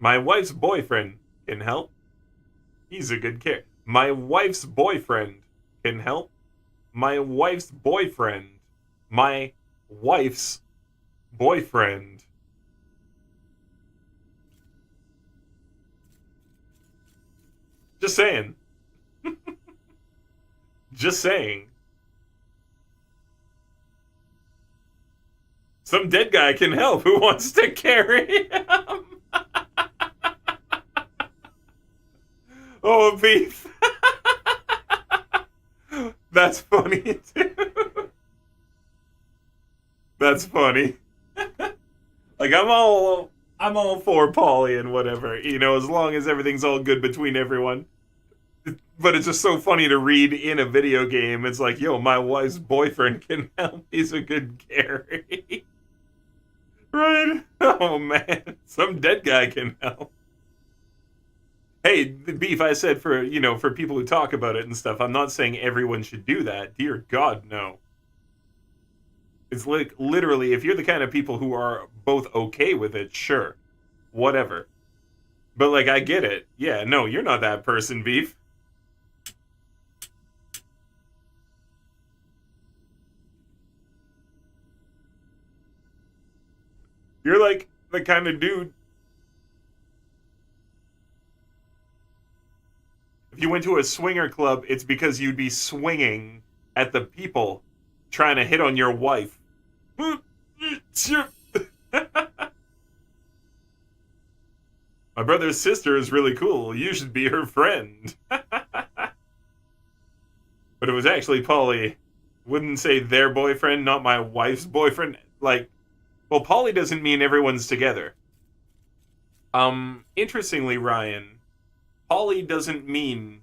My wife's boyfriend can help. He's a good carry. My wife's boyfriend can help. My wife's boyfriend. My wife's boyfriend. Just saying. Just saying. Some dead guy can help who wants to carry him. Oh, beef. That's funny, too. That's funny. Like, I'm all for Polly and whatever, you know, as long as everything's all good between everyone. But it's just so funny to read in a video game. It's like, yo, my wife's boyfriend can help. He's a good carry. Right? Oh, man. Some dead guy can help. Hey, Beef, I said for people who talk about it and stuff, I'm not saying everyone should do that. Dear God, no. It's like, literally, if you're the kind of people who are both okay with it, sure. Whatever. But, like, I get it. Yeah, no, you're not that person, Beef. You're like the kind of dude. If you went to a swinger club, it's because you'd be swinging at the people trying to hit on your wife. My brother's sister is really cool. You should be her friend. But it was actually Polly. Wouldn't say their boyfriend, not my wife's boyfriend. Like, well, Polly doesn't mean everyone's together. Interestingly, Ryan, Polly doesn't mean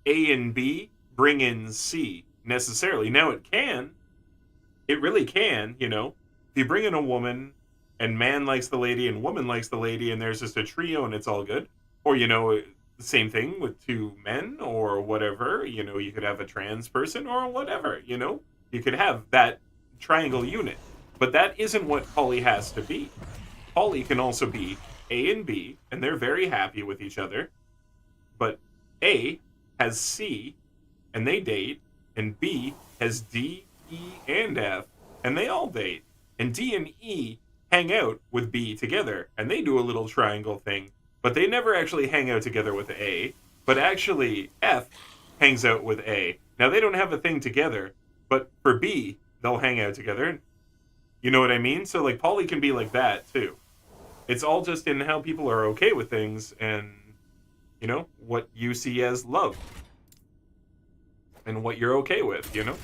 A and B bring in C, necessarily. Now, it can. It really can, you know. If you bring in a woman, and man likes the lady, and woman likes the lady, and there's just a trio, and it's all good. Or, you know, the same thing with two men, or whatever. You know, you could have a trans person, or whatever, you know. You could have that triangle unit. But that isn't what Polly has to be. Polly can also be A and B, and they're very happy with each other. But A has C, and they date, and B has D, E, and F, and they all date. And D and E hang out with B together, and they do a little triangle thing, but they never actually hang out together with A, but actually F hangs out with A. Now, they don't have a thing together, but for B, they'll hang out together. You know what I mean? So, like, Polly can be like that, too. It's all just in how people are okay with things and, you know, what you see as love. And what you're okay with, you know?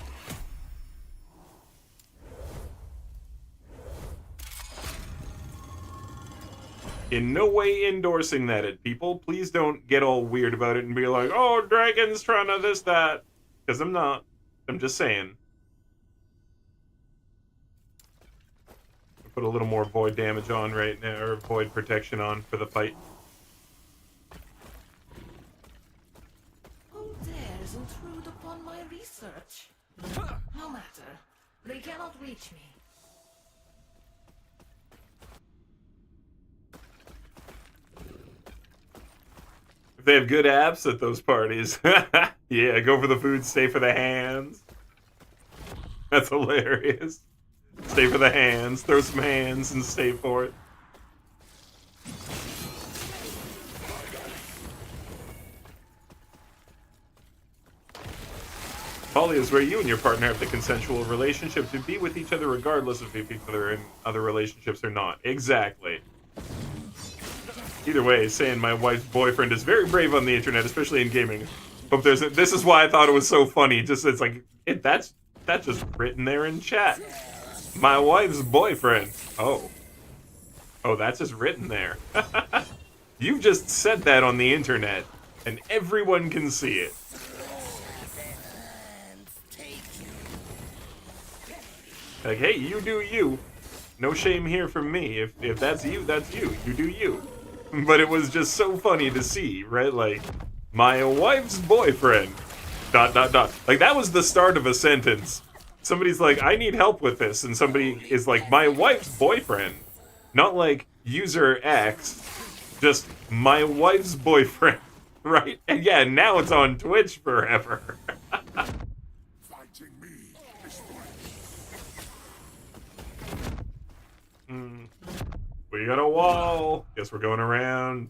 In no way endorsing that at people. Please don't get all weird about it and be like, oh, Dragon's trying to this, that. Because I'm not. I'm just saying. Put a little more void damage on right now, or void protection on for the fight. Who dares intrude upon my research? No matter. They cannot reach me. If they have good apps at those parties. Yeah, go for the food, stay for the hands. That's hilarious. Stay for the hands, throw some hands, and stay for it. Poly is where you and your partner have the consensual relationship to be with each other regardless of if each other in other relationships or not. Exactly. Either way, saying my wife's boyfriend is very brave on the internet, especially in gaming. Hope there's this is why I thought it was so funny. Just it's like that's just written there in chat. My wife's boyfriend. Oh, that's just written there. You've just said that on the internet, and everyone can see it. Like, hey, you do you. No shame here from me. If that's you, that's you. You do you. But it was just so funny to see, right? Like, my wife's boyfriend. ... Like, that was the start of a sentence. Somebody's like, I need help with this. And somebody is like, my wife's boyfriend. Not like, user X. Just, my wife's boyfriend. Right? And yeah, now it's on Twitch forever. We got a wall. Guess we're going around.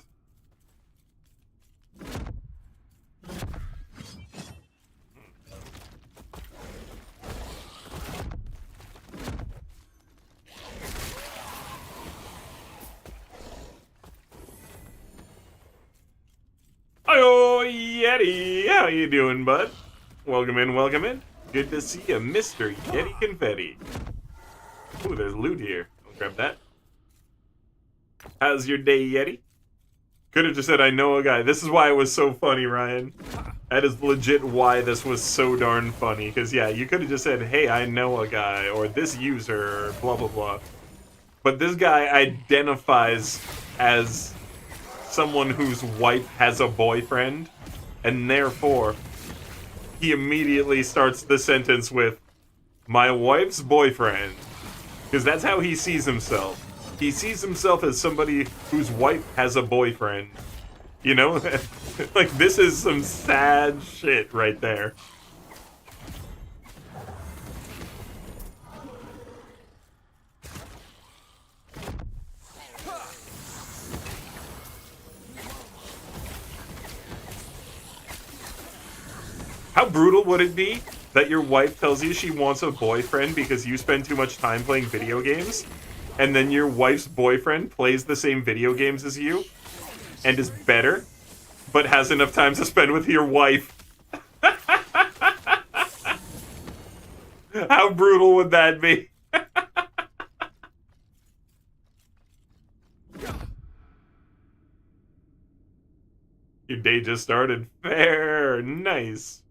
Hi-yo, Yeti! How you doing, bud? Welcome in, welcome in. Good to see you, Mr. Yeti Confetti. Ooh, there's loot here. I'll grab that. How's your day, Yeti? Could have just said, I know a guy. This is why it was so funny, Ryan. That is legit why this was so darn funny. Because, yeah, you could have just said, hey, I know a guy, or this user, or blah, blah, blah. But this guy identifies as someone whose wife has a boyfriend, and therefore, he immediately starts the sentence with, my wife's boyfriend. Because that's how he sees himself. He sees himself as somebody whose wife has a boyfriend. You know? Like, this is some sad shit right there. How brutal would it be that your wife tells you she wants a boyfriend because you spend too much time playing video games? And then your wife's boyfriend plays the same video games as you and is better, but has enough time to spend with your wife. How brutal would that be? Your day just started. Fair. Nice.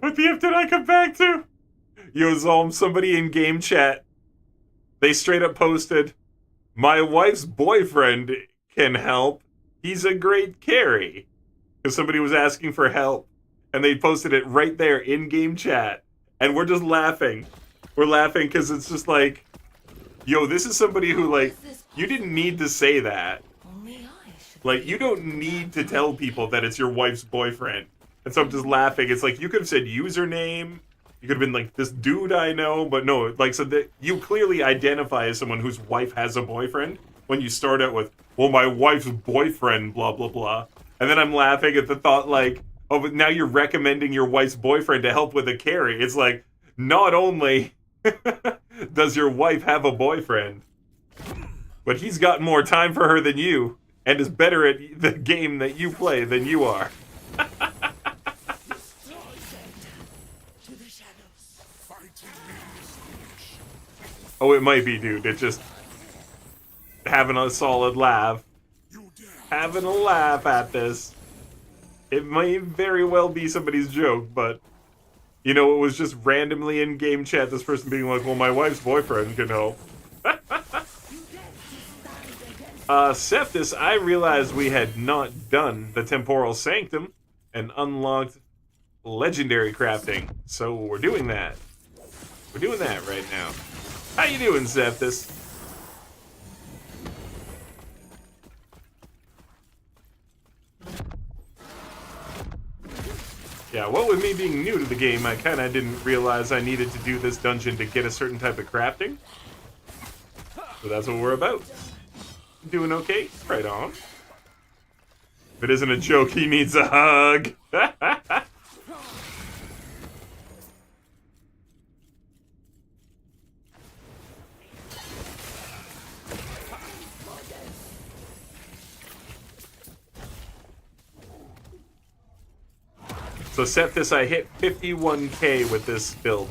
What the F did I come back to? Yo, Zolm, somebody in game chat, they straight up posted, my wife's boyfriend can help. He's a great carry. Because somebody was asking for help. And they posted it right there in game chat. And we're just laughing. We're laughing because it's just like, yo, this is somebody who, like, you didn't need to say that. Like, you don't need to tell people that it's your wife's boyfriend. And so I'm just laughing. It's like, you could have said username. You could have been like, this dude I know. But no, like, so that you clearly identify as someone whose wife has a boyfriend when you start out with, well, my wife's boyfriend, blah, blah, blah. And then I'm laughing at the thought, like, oh, but now you're recommending your wife's boyfriend to help with a carry. It's like, not only does your wife have a boyfriend, but he's got more time for her than you and is better at the game that you play than you are. Oh, it might be, dude. It's just having a solid laugh. Having a laugh at this. It might very well be somebody's joke, but, you know, it was just randomly in game chat, this person being like, well, my wife's boyfriend can help. Septis, I realized we had not done the Temporal Sanctum and unlocked legendary crafting, so we're doing that. We're doing that right now. How you doing, Septis? Yeah, what with me being new to the game, I kind of didn't realize I needed to do this dungeon to get a certain type of crafting. So that's what we're about. Doing okay? Right on. If it isn't a joke, he needs a hug. So Septis, I hit 51k with this build.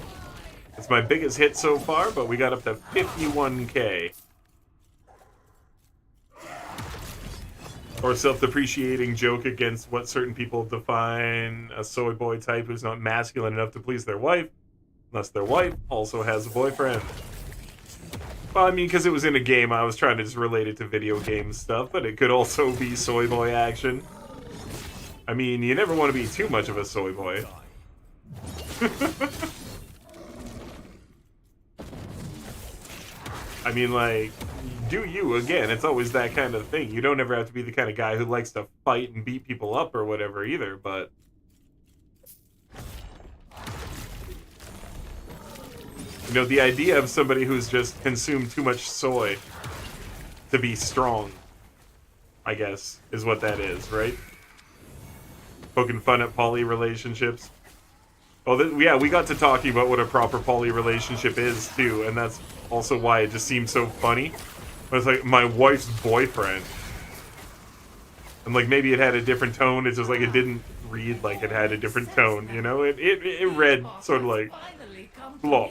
It's my biggest hit so far, but we got up to 51k. Or self-depreciating joke against what certain people define a soy boy type who's not masculine enough to please their wife, unless their wife also has a boyfriend. Well, I mean, because it was in a game, I was trying to just relate it to video game stuff, but it could also be soy boy action. I mean, you never want to be too much of a soy boy. I mean, like, do you, again, it's always that kind of thing. You don't ever have to be the kind of guy who likes to fight and beat people up or whatever either, but... You know, the idea of somebody who's just consumed too much soy to be strong, I guess, is what that is, right? Poking fun at poly relationships. Oh, yeah, we got to talking about what a proper poly relationship is, too, and that's also why it just seems so funny. But it's like, my wife's boyfriend. And, like, maybe it had a different tone, it's just like it didn't read like it had a different tone, you know? It read sort of like, blah.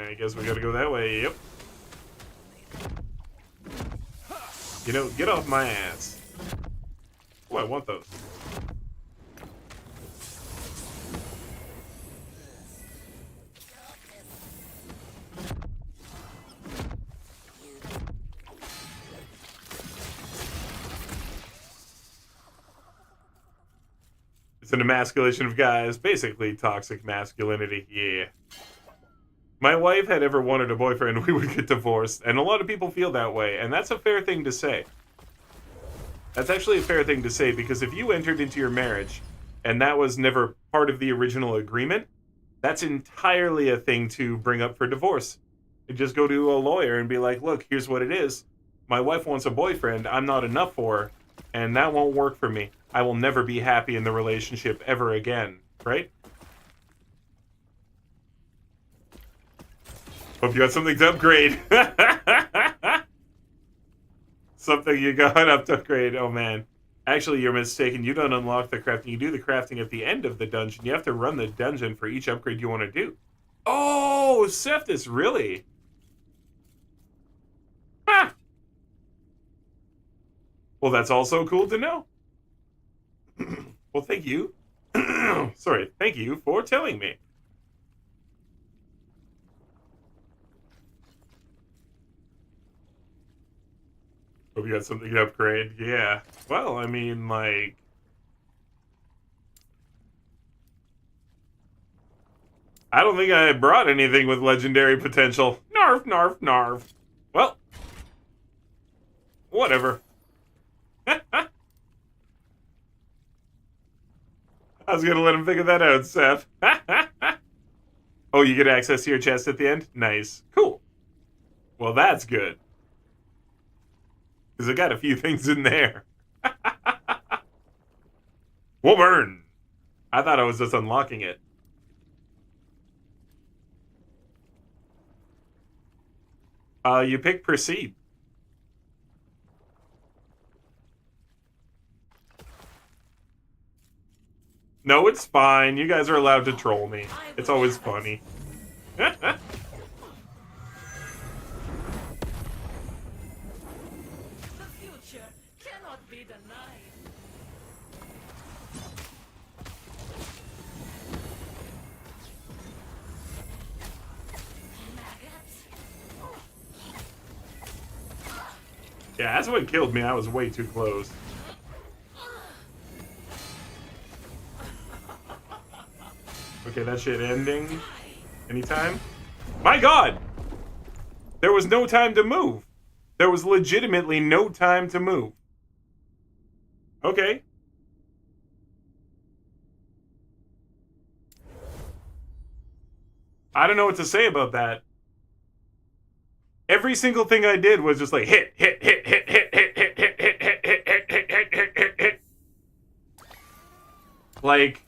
I guess we gotta go that way, yep. You know, get off my ass. Oh, I want those. It's an emasculation of guys, basically toxic masculinity, yeah. My wife had ever wanted a boyfriend, we would get divorced, and a lot of people feel that way, and that's a fair thing to say. That's actually a fair thing to say, because if you entered into your marriage, and that was never part of the original agreement, that's entirely a thing to bring up for divorce. You just go to a lawyer and be like, look, here's what it is. My wife wants a boyfriend, I'm not enough for her, and that won't work for me. I will never be happy in the relationship ever again, right? Hope you got something to upgrade. Something you got up to upgrade. Oh, man. Actually, you're mistaken. You don't unlock the crafting. You do the crafting at the end of the dungeon. You have to run the dungeon for each upgrade you want to do. Oh, Septis, really? Huh. Well, that's also cool to know. Well, thank you. Sorry. Thank you for telling me. Hope you got something to upgrade. Yeah. Well, I mean, like... I don't think I brought anything with legendary potential. Narf, narf, narf. Well. Whatever. I was gonna let him figure that out, Seth. Oh, you get access to your chest at the end? Nice. Cool. Well, that's good. Because I got a few things in there. Woman! I thought I was just unlocking it. You pick proceed. No, it's fine. You guys are allowed to troll me. It's always funny. Yeah, that's what killed me. I was way too close. Okay, that shit ending. Anytime? My God! There was no time to move. There was legitimately no time to move. Okay. I don't know what to say about that. Every single thing I did was just like hit, hit, hit, hit, hit, hit, hit, hit, hit, hit, hit, hit, hit, hit, hit, hit, hit. Like,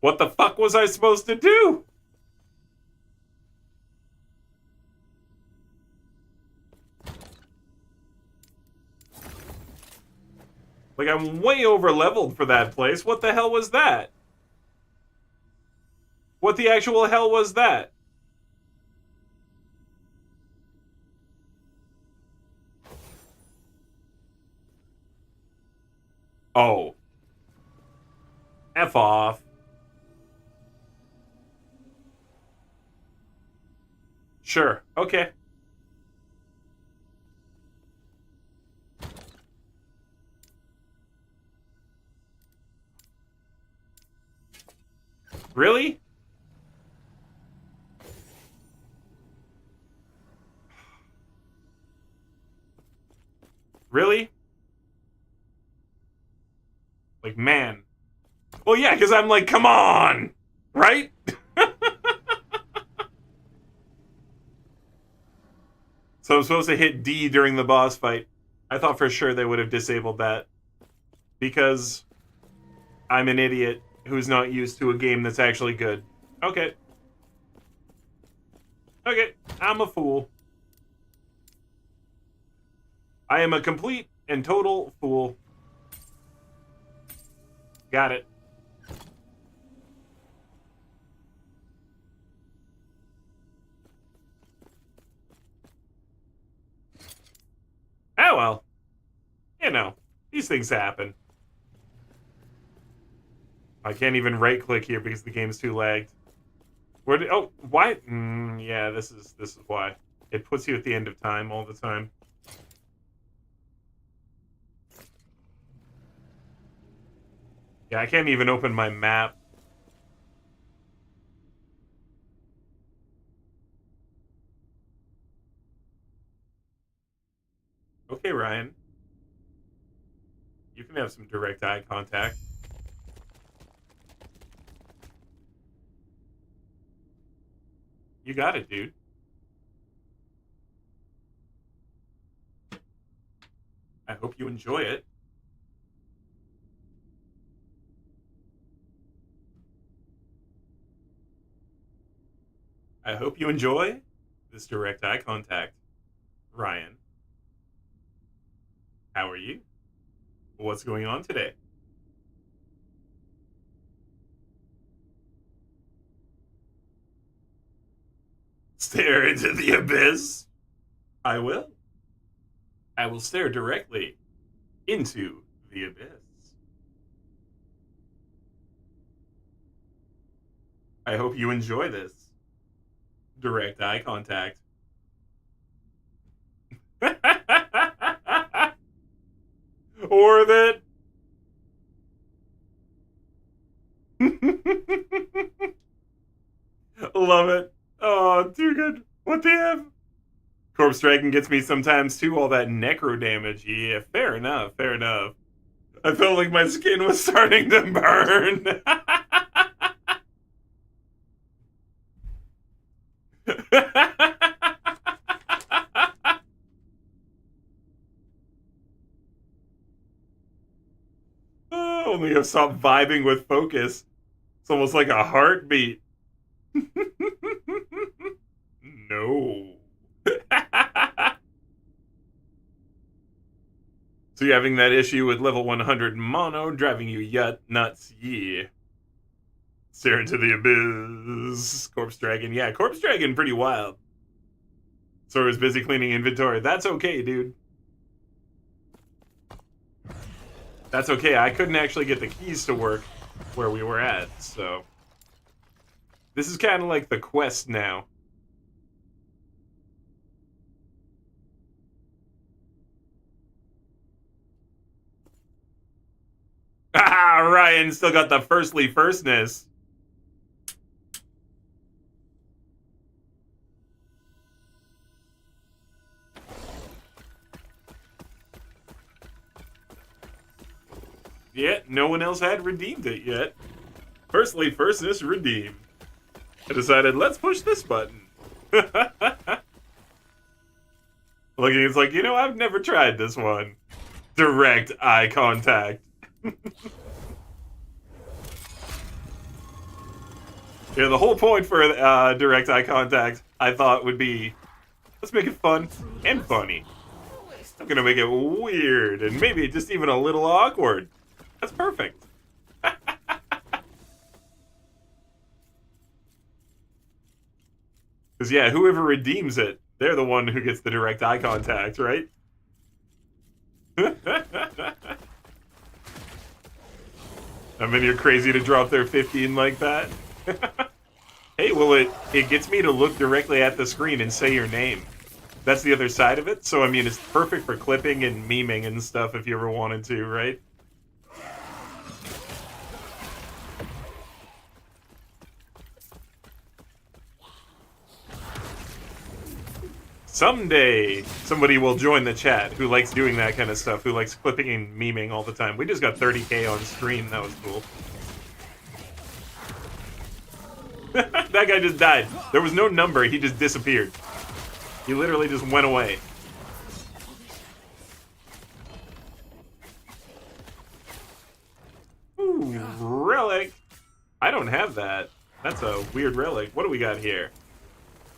what the fuck was I supposed to do? Like, I'm way over leveled for that place. What the hell was that? What the actual hell was that? Oh. F off. Sure. Okay. Really? Really? Like, man. Well, yeah, because I'm like, come on! Right? So I'm supposed to hit D during the boss fight. I thought for sure they would have disabled that. Because I'm an idiot who's not used to a game that's actually good. Okay. Okay, I'm a fool. I am a complete and total fool. Got it. Oh well. You know, these things happen. I can't even right-click here because the game's too lagged. Where did... Oh, why? Yeah, this is why. It puts you at the end of time all the time. Yeah, I can't even open my map. Okay, Ryan. You can have some direct eye contact. You got it, dude. I hope you enjoy it. I hope you enjoy this direct eye contact. Ryan, how are you? What's going on today? Stare into the abyss? I will. I will stare directly into the abyss. I hope you enjoy this direct eye contact. Or that... Love it. Oh, too good. What the F? Corpse Dragon gets me sometimes too, all that necro damage. Yeah, fair enough, fair enough. I felt like my skin was starting to burn. Oh, only I've stopped vibing with focus. It's almost like a heartbeat. No. So you're having that issue with level 100 mono driving you nuts, yeah. Stare into the abyss. Corpse Dragon. Yeah, Corpse Dragon pretty wild. So I was busy cleaning inventory. That's okay, dude. That's okay. I couldn't actually get the keys to work where we were at, so... This is kind of like the quest now. Ah, Ryan still got the firstness. Yeah, no one else had redeemed it yet. Firstly, firstness redeemed. I decided, let's push this button. Looking, it's like, you know, I've never tried this one. Direct eye contact. Yeah, the whole point for direct eye contact, I thought, would be, let's make it fun and funny. I'm gonna make it weird and maybe just even a little awkward. That's perfect. Because, yeah, whoever redeems it, they're the one who gets the direct eye contact, right? I mean, you're crazy to drop their 15 like that. Hey, well, it gets me to look directly at the screen and say your name. That's the other side of it. So, I mean, it's perfect for clipping and memeing and stuff if you ever wanted to, right? Someday, somebody will join the chat who likes doing that kind of stuff, who likes clipping and memeing all the time. We just got 30K on screen. That was cool. That guy just died. There was no number. He just disappeared. He literally just went away. Ooh, relic. I don't have that. That's a weird relic. What do we got here?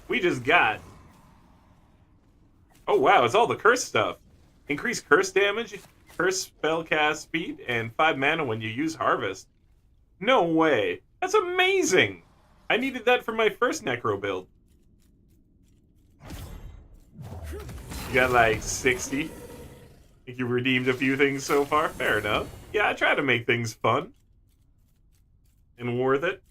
We just got... Oh, wow, it's all the curse stuff. Increase curse damage, curse spell cast speed, and 5 mana when you use harvest. No way. That's amazing. I needed that for my first necro build. You got like 60. Think you redeemed a few things so far? Fair enough. Yeah, I try to make things fun. And worth it.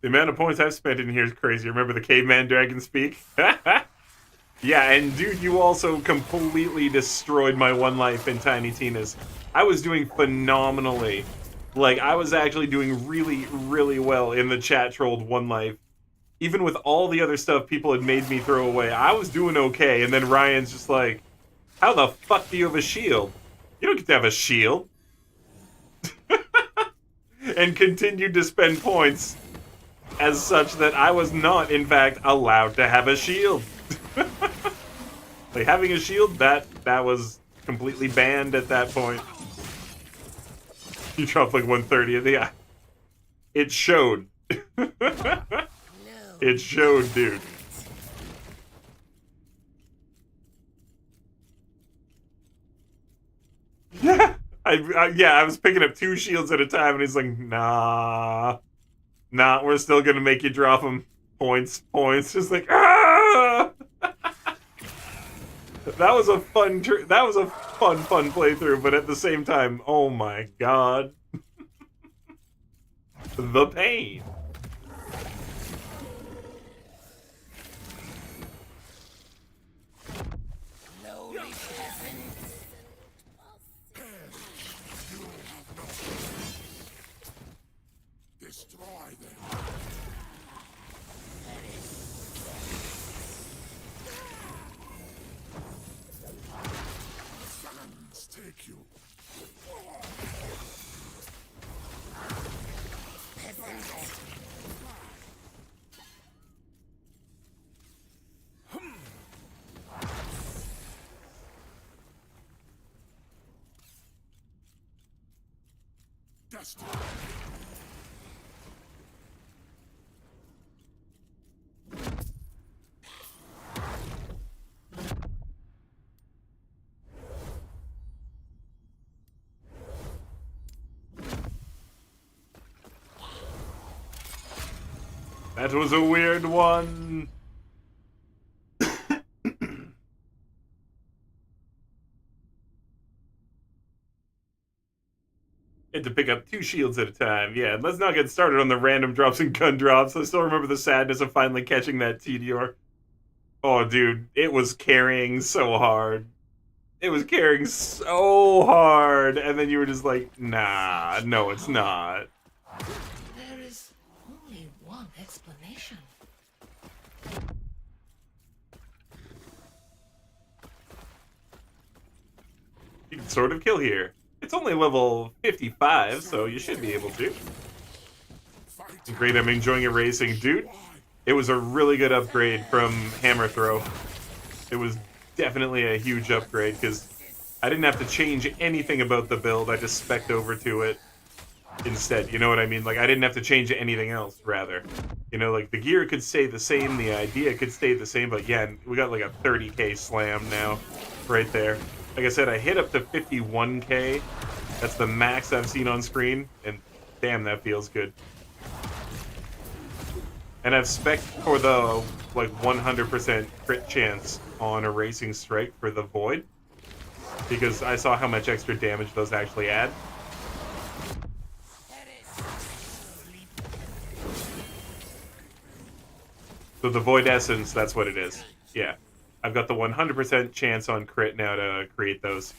The amount of points I've spent in here is crazy. Remember the caveman dragon speak? Yeah, and dude, you also completely destroyed my one life in Tiny Tina's. I was doing phenomenally. Like, I was actually doing really, really well in the chat trolled one life. Even with all the other stuff people had made me throw away, I was doing okay. And then Ryan's just like, how the fuck do you have a shield? You don't get to have a shield. And continued to spend points as such that I was not, in fact, allowed to have a shield. Like, having a shield, that was completely banned at that point. You dropped like 130 of the eye. It showed. It showed, dude. Yeah, I was picking up 2 shields at a time, and he's like, nah, we're still gonna make you drop them. Points. Just like, ah! That was a fun playthrough, but at the same time, oh my god. The pain. Destroy them. Suns take you. Destiny. That was a weird one. to pick up 2 shields at a time. Yeah, and let's not get started on the random drops and gun drops. I still remember the sadness of finally catching that Tedior. Oh, dude, it was carrying so hard. It was carrying so hard. And then you were just like, nah, no, it's not. There is only one explanation. You can sort of kill here. It's only level 55, so you should be able to. Great, I'm enjoying erasing. Dude, it was a really good upgrade from Hammer Throw. It was definitely a huge upgrade, because I didn't have to change anything about the build. I just spec'd over to it instead. You know what I mean? Like, I didn't have to change anything else, rather. You know, like, the gear could stay the same, the idea could stay the same, but yeah, we got like a 30k slam now, right there. Like I said, I hit up to 51k. That's the max I've seen on screen, and damn, that feels good. And I've spec'd for the, like, 100% crit chance on Erasing Strike for the Void, because I saw how much extra damage those actually add. So the Void Essence, that's what it is. Yeah. I've got the 100% chance on crit now to create those.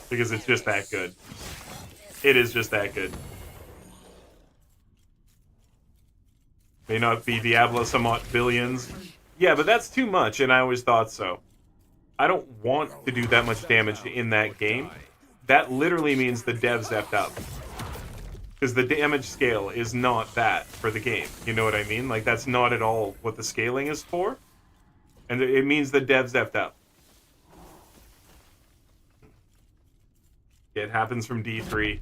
Because it's just that good. It is just that good. May not be Diablo somewhat billions. Yeah, but that's too much, and I always thought so. I don't want to do that much damage in that game. That literally means the devs effed up. Because the damage scale is not that for the game. You know what I mean? Like, that's not at all what the scaling is for. And it means the devs effed up. It happens from D3.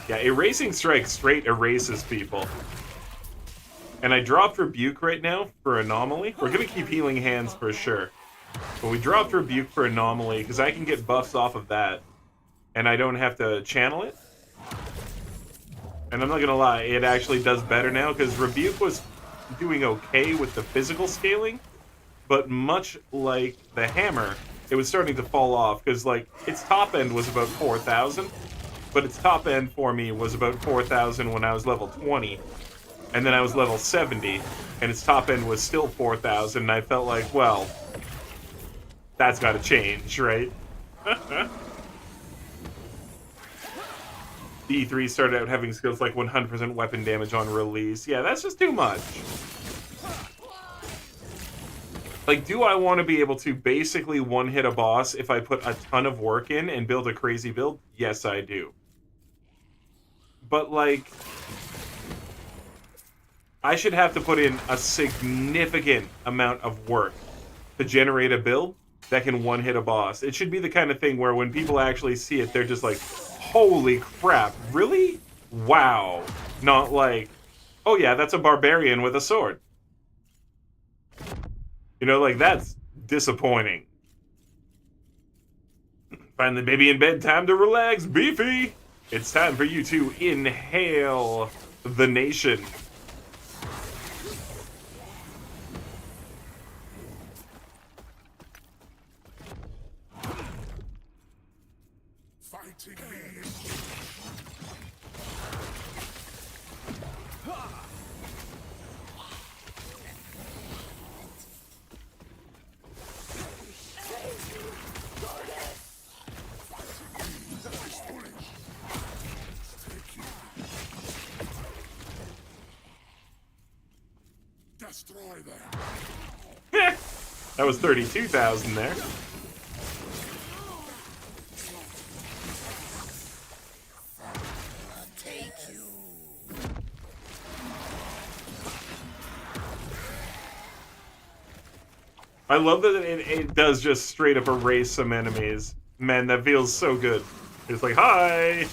Yeah, Erasing Strike straight erases people. And I dropped Rebuke right now for Anomaly. We're going to keep Healing Hands for sure. But we dropped Rebuke for Anomaly because I can get buffs off of that. And I don't have to channel it. And I'm not going to lie, it actually does better now because Rebuke was doing okay with the physical scaling. But much like the Hammer, it was starting to fall off because, like, its top end was about 4,000. But its top end for me was about 4,000 when I was level 20. And then I was level 70. And its top end was still 4,000. And I felt like, well, that's got to change, right? D3 started out having skills like 100% weapon damage on release. Yeah, that's just too much. Like, do I want to be able to basically one-hit a boss if I put a ton of work in and build a crazy build? Yes, I do. But, like, I should have to put in a significant amount of work to generate a build that can one-hit a boss. It should be the kind of thing where when people actually see it, they're just like, holy crap, really? Wow. Not like, oh yeah, that's a barbarian with a sword. You know, like, that's disappointing. Finally, baby in bed, time to relax, Beefy! It's time for you to inhale the nation. Fighting me. Destroy them. That was 32,000 there. I love that it does just straight up erase some enemies. Man, that feels so good. It's like, hi!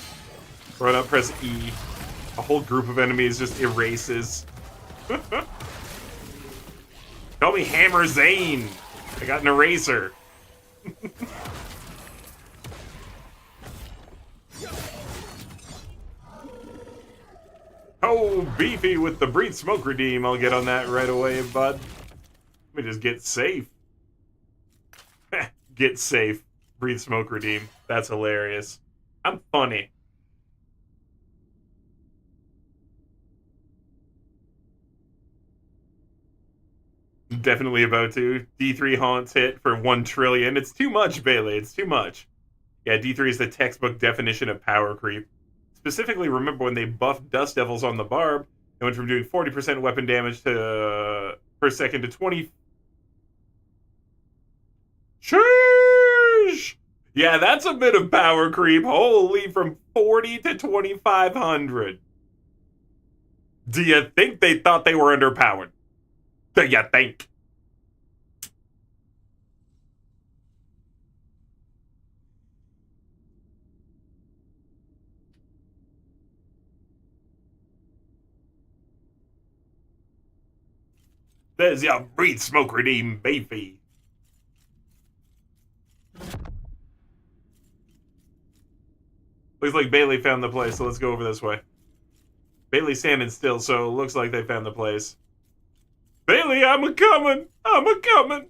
Run up, press E. A whole group of enemies just erases. Call me Hammer Zane! I got an eraser. Oh, Beefy with the Breathe Smoke redeem. I'll get on that right away, bud. Let me just get safe. Get safe. Breathe smoke redeem. That's hilarious. I'm funny. Definitely about to. D3 haunts hit for 1 trillion. It's too much, Bailey. It's too much. Yeah, D3 is the textbook definition of power creep. Specifically, remember when they buffed Dust Devils on the Barb, they went from doing 40% weapon damage to per second to 20. Sheesh! Yeah, that's a bit of power creep. Holy, from 40 to 2,500. Do you think they thought they were underpowered? Do you think? There's your breathe smoke redeem, baby. Looks like Bailey found the place, so let's go over this way. Bailey's standing still, so it looks like they found the place. Bailey, I'm a-coming! I'm a-coming!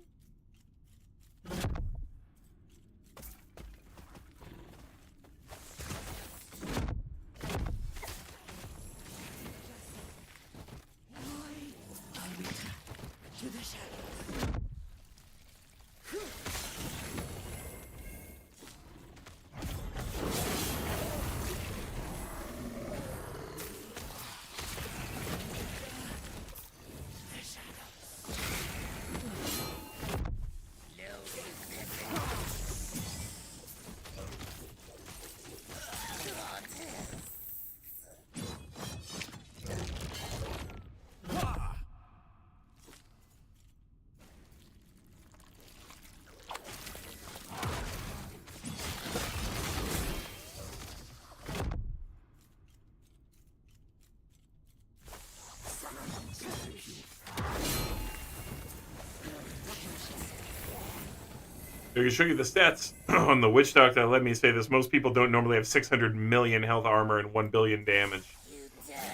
I can show you the stats on the Witch Doctor. Let me say this. Most people don't normally have 600 million health armor and 1 billion damage.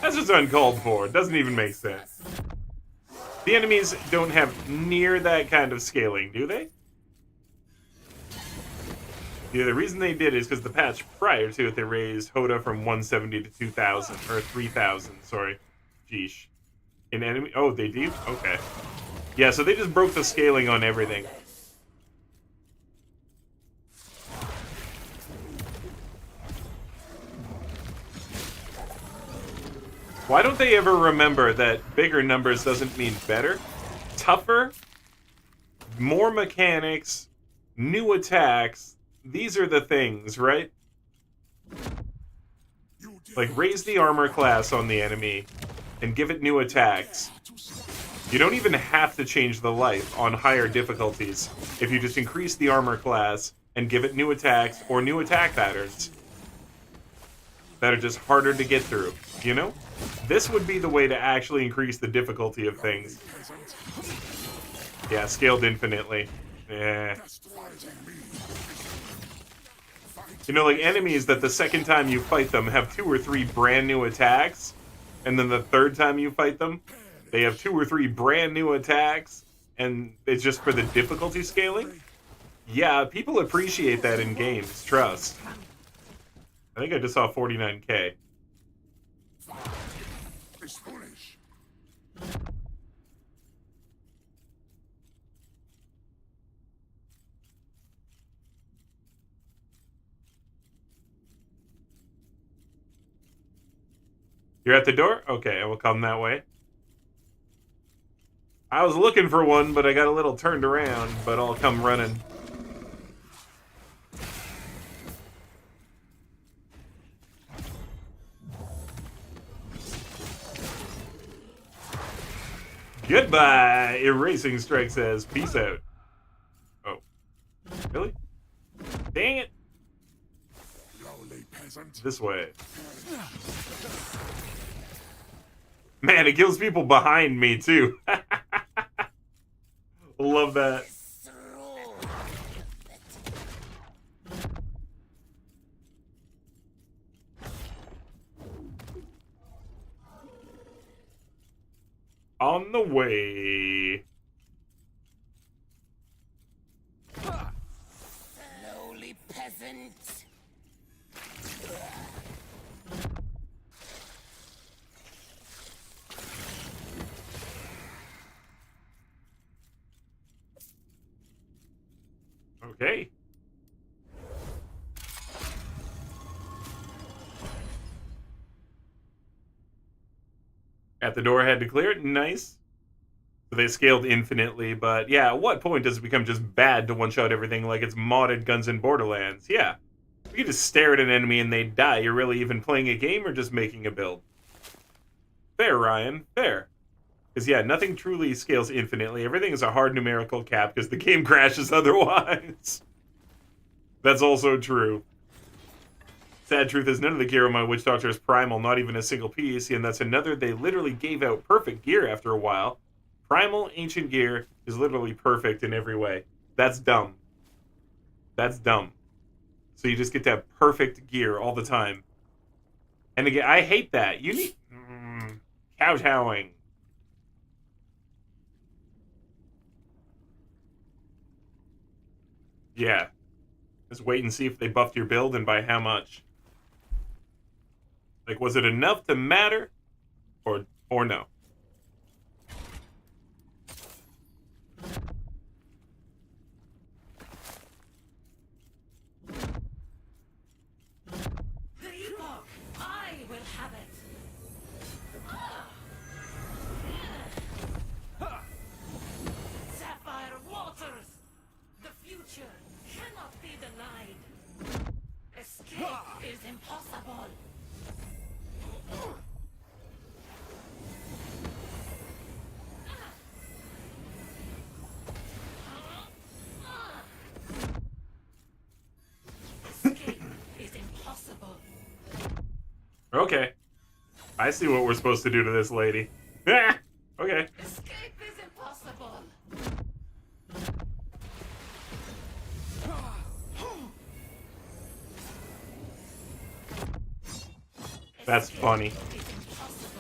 That's just uncalled for. It doesn't even make sense. The enemies don't have near that kind of scaling, do they? Yeah, the reason they did is because the patch prior to it, they raised Hoda from 170 to 2,000, or 3,000, sorry. Jeesh. In enemy... Oh, they did? Okay. Yeah, so they just broke the scaling on everything. Why don't they ever remember that bigger numbers doesn't mean better? Tougher, more mechanics, new attacks. These are the things, right? Like, raise the armor class on the enemy and give it new attacks. You don't even have to change the life on higher difficulties if you just increase the armor class and give it new attacks or new attack patterns that are just harder to get through, you know? This would be the way to actually increase the difficulty of things. Yeah, scaled infinitely. Yeah. You know, like enemies that the second time you fight them have 2 or 3 brand new attacks, and then the third time you fight them, they have 2 or 3 brand new attacks, and it's just for the difficulty scaling? Yeah, people appreciate that in games, trust. I think I just saw 49K. It's foolish. You're at the door? Okay, I will come that way. I was looking for one, but I got a little turned around, but I'll come running. Goodbye! Erasing Strike says, peace out. Oh. Really? Dang it! Lowly peasant. This way. Man, it kills people behind me, too. Love that. On the way. Okay. At the door, had to clear it. Nice. So they scaled infinitely, but yeah, at what point does it become just bad to one-shot everything like it's modded Guns in Borderlands? Yeah. You can just stare at an enemy and they die. You're really even playing a game or just making a build? Fair, Ryan. Fair. Because, yeah, nothing truly scales infinitely. Everything is a hard numerical cap because the game crashes otherwise. That's also true. Sad truth is none of the gear on my Witch Doctor is primal, not even a single piece, and that's another. They literally gave out perfect gear after a while. Primal ancient gear is literally perfect in every way. That's dumb. That's dumb. So you just get to have perfect gear all the time. And again, I hate that. You need... kowtowing. Yeah. Just wait and see if they buffed your build and by how much. Like, was it enough to matter? Or no? The Epoch! I will have it! Sapphire waters! The future cannot be denied! Escape is impossible! Escape is impossible! Okay. I see what we're supposed to do to this lady. Okay. Escape is impossible! That's funny. Escape is impossible.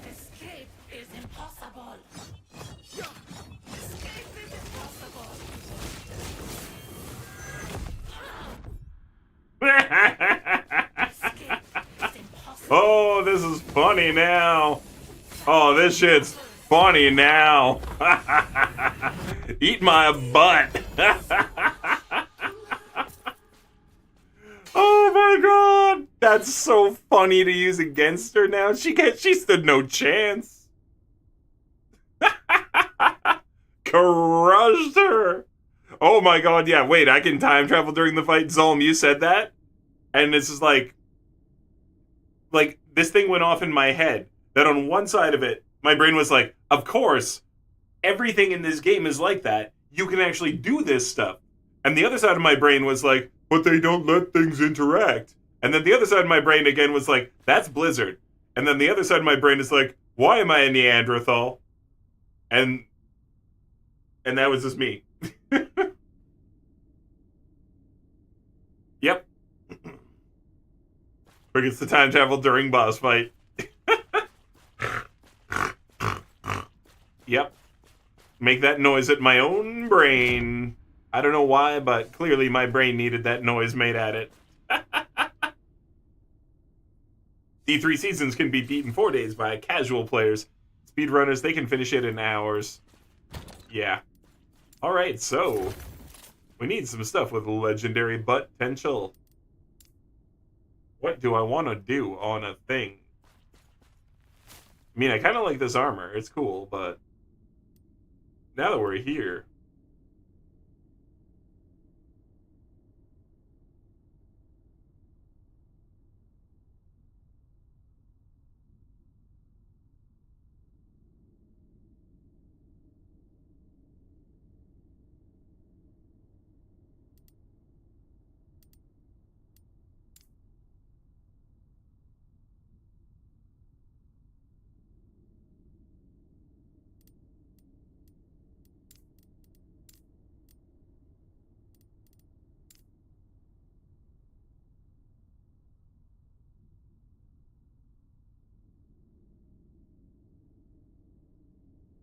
Escape is impossible. Escape is impossible. Oh, this is funny now. Oh, this shit's funny now. Eat my butt. Oh my god. That's so funny to use against her now. She stood no chance. Crushed her. Oh my god, yeah, wait, I can time travel during the fight. Zolm, you said that? And this is like this thing went off in my head. That on one side of it, my brain was like, of course, everything in this game is like that. You can actually do this stuff. And the other side of my brain was like, but they don't let things interact. And then the other side of my brain again was like, that's Blizzard. And then the other side of my brain is like, why am I a Neanderthal? And that was just me. Yep. Forgets the time travel during boss fight. Yep. Make that noise at my own brain. I don't know why, but clearly my brain needed that noise made at it. D3 seasons can be beaten 4 days by casual players. Speedrunners, they can finish it in hours. Yeah. Alright, so we need some stuff with legendary potential. What do I want to do on a thing? I mean, I kind of like this armor. It's cool, but now that we're here...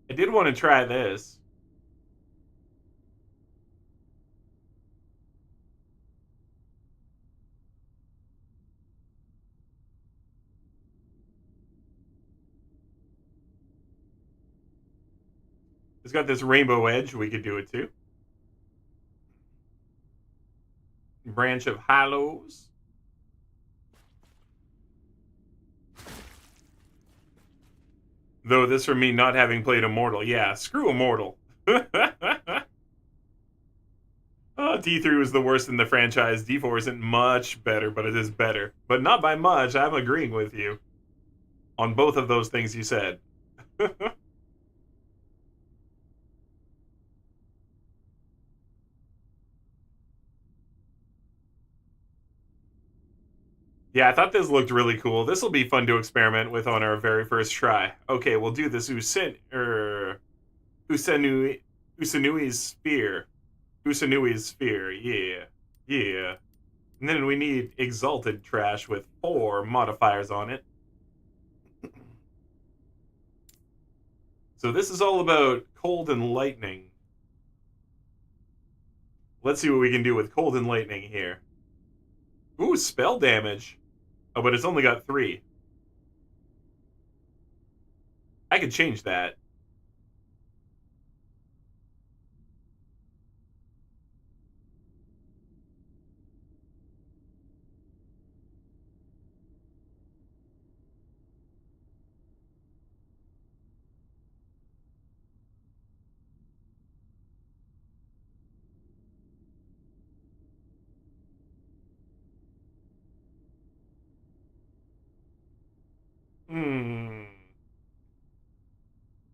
I did want to try this. It's got this rainbow edge. We could do it too. Branch of Hollows. Though this from me not having played Immortal. Yeah, screw Immortal. D3 was the worst in the franchise. D4 isn't much better, but it is better. But not by much. I'm agreeing with you on both of those things you said. Yeah, I thought this looked really cool. This will be fun to experiment with on our very first try. Okay, we'll do this Usanui's Sphere. Usanui's Sphere, yeah. Yeah. And then we need Exalted Trash with 4 modifiers on it. So this is all about Cold and Lightning. Let's see what we can do with Cold and Lightning here. Ooh, spell damage. Oh, but it's only got 3. I could change that.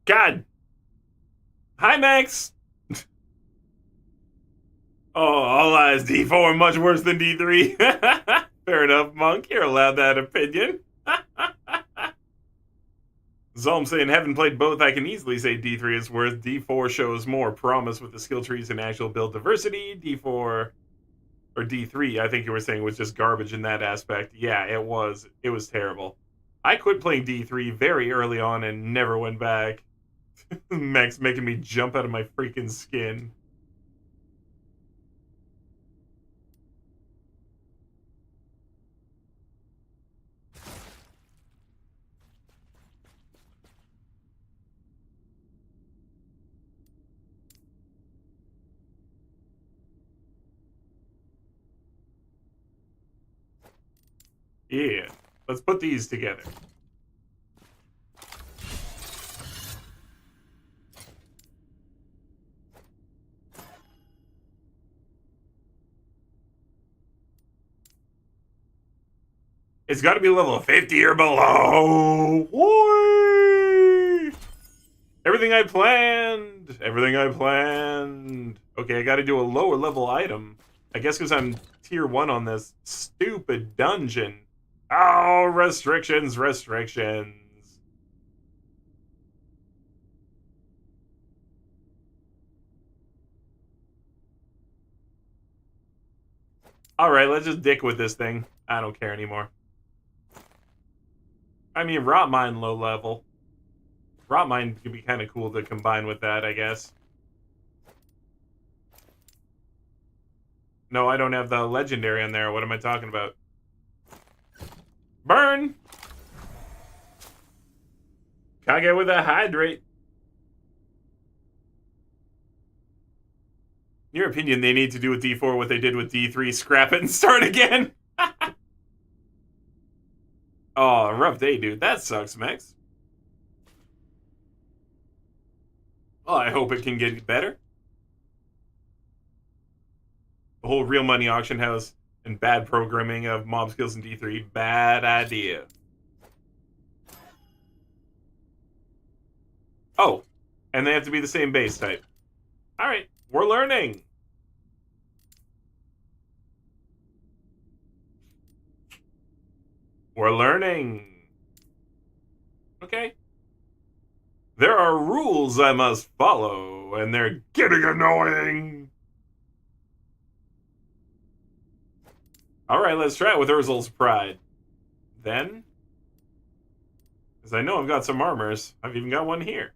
God! Hi, Max! Oh, all eyes, D4 much worse than D3. Fair enough, Monk. You're allowed that opinion. So I'm saying, having played both, I can easily say D3 is worse. D4 shows more promise with the skill trees and actual build diversity. D4, or D3, I think you were saying, was just garbage in that aspect. Yeah, it was. It was terrible. I quit playing D3 very early on and never went back. Max making me jump out of my freaking skin. Yeah, let's put these together. It's got to be level 50 or below. Whee! Everything I planned. Everything I planned. Okay, I got to do a lower level item. I guess because I'm tier 1 on this stupid dungeon. Oh, restrictions, restrictions. Alright, let's just dick with this thing. I don't care anymore. I mean, Rot Mine low level. Rot Mine could be kind of cool to combine with that, I guess. No, I don't have the legendary on there. What am I talking about? Burn! Kage with a hydrate. In your opinion, they need to do with D4 what they did with D3. Scrap it and start again. Oh, rough day, dude. That sucks, Max. Well, I hope it can get better. The whole real money auction house and bad programming of mob skills in D3. Bad idea. Oh, and they have to be the same base type. Alright, we're learning. We're learning. Okay. There are rules I must follow, and they're getting annoying. Alright, let's try it with Urzel's Pride. Then, because I know I've got some armors. I've even got one here.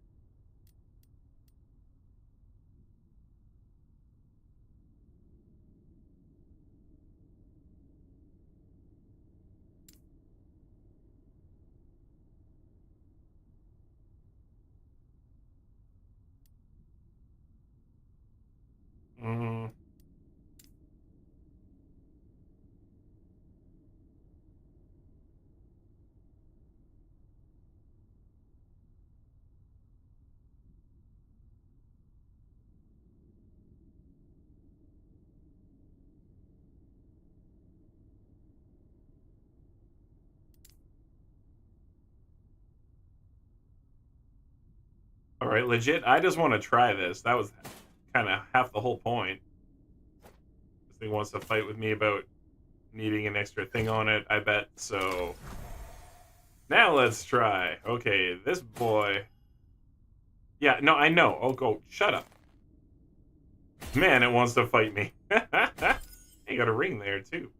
All right, legit. I just want to try this. That was kind of half the whole point. This thing wants to fight with me about needing an extra thing on it, I bet. So now let's try. Okay, this boy. Yeah, no, I know. Oh, go. Shut up. Man, it wants to fight me. You got a ring there, too.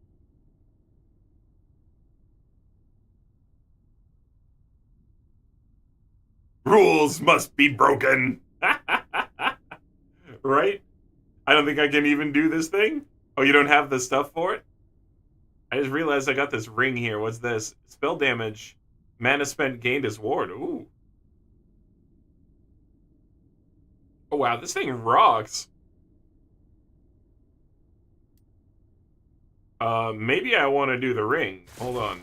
Rules must be broken. Right? I don't think I can even do this thing. Oh, you don't have the stuff for it? I just realized I got this ring here. What's this? Spell damage. Mana spent gained as ward. Ooh. Oh, wow. This thing rocks. Maybe I want to do the ring. Hold on.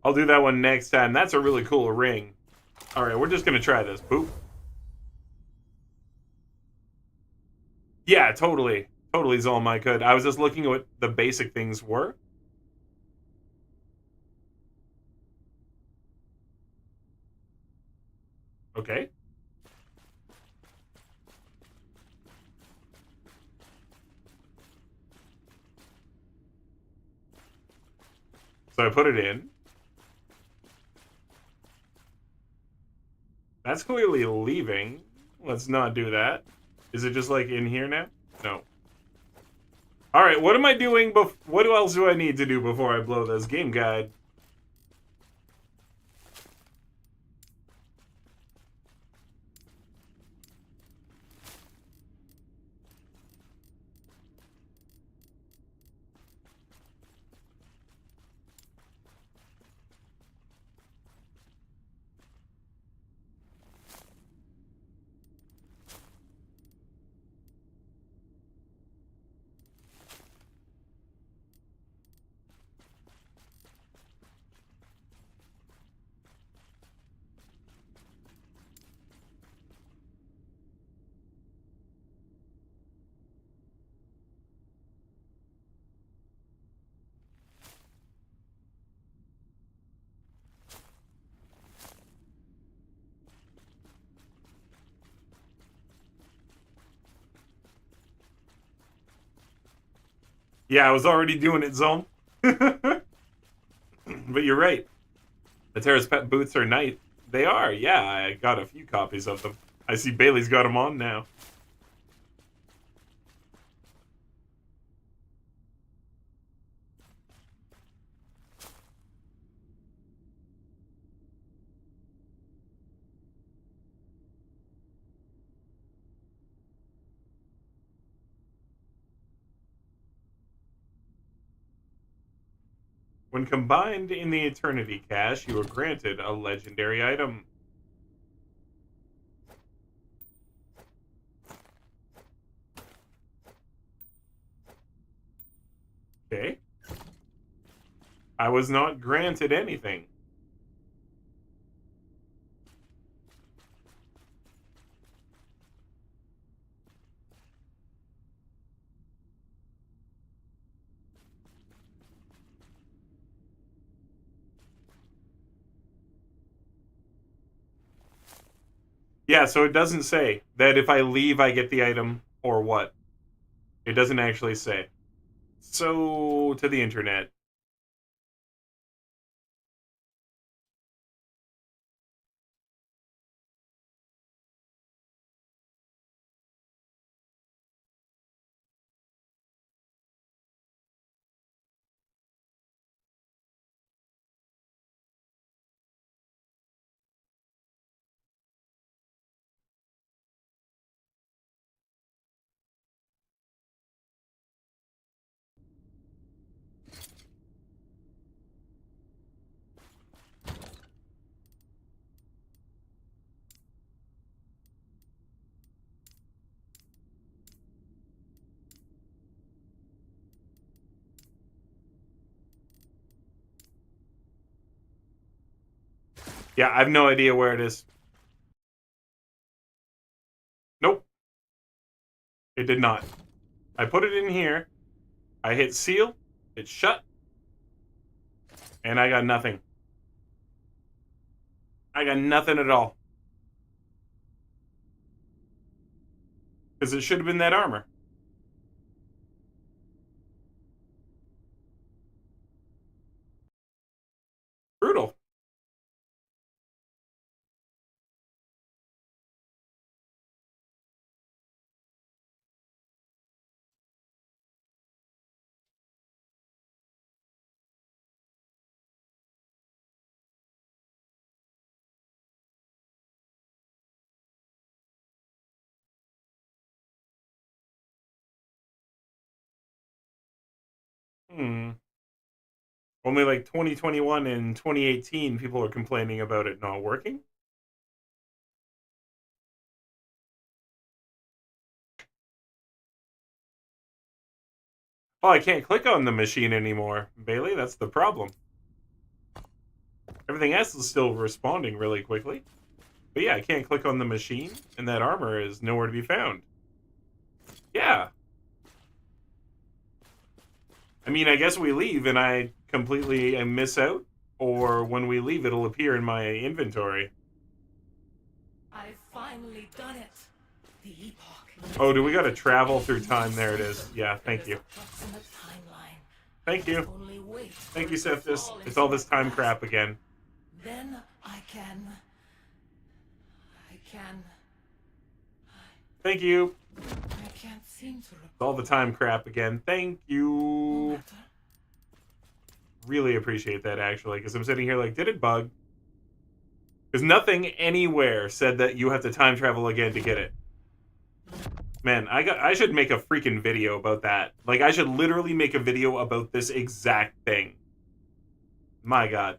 I'll do that one next time. That's a really cool ring. All right, we're just going to try this. Boop. Yeah, totally. Totally, Zolm, I could. I was just looking at what the basic things were. Okay. So I put it in. That's clearly leaving. Let's not do that. Is it just like in here now? No. All right, what am I doing? What else do I need to do before I blow this game guide? Yeah, I was already doing it, Zone. But you're right. The Terra's Pet boots are nice. They are, yeah. I got a few copies of them. I see Bailey's got them on now. When combined in the Eternity Cache, you are granted a legendary item. Okay. I was not granted anything. Yeah, so it doesn't say that if I leave, I get the item or what. It doesn't actually say. So, to the internet. Yeah, I have no idea where it is. Nope. It did not. I put it in here. I hit seal. It's shut. And I got nothing. I got nothing at all. Because it should have been that armor. Brutal. Only like 2021 and 2018 people are complaining about it not working. Oh, I can't click on the machine anymore, Bailey. That's the problem. Everything else is still responding really quickly. But yeah, I can't click on the machine, and that armor is nowhere to be found. Yeah. I mean, I guess we leave and I completely miss out, or when we leave, it'll appear in my inventory. I've finally done it. The Epoch. Oh, do we gotta travel through time? There it is. Yeah, thank you. Approximate timeline. Thank you. Only wait. Thank you, Septus. It's all this time crap again. Then I can. Thank you. I can't seem to It's all the time crap again. Thank you. Really appreciate that, actually, because I'm sitting here like, did it bug? Because nothing anywhere said that you have to time travel again to get it. Man, I should make a freaking video about that. Like, I should literally make a video about this exact thing. My God.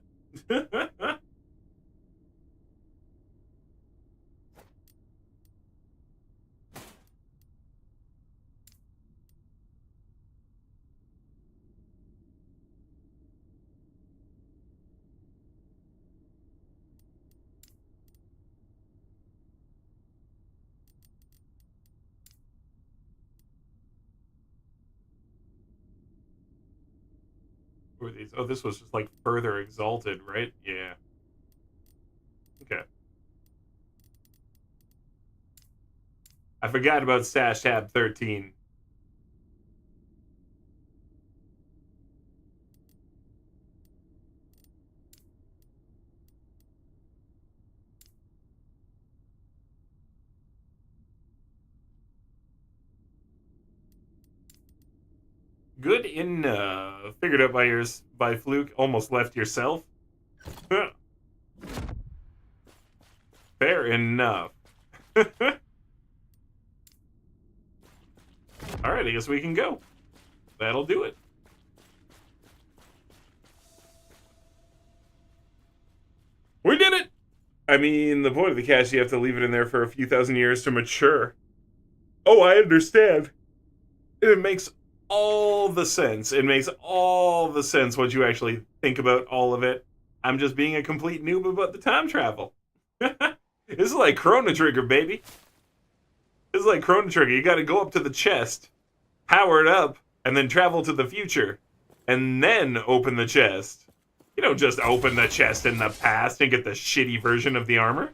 Who are these? Oh, this was just like further exalted, right? Yeah. Okay. I forgot about Stash Tab 13. Good enough. Figured out by fluke. Almost left yourself. Huh. Fair enough. Alright, I guess we can go. That'll do it. We did it! I mean, the point of the cache, you have to leave it in there for a few thousand years to mature. Oh, I understand. It makes all the sense. It makes all the sense once you actually think about all of it. I'm just being a complete noob about the time travel. This is like Chrono Trigger, baby. This is like Chrono Trigger. You gotta go up to the chest, power it up, and then travel to the future. And then open the chest. You don't just open the chest in the past and get the shitty version of the armor.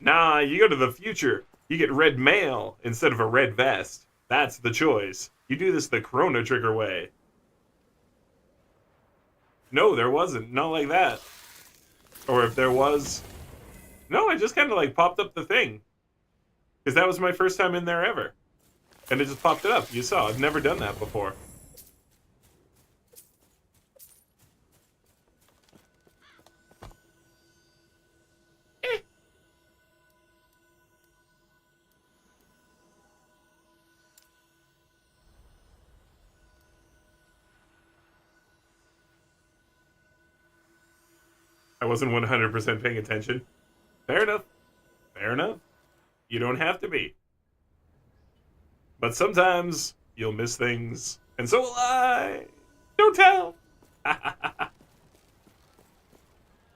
Nah, you go to the future. You get red mail instead of a red vest. That's the choice. You do this the Chrono Trigger way. No, there wasn't. Not like that. Or if there was... No, I just kind of like popped up the thing. Because that was my first time in there ever. And it just popped it up. You saw. I've never done that before. I wasn't 100% paying attention. Fair enough. Fair enough. You don't have to be. But sometimes you'll miss things. And so will I. Don't tell.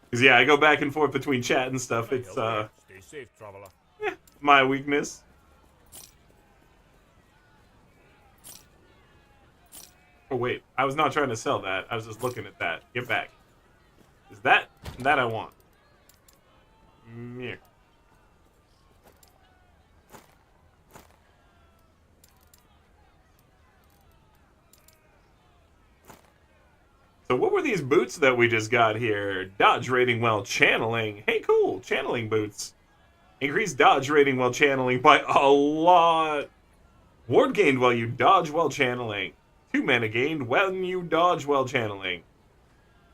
Because, yeah, I go back and forth between chat and stuff. It's, Stay safe, traveler. my weakness. Oh, wait. I was not trying to sell that. I was just looking at that. Get back. Is that I want? Yeah. So what were these boots that we just got here? Dodge rating while channeling. Hey, cool. Channeling boots. Increase dodge rating while channeling by a lot. Ward gained while you dodge while channeling. 2 mana gained when you dodge while channeling.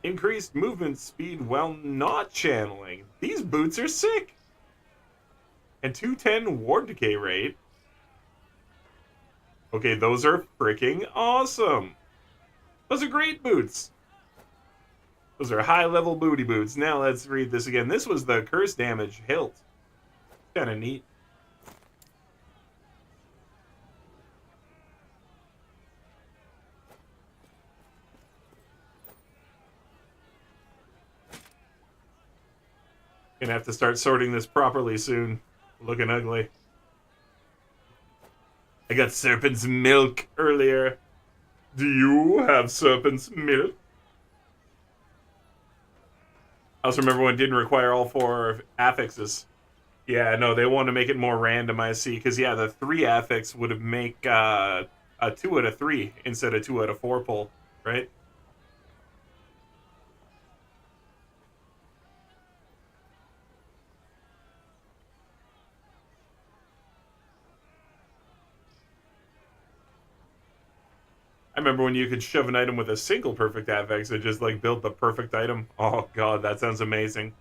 Increased movement speed while not channeling. These boots are sick. And 210 ward decay rate. Okay, those are freaking awesome. Those are great boots. Those are high-level booty boots. Now let's read this again. This was the curse damage hilt. Kind of neat. Gonna have to start sorting this properly soon. Looking ugly. I got serpent's milk earlier. Do you have serpent's milk? I also remember when it didn't require all 4 affixes. Yeah, no, they want to make it more random, I see. Because, yeah, the 3 affix would have make a 2 out of 3 instead of 2 out of 4 pull, right? I remember when you could shove an item with a single perfect affix and just, like, build the perfect item. Oh, God, that sounds amazing.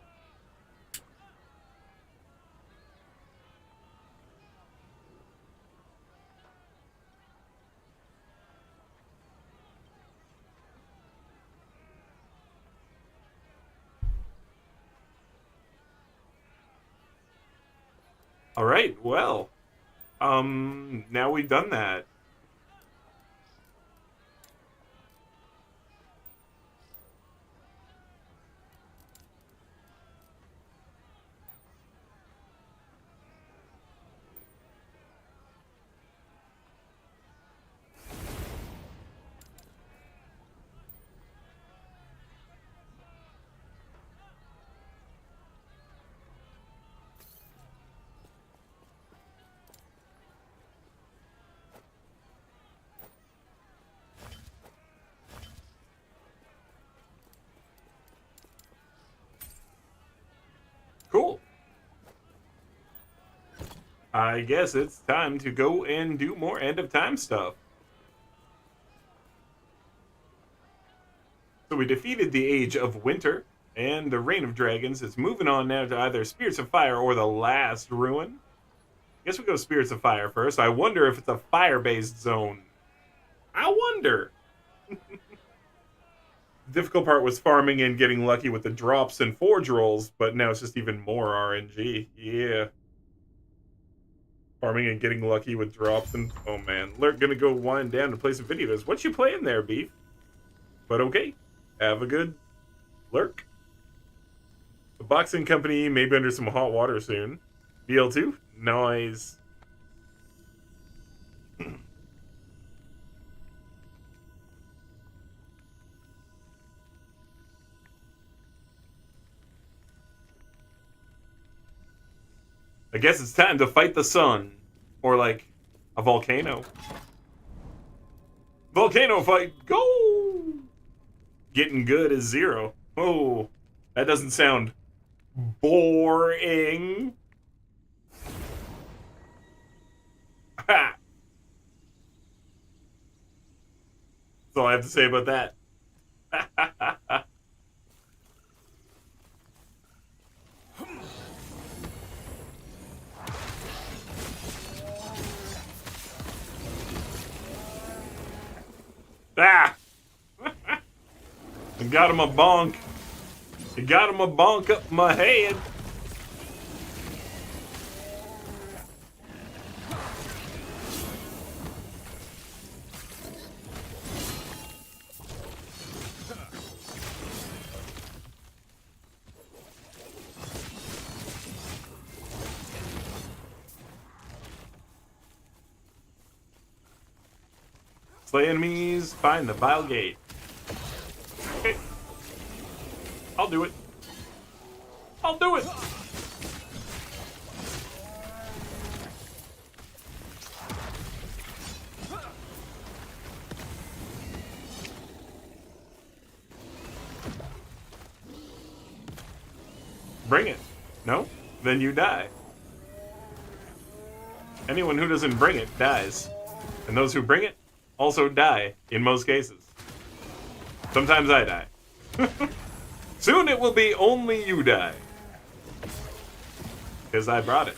All right, well, now we've done that. Cool. I guess it's time to go and do more end of time stuff. So we defeated the Age of Winter and the Reign of Dragons. It's moving on now to either Spirits of Fire or the Last Ruin. I guess we go Spirits of Fire first. I wonder if it's a fire-based zone. I wonder. Difficult part was farming and getting lucky with the drops and forge rolls, but now it's just even more RNG. Yeah. Farming and getting lucky with drops and... Oh, man. Lurk gonna go wind down to play some videos. What you playing there, Beef? But okay. Have a good Lurk. The boxing company may be under some hot water soon. BL2? Nice. I guess it's time to fight the sun. Or, like, a volcano. Volcano fight, go! Getting good is 0. Oh, that doesn't sound boring. Ha! That's all I have to say about that. Ah! I got him a bonk. I got him a bonk up my head. Slay enemies, find the vile gate. Okay. I'll do it. I'll do it! Bring it. No? Then you die. Anyone who doesn't bring it dies. And those who bring it also die, in most cases. Sometimes I die. Soon it will be only you die. Because I brought it.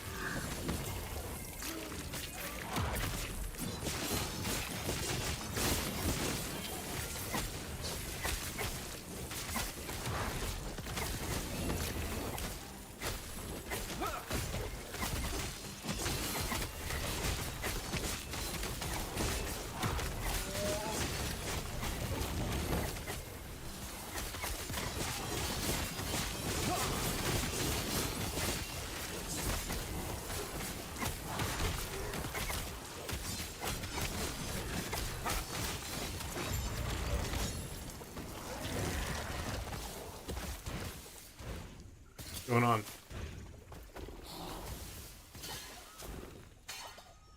What's going on?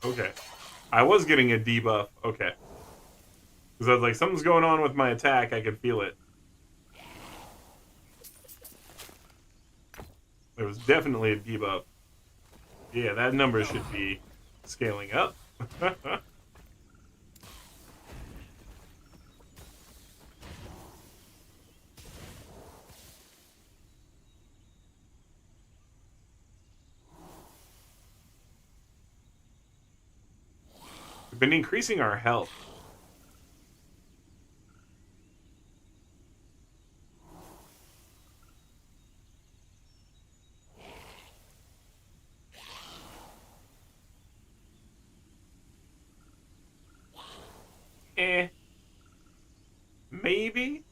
Okay. I was getting a debuff. Okay. Because I was like, something's going on with my attack. I could feel it. There was definitely a debuff. Yeah, that number should be scaling up. We've been increasing our health. Maybe?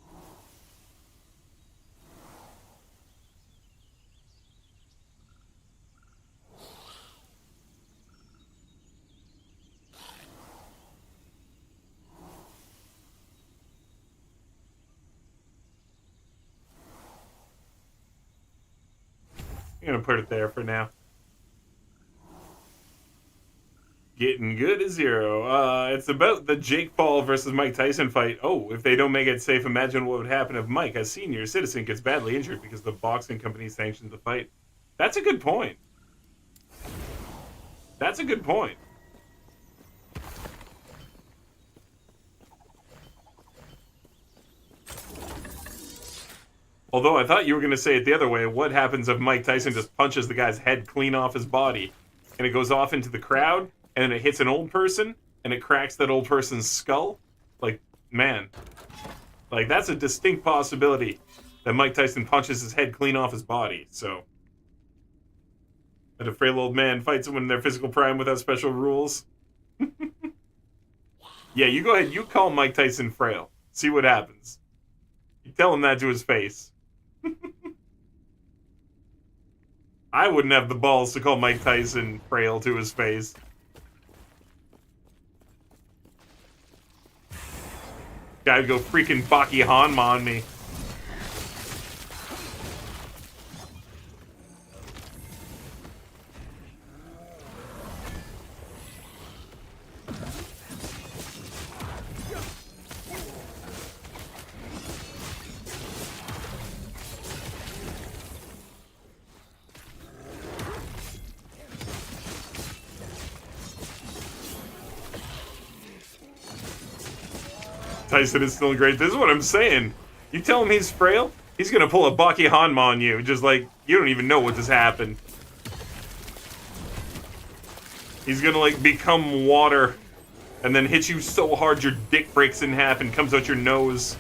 I'm gonna put it there for now. Getting good as zero. It's about the Jake Paul versus Mike Tyson fight. Oh, if they don't make it safe, imagine what would happen if Mike, a senior citizen, gets badly injured because the boxing company sanctioned the fight. That's a good point. That's a good point. Although I thought you were going to say it the other way. What happens if Mike Tyson just punches the guy's head clean off his body and it goes off into the crowd and then it hits an old person and it cracks that old person's skull? Like, man. Like, that's a distinct possibility that Mike Tyson punches his head clean off his body, so. That a frail old man fights someone in their physical prime without special rules. Yeah, you go ahead. You call Mike Tyson frail. See what happens. You tell him that to his face. I wouldn't have the balls to call Mike Tyson frail to his face. Guy would go freaking Baki Hanma on me. Tyson is still great. This is what I'm saying. You tell him he's frail, he's gonna pull a Baki Hanma on you. Just like, you don't even know what just happened. He's gonna, like, become water and then hit you so hard your dick breaks in half and comes out your nose.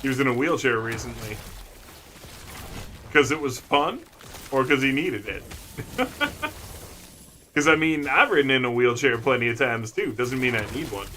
He was in a wheelchair recently. Because it was fun? Or because he needed it? Because, I mean, I've ridden in a wheelchair plenty of times, too. Doesn't mean I need one.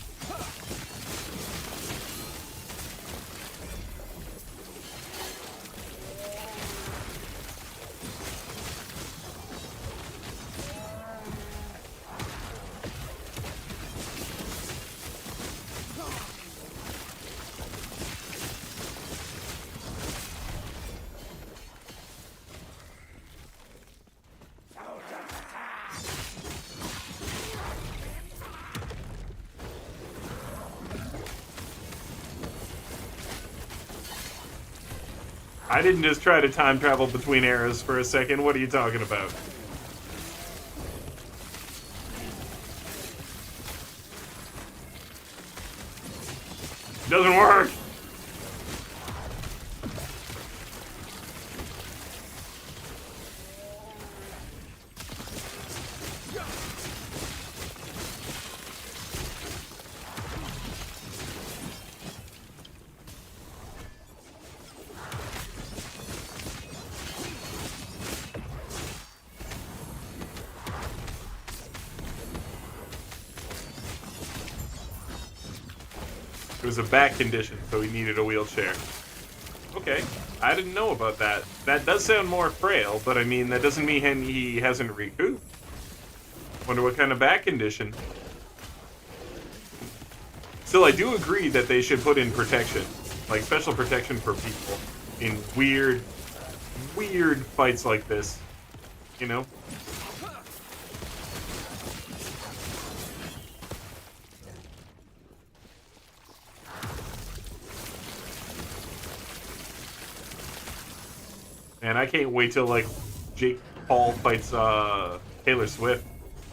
I didn't just try to time travel between eras for a second. What are you talking about? Doesn't work! It was a back condition, so he needed a wheelchair. Okay, I didn't know about that. That does sound more frail, but I mean, that doesn't mean he hasn't recouped. Wonder what kind of back condition. Still, I do agree that they should put in protection. Like, special protection for people in weird fights like this. You know? And I can't wait till, like, Jake Paul fights Taylor Swift.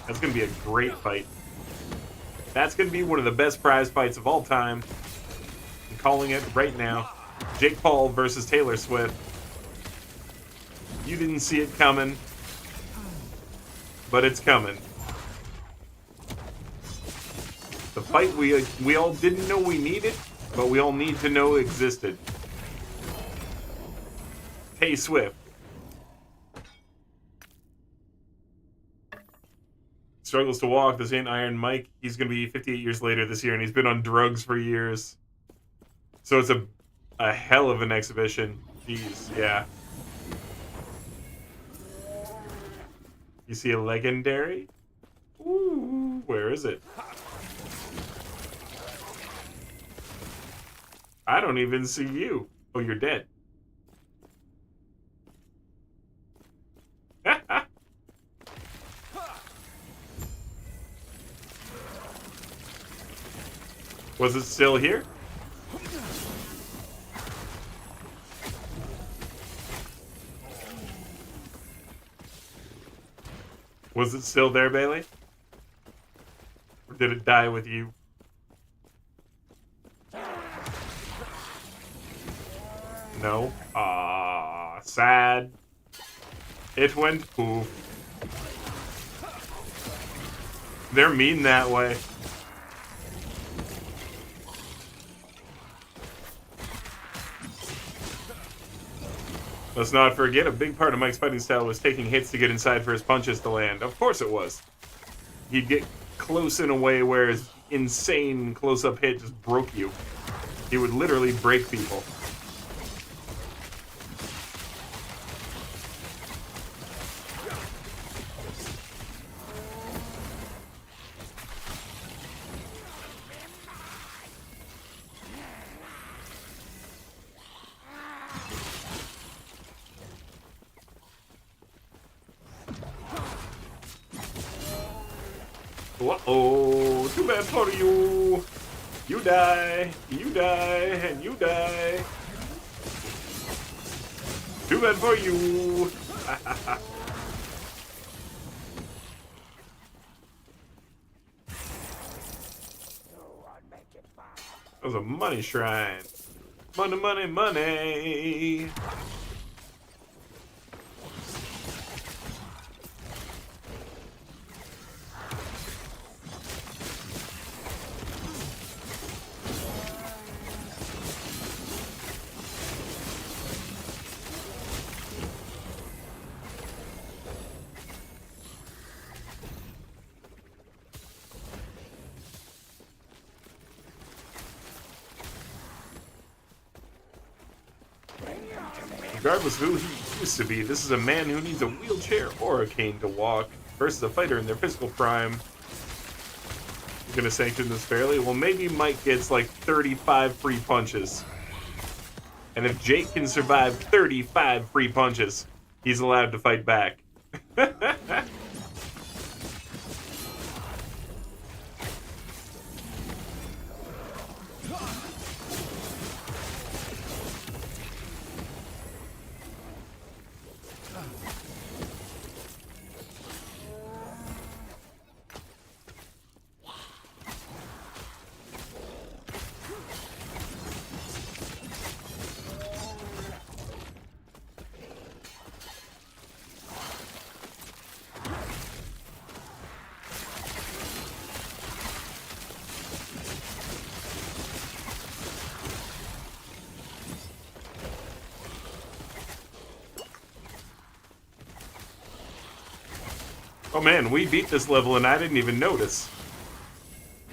That's going to be a great fight. That's going to be one of the best prize fights of all time. I'm calling it right now. Jake Paul versus Taylor Swift. You didn't see it coming, but it's coming. The fight we all didn't know we needed, but we all need to know existed. Hey, Swift. Struggles to walk. This ain't Iron Mike. He's going to be 58 years later this year, and he's been on drugs for years. So it's a hell of an exhibition. Jeez, yeah. You see a legendary? Ooh, where is it? I don't even see you. Oh, you're dead. Was it still here? Was it still there, Bailey? Or did it die with you? No. Ah, sad. It went poof. They're mean that way. Let's not forget, a big part of Mike's fighting style was taking hits to get inside for his punches to land. Of course it was. He'd get close in a way where his insane close-up hit just broke you. He would literally break people. Uh-oh, too bad for you. You die, and you die. Too bad for you. That was a money shrine. Money, money, money. Regardless of who he used to be, this is a man who needs a wheelchair or a cane to walk versus a fighter in their physical prime. You're gonna sanction this fairly? Well, maybe Mike gets like 35 free punches. And if Jake can survive 35 free punches, he's allowed to fight back. Oh man, we beat this level and I didn't even notice.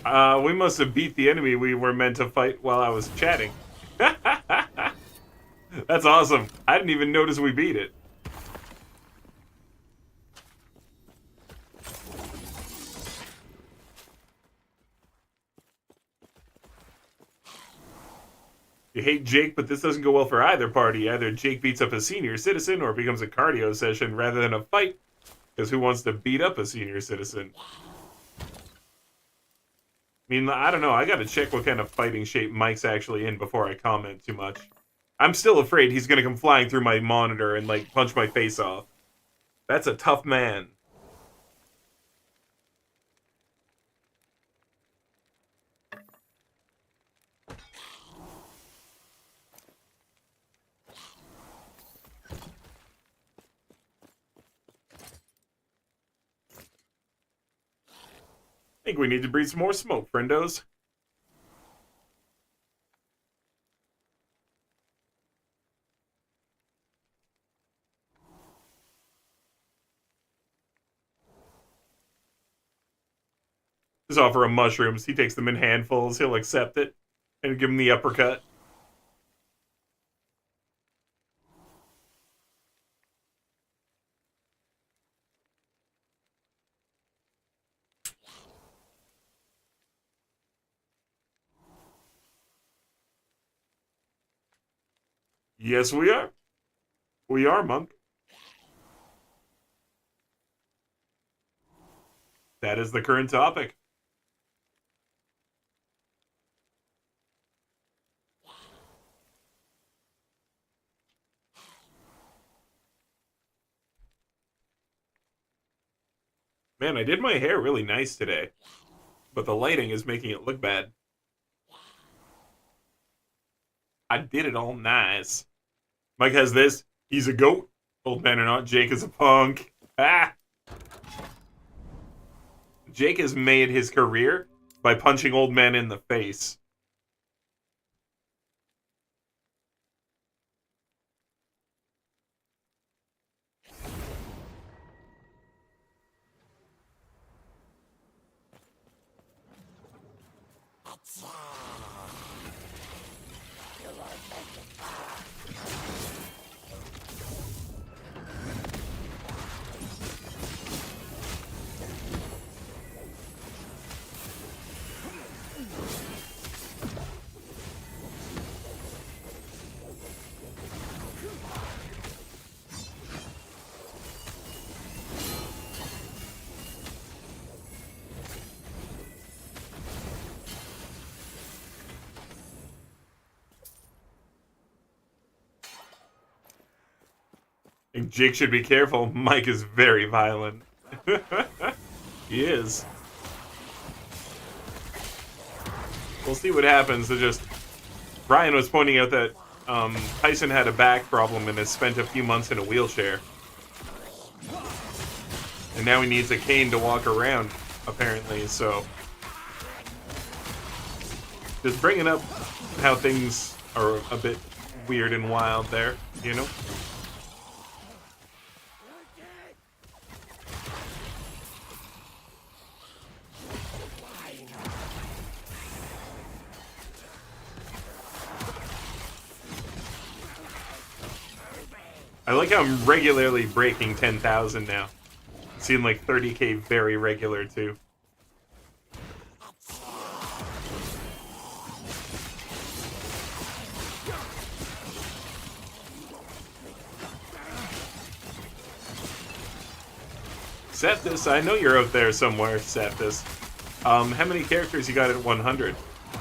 We must have beat the enemy we were meant to fight while I was chatting. That's awesome. I didn't even notice we beat it. You hate Jake, but this doesn't go well for either party. Either Jake beats up a senior citizen or it becomes a cardio session rather than a fight. Because who wants to beat up a senior citizen? I mean, I don't know. I gotta check what kind of fighting shape Mike's actually in before I comment too much. I'm still afraid he's gonna come flying through my monitor and, like, punch my face off. That's a tough man. I think we need to breathe some more smoke, friendos. Just offer him mushrooms. He takes them in handfuls. He'll accept it and give him the uppercut. Yes, we are. We are, monk. That is the current topic. Man, I did my hair really nice today, but the lighting is making it look bad. I did it all nice. Mike has this. He's a goat. Old man or not, Jake is a punk. Ah! Jake has made his career by punching old men in the face. And Jake should be careful. Mike is very violent. He is. We'll see what happens. Brian was pointing out that Tyson had a back problem and has spent a few months in a wheelchair. And now he needs a cane to walk around, apparently, so... Just bringing up how things are a bit weird and wild there, you know? I like how I'm regularly breaking 10,000 now. Seeing like 30k very regular too. Septus, I know you're out there somewhere, Septus. How many characters you got at 100?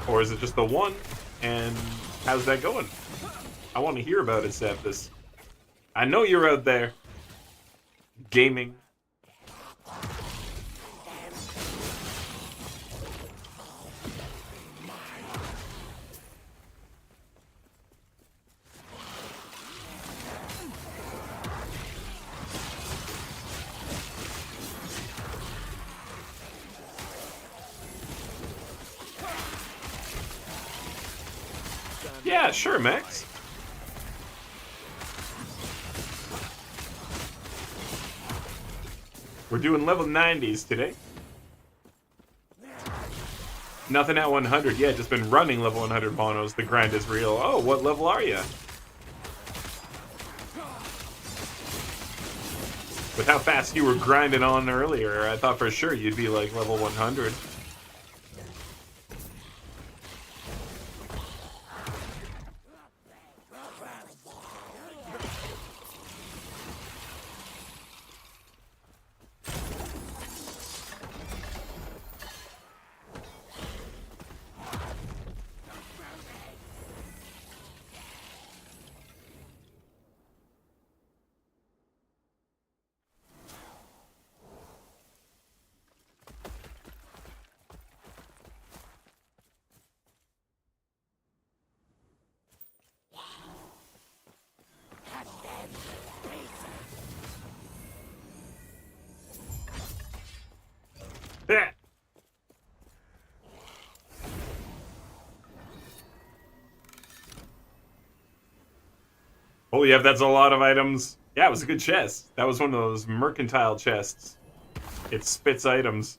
Or is it just the one? And how's that going? I want to hear about it, Septus. I know you're out there. Gaming. Yeah, sure, Max. We're doing level 90s today. Nothing at 100 yet, just been running level 100 monos. The grind is real. Oh, what level are you? With how fast you were grinding on earlier, I thought for sure you'd be like level 100. Yeah. Holy F, that's a lot of items. Yeah, it was a good chest. That was one of those mercantile chests. It spits items.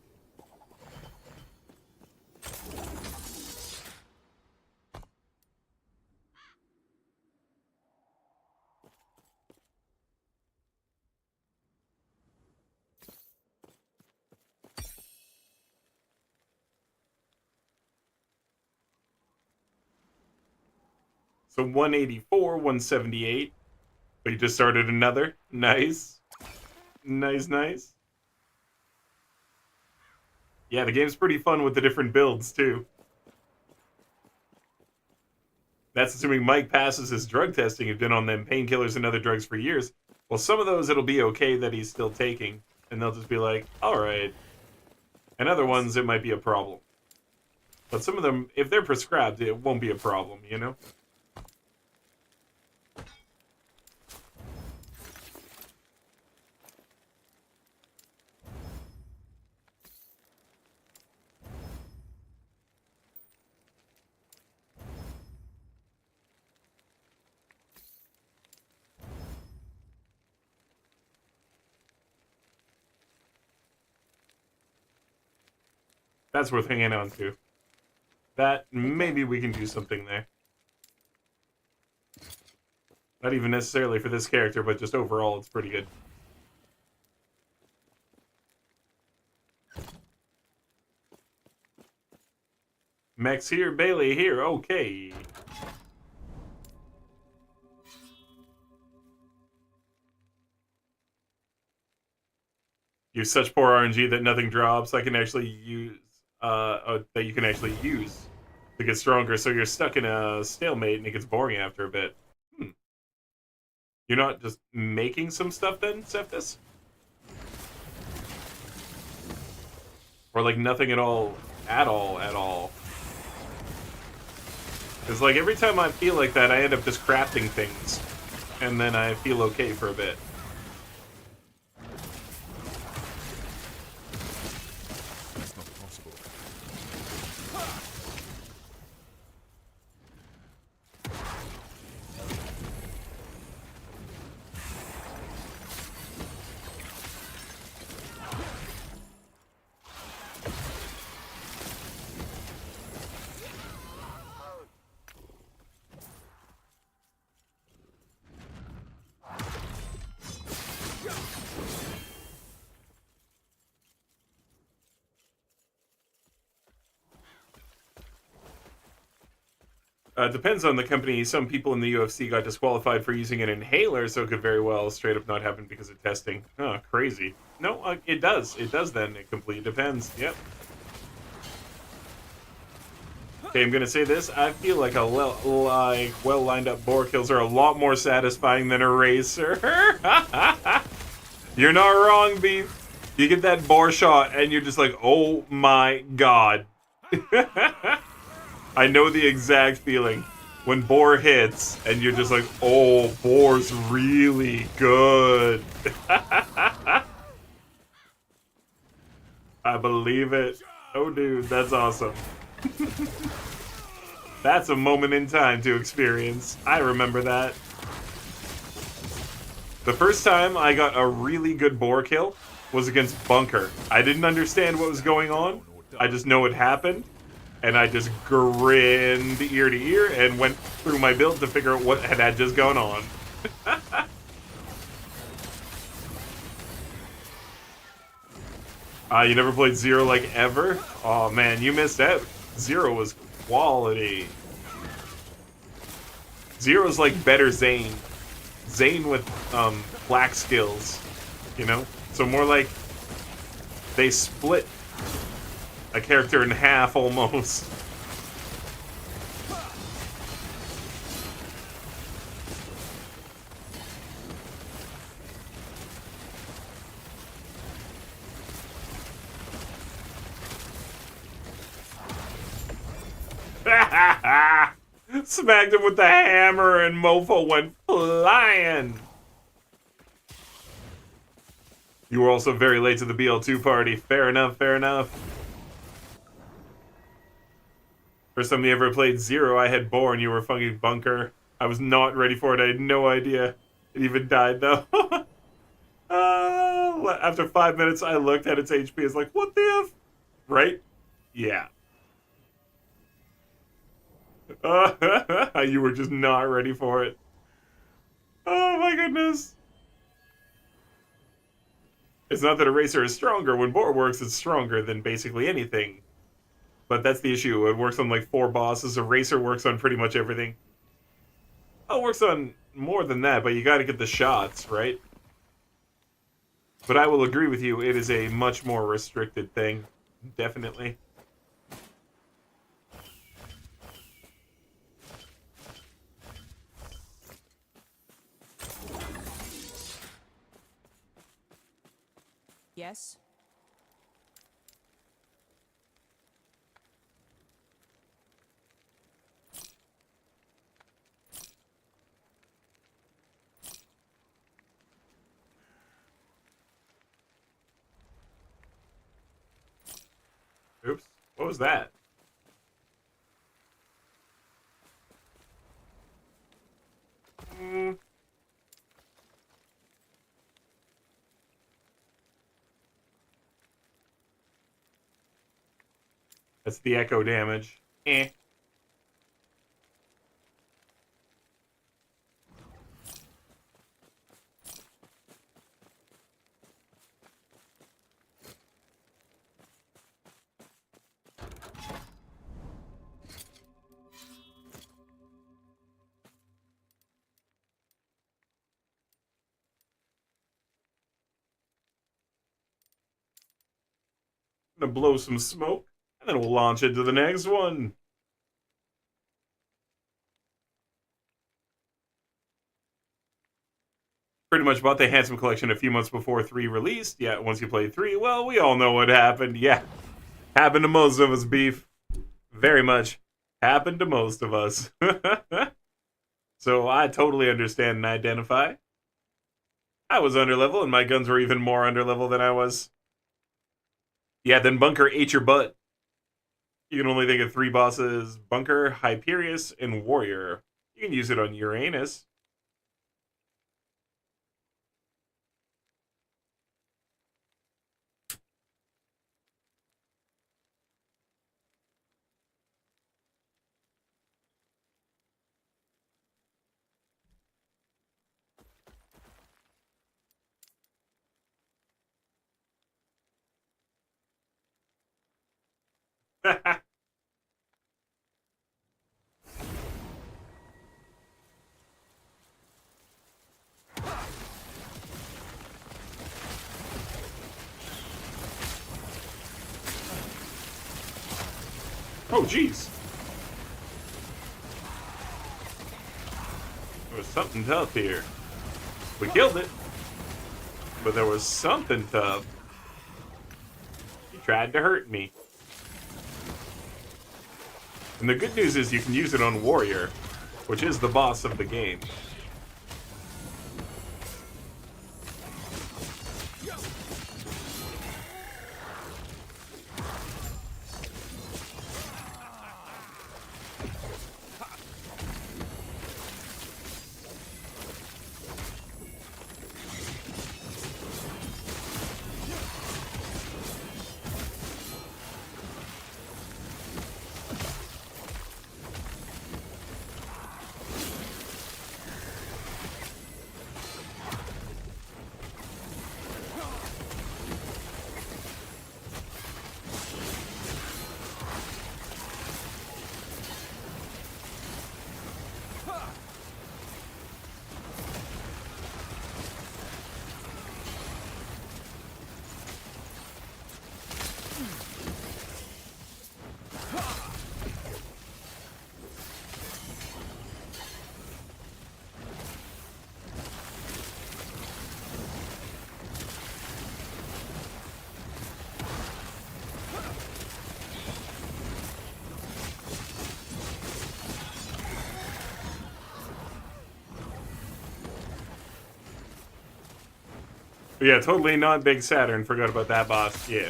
So 184, 178. But you just started another. Nice. Nice, nice. Yeah, the game's pretty fun with the different builds, too. That's assuming Mike passes his drug testing. He's been on them painkillers and other drugs for years. Well, some of those it'll be okay that he's still taking. And they'll just be like, alright. And other ones, it might be a problem. But some of them, if they're prescribed, it won't be a problem, you know? That's worth hanging on to. That, maybe we can do something there. Not even necessarily for this character, but just overall, it's pretty good. Max here, Bailey here, okay. Use such poor RNG that nothing drops. I can actually use, that you can actually use to get stronger, so you're stuck in a stalemate and it gets boring after a bit. You're not just making some stuff then, Septus? Or like nothing at all, at all. Because like every time I feel like that, I end up just crafting things. And then I feel okay for a bit. That's not possible. Depends on the company. Some people in the UFC got disqualified for using an inhaler, so it could very well straight up not happen because of testing. Oh, crazy. No, it does. It does then. It completely depends. Yep. Okay, I'm gonna say this. I feel like well lined up boar kills are a lot more satisfying than a racer. You're not wrong, Beef. You get that boar shot and you're just like, oh my god. I know the exact feeling when boar hits and you're just like, oh, boar's really good. I believe it. Oh, dude, that's awesome. That's a moment in time to experience. I remember that. The first time I got a really good boar kill was against Bunker. I didn't understand what was going on. I just know it happened. And I just grinned ear to ear and went through my build to figure out what had just gone on. You never played Zero like ever? Oh man, you missed out. Zero was quality. Zero's like better Zane. Zane with black skills, you know? So more like they split a character in half almost. Smacked him with the hammer and Mofo went flying. You were also very late to the BL2 party. Fair enough, fair enough. First time you ever played Zero, I had Boar and you were fucking Bunker. I was not ready for it. I had no idea. It even died though. After 5 minutes, I looked at its HP. It's like, what the F? Right? Yeah. You were just not ready for it. Oh my goodness. It's not that a racer is stronger. When Boar works, it's stronger than basically anything. But that's the issue. It works on like 4 bosses. A racer works on pretty much everything. Oh, it works on more than that, but you gotta get the shots, right? But I will agree with you, it is a much more restricted thing. Definitely. Yes. Oops. What was that? That's the echo damage. Eh. Gonna blow some smoke, and then we'll launch into the next one. Pretty much bought the Handsome Collection a few months before 3 released. Yeah, once you played 3, well, we all know what happened. Yeah, happened to most of us, Beef. Very much happened to most of us. So I totally understand and identify. I was underlevel, and my guns were even more underlevel than I was. Yeah, then Bunker ate your butt. You can only think of 3 bosses: Bunker, Hyperius, and Warrior. You can use it on Uranus. Oh, jeez. There was something tough here. We killed it. But there was something tough. He tried to hurt me. And the good news is you can use it on Warrior, which is the boss of the game. But yeah, totally not Big Saturn. Forgot about that boss. Yeah.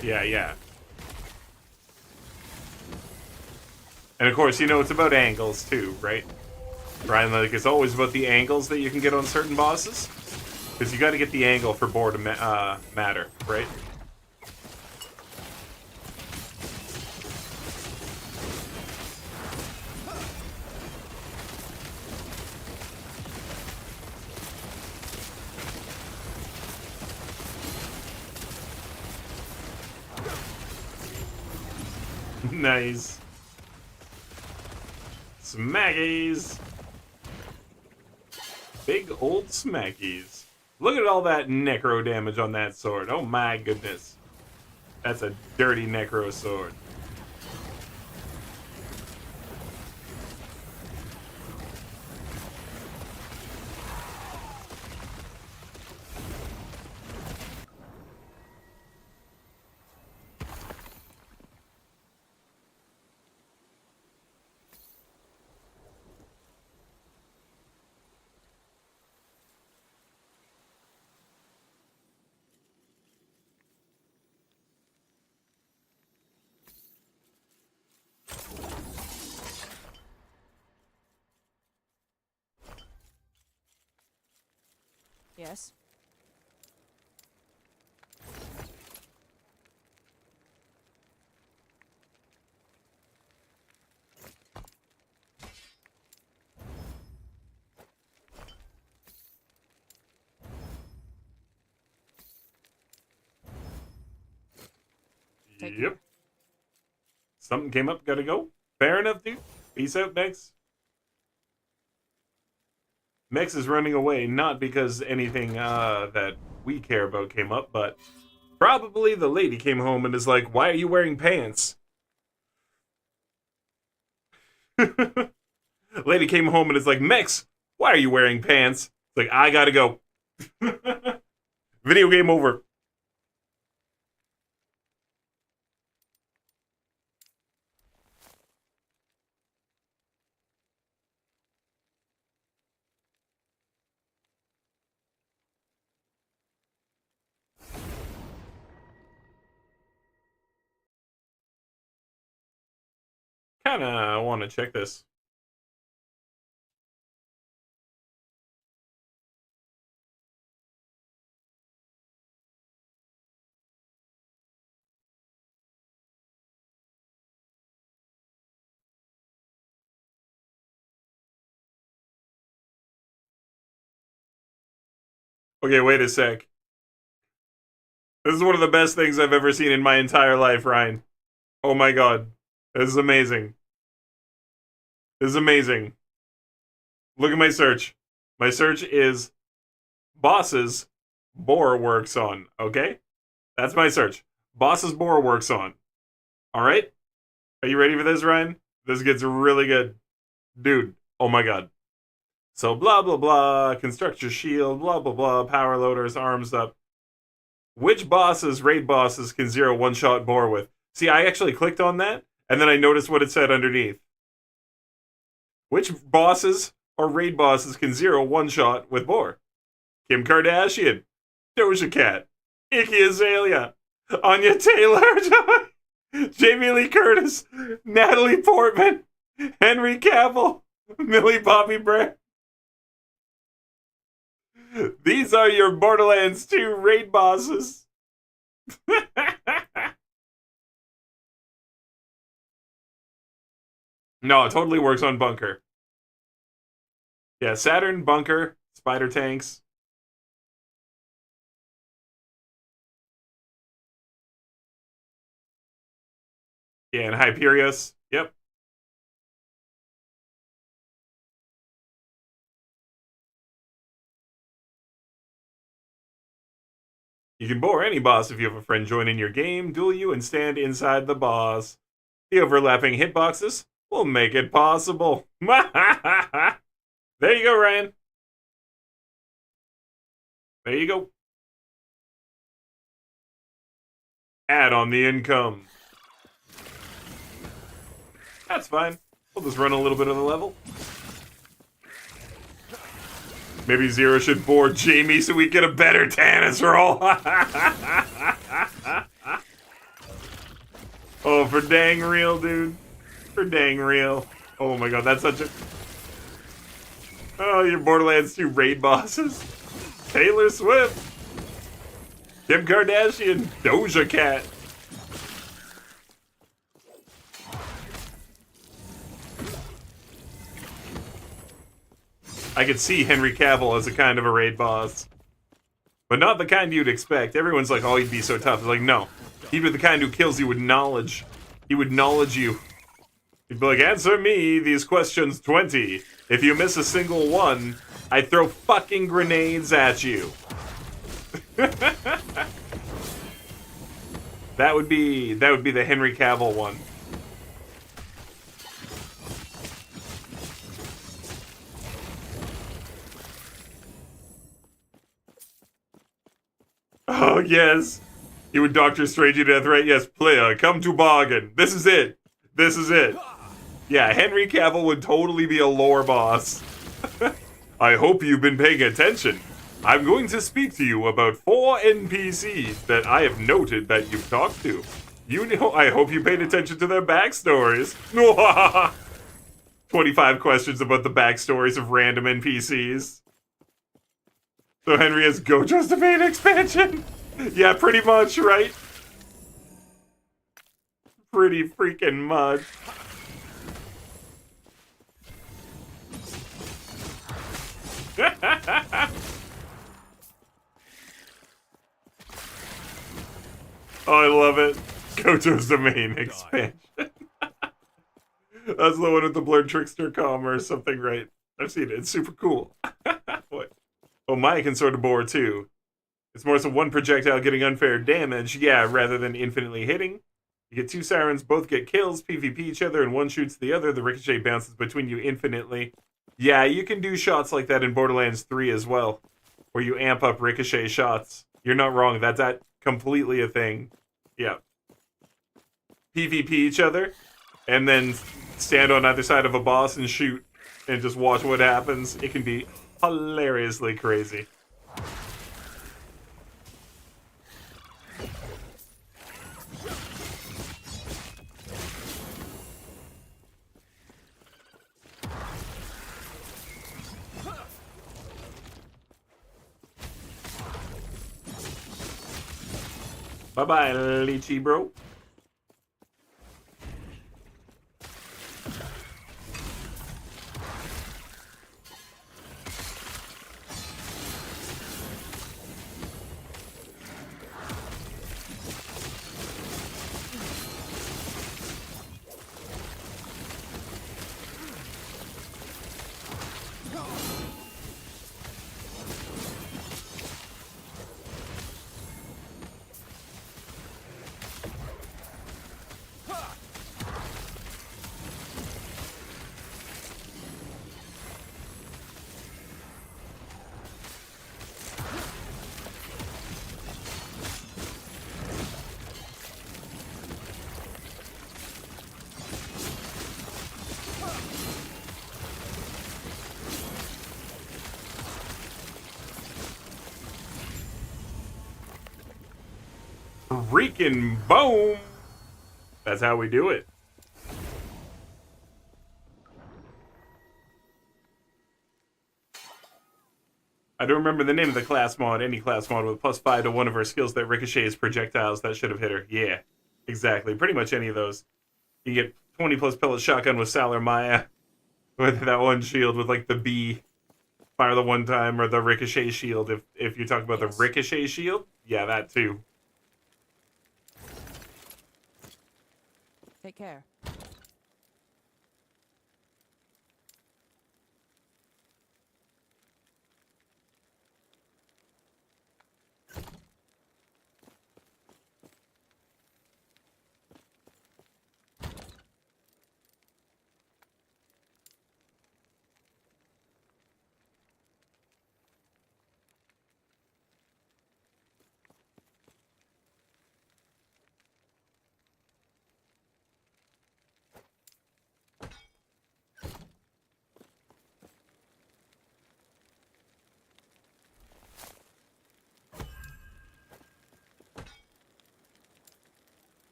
Yeah. And of course, you know, it's about angles too, right? Ryan, like, it's always about the angles that you can get on certain bosses. Because you got to get the angle for boar to matter, right? Nice. Smackies. Big old smackies. Look at all that necro damage on that sword. Oh my goodness. That's a dirty necro sword. Yes. Take Yep. Something came up, gotta go. Fair enough, dude. Peace out, Mex. Mex is running away, not because anything that we care about came up, but probably the lady came home and is like, why are you wearing pants? Lady came home and is like, Mex, why are you wearing pants? It's like, I gotta go. Video game over. Kinda wanna check this. Okay, wait a sec. This is one of the best things I've ever seen in my entire life, Ryan. Oh my god. This is amazing. This is amazing. Look at my search. My search is bosses Boar works on, okay? That's my search. Boss's Boar works on. Alright? Are you ready for this, Ryan? This gets really good. Dude, oh my god. So blah blah blah, construct your shield, blah blah blah, power loaders, arms up. Which bosses, raid bosses, can zero one-shot Boar with? See, I actually clicked on that, and then I noticed what it said underneath. Which bosses or raid bosses can zero one-shot with Boar? Kim Kardashian, Doja Cat, Iggy Azalea, Anya Taylor, Jamie Lee Curtis, Natalie Portman, Henry Cavill, Millie Bobby Brown. These are your Borderlands 2 raid bosses. No, it totally works on Bunker. Yeah, Saturn, Bunker, Spider Tanks. Yeah, and Hyperios. Yep. You can bore any boss if you have a friend join in your game, duel you, and stand inside the boss. The overlapping hitboxes will make it possible. There you go, Ryan. There you go. Add on the income. That's fine. We'll just run a little bit of the level. Maybe Zero should board Jamie so we get a better Tannis roll. Oh, for dang real, dude. For dang real. Oh my god, that's such a... Oh, your Borderlands 2 raid bosses. Taylor Swift. Kim Kardashian. Doja Cat. I could see Henry Cavill as a kind of a raid boss. But not the kind you'd expect. Everyone's like, oh, he'd be so tough. It's like, no. He'd be the kind who kills you with knowledge. He would knowledge you. He'd be like, answer me these questions 20. If you miss a single one, I'd throw fucking grenades at you. That would be the Henry Cavill one. Oh, yes. He would Doctor Strange you to death, right? Yes, player, come to bargain. This is it. This is it. Yeah, Henry Cavill would totally be a lore boss. I hope you've been paying attention. I'm going to speak to you about 4 NPCs that I have noted that you've talked to. I hope you paid attention to their backstories. 25 questions about the backstories of random NPCs. So Henry has Gojo's the main expansion? Yeah, pretty much, right? Pretty freaking much. Oh, I love it. Gojo's the main expansion. That's the one with the blurred trickster comma or something, right? I've seen it. It's super cool. What? Oh, Maya can sort of bore too. It's more so one projectile getting unfair damage, yeah, rather than infinitely hitting. You get 2 sirens, both get kills, PvP each other, and one shoots the other. The ricochet bounces between you infinitely. Yeah, you can do shots like that in Borderlands 3 as well, where you amp up ricochet shots. You're not wrong, that's completely a thing. Yeah. PvP each other, and then stand on either side of a boss and shoot, and just watch what happens. It can be hilariously crazy. Bye-bye, Lychee bro. Freaking boom! That's how we do it. I don't remember the name of the class mod. Any class mod with +5 to one of her skills that ricochets projectiles that should have hit her. Yeah, exactly. Pretty much any of those. You get 20 plus pellet shotgun with Sal or Maya. With that one shield with like the B. Fire the one time, or the ricochet shield. If you talk about the ricochet shield, yeah, that too. Take care.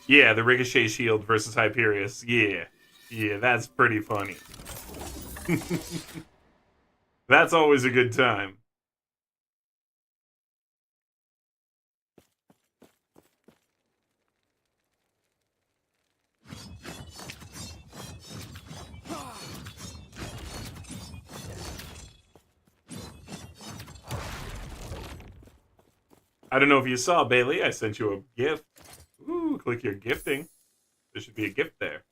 Yeah, the ricochet shield versus Hyperius. Yeah, yeah, that's pretty funny. That's always a good time. I don't know if you saw, Bailey. I sent you a gift. Ooh, click your gifting. There should be a gift there.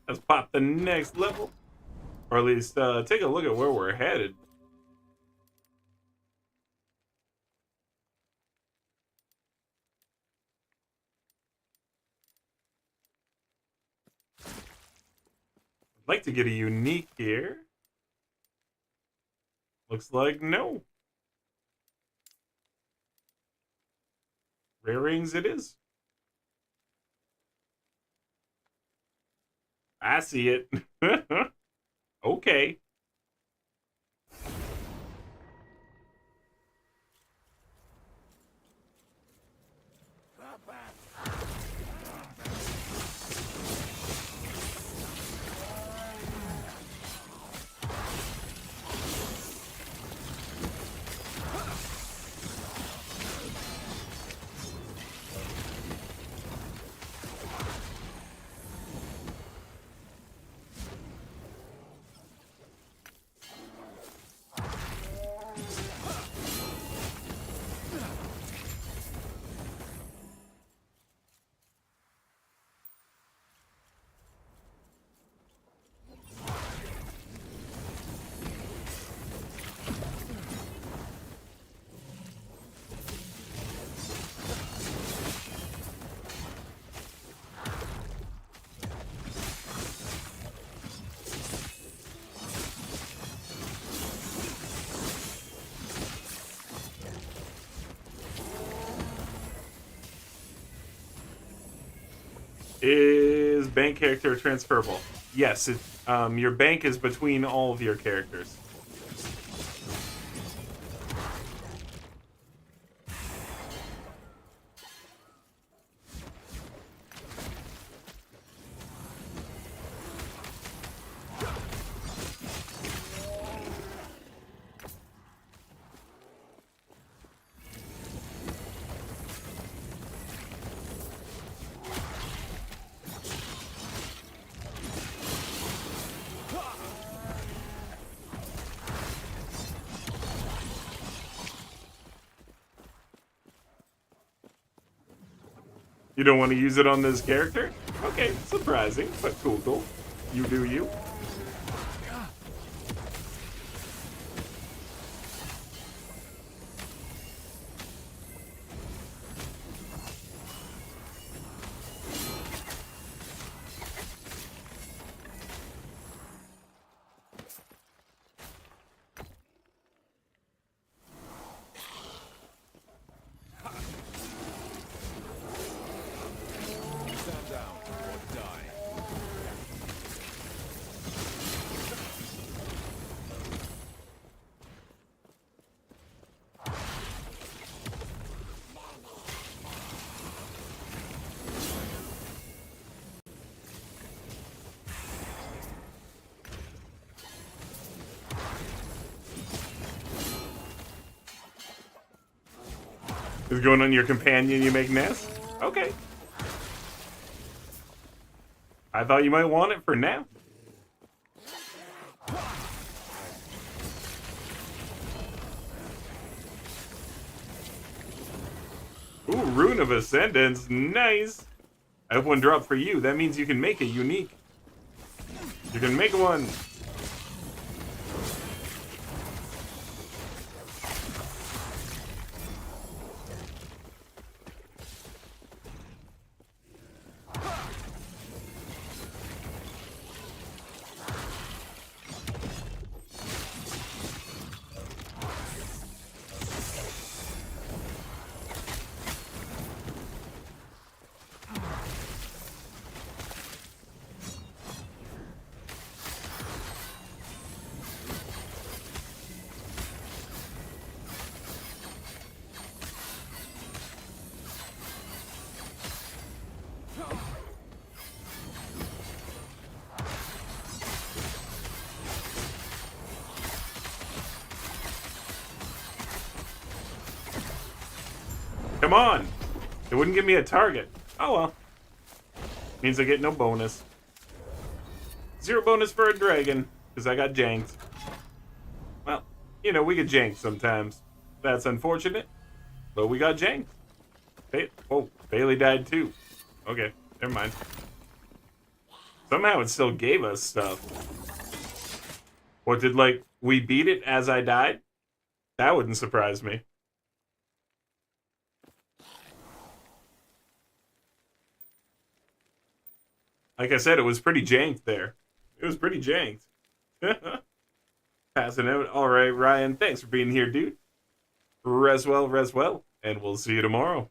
Let's pop the next level. Or at least take a look at where we're headed. I'd like to get a unique here. Looks like no. Rare rings it is. I see it. Okay. Is bank character transferable? Yes, your bank is between all of your characters. You don't want to use it on this character? Okay, surprising, but cool. You do you. Is going on your companion you make nests? Okay. I thought you might want it for now. Ooh, Rune of Ascendance. Nice. I hope one dropped for you. That means you can make it unique. You can make one. Come on! It wouldn't give me a target. Oh well. Means I get no bonus. 0 bonus for a dragon, because I got janked. Well, you know, we get janked sometimes. That's unfortunate, but we got janked. Oh, Bailey died too. Okay, never mind. Somehow it still gave us stuff. What, did, like, we beat it as I died? That wouldn't surprise me. Like I said, it was pretty janked there. It was pretty janked. Passing out. All right, Ryan, thanks for being here, dude. Res well, and we'll see you tomorrow.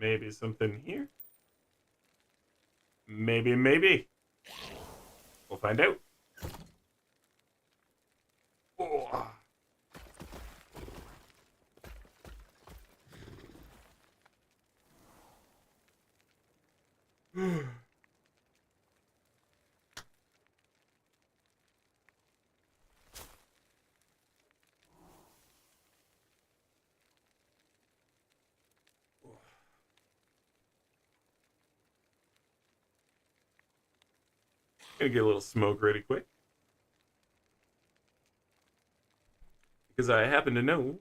Maybe something here? Maybe. We'll find out. Oh. Gonna get a little smoke really quick. Because I happen to know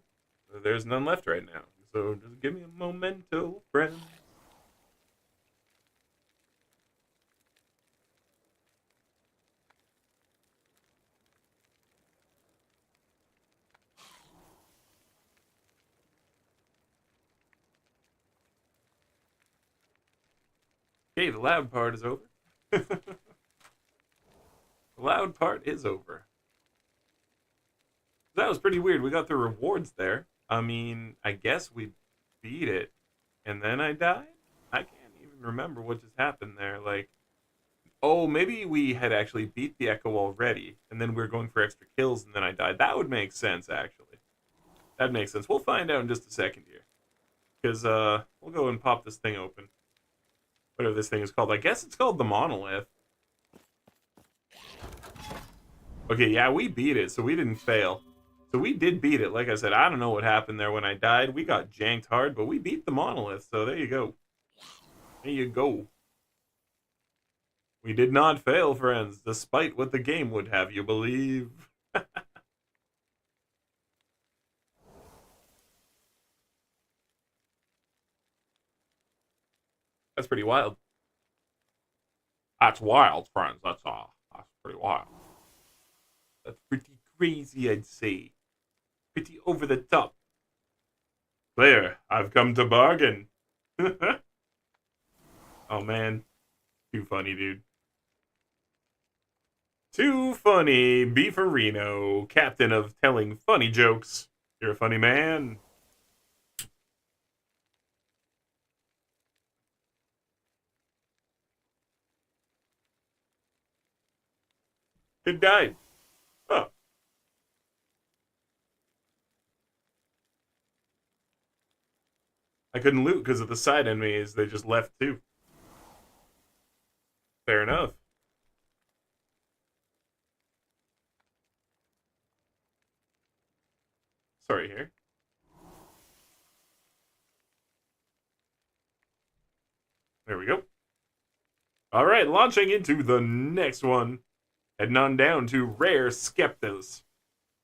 that there's none left right now. So just give me a memento, friend. Okay, the loud part is over. The loud part is over. That was pretty weird. We got the rewards there. I mean, I guess we beat it, and then I died? I can't even remember what just happened there. Like, oh, maybe we had actually beat the Echo already, and then we were going for extra kills, and then I died. That would make sense, actually. That makes sense. We'll find out in just a second here. Because, we'll go and pop this thing open. Whatever this thing is called. I guess it's called the Monolith. Okay, yeah, we beat it, so we didn't fail. So we did beat it. Like I said, I don't know what happened there when I died. We got janked hard, but we beat the Monolith, so there you go. There you go. We did not fail, friends, despite what the game would have you believe. That's pretty wild. That's wild, friends. That's pretty wild. That's pretty crazy, I'd say. Pretty over the top. Player, I've come to bargain. Oh man, too funny, dude. Too funny, Beefarino, captain of telling funny jokes. You're a funny man. It died. Huh. I couldn't loot because of the side enemies. They just left too. Fair enough. Sorry here. There we go. All right, launching into the next one. Heading on down to Rare Skeptors.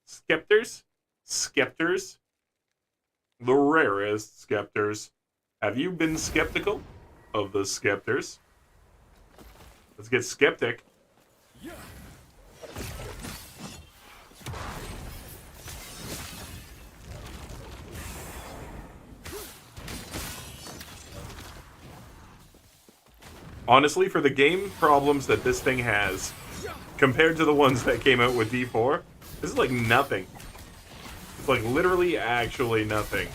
Skeptors? Skeptors? The rarest Skeptors. Have you been skeptical of the Skeptors? Let's get skeptic. Honestly, for the game problems that this thing has, compared to the ones that came out with D4, this is like nothing. It's like literally actually nothing.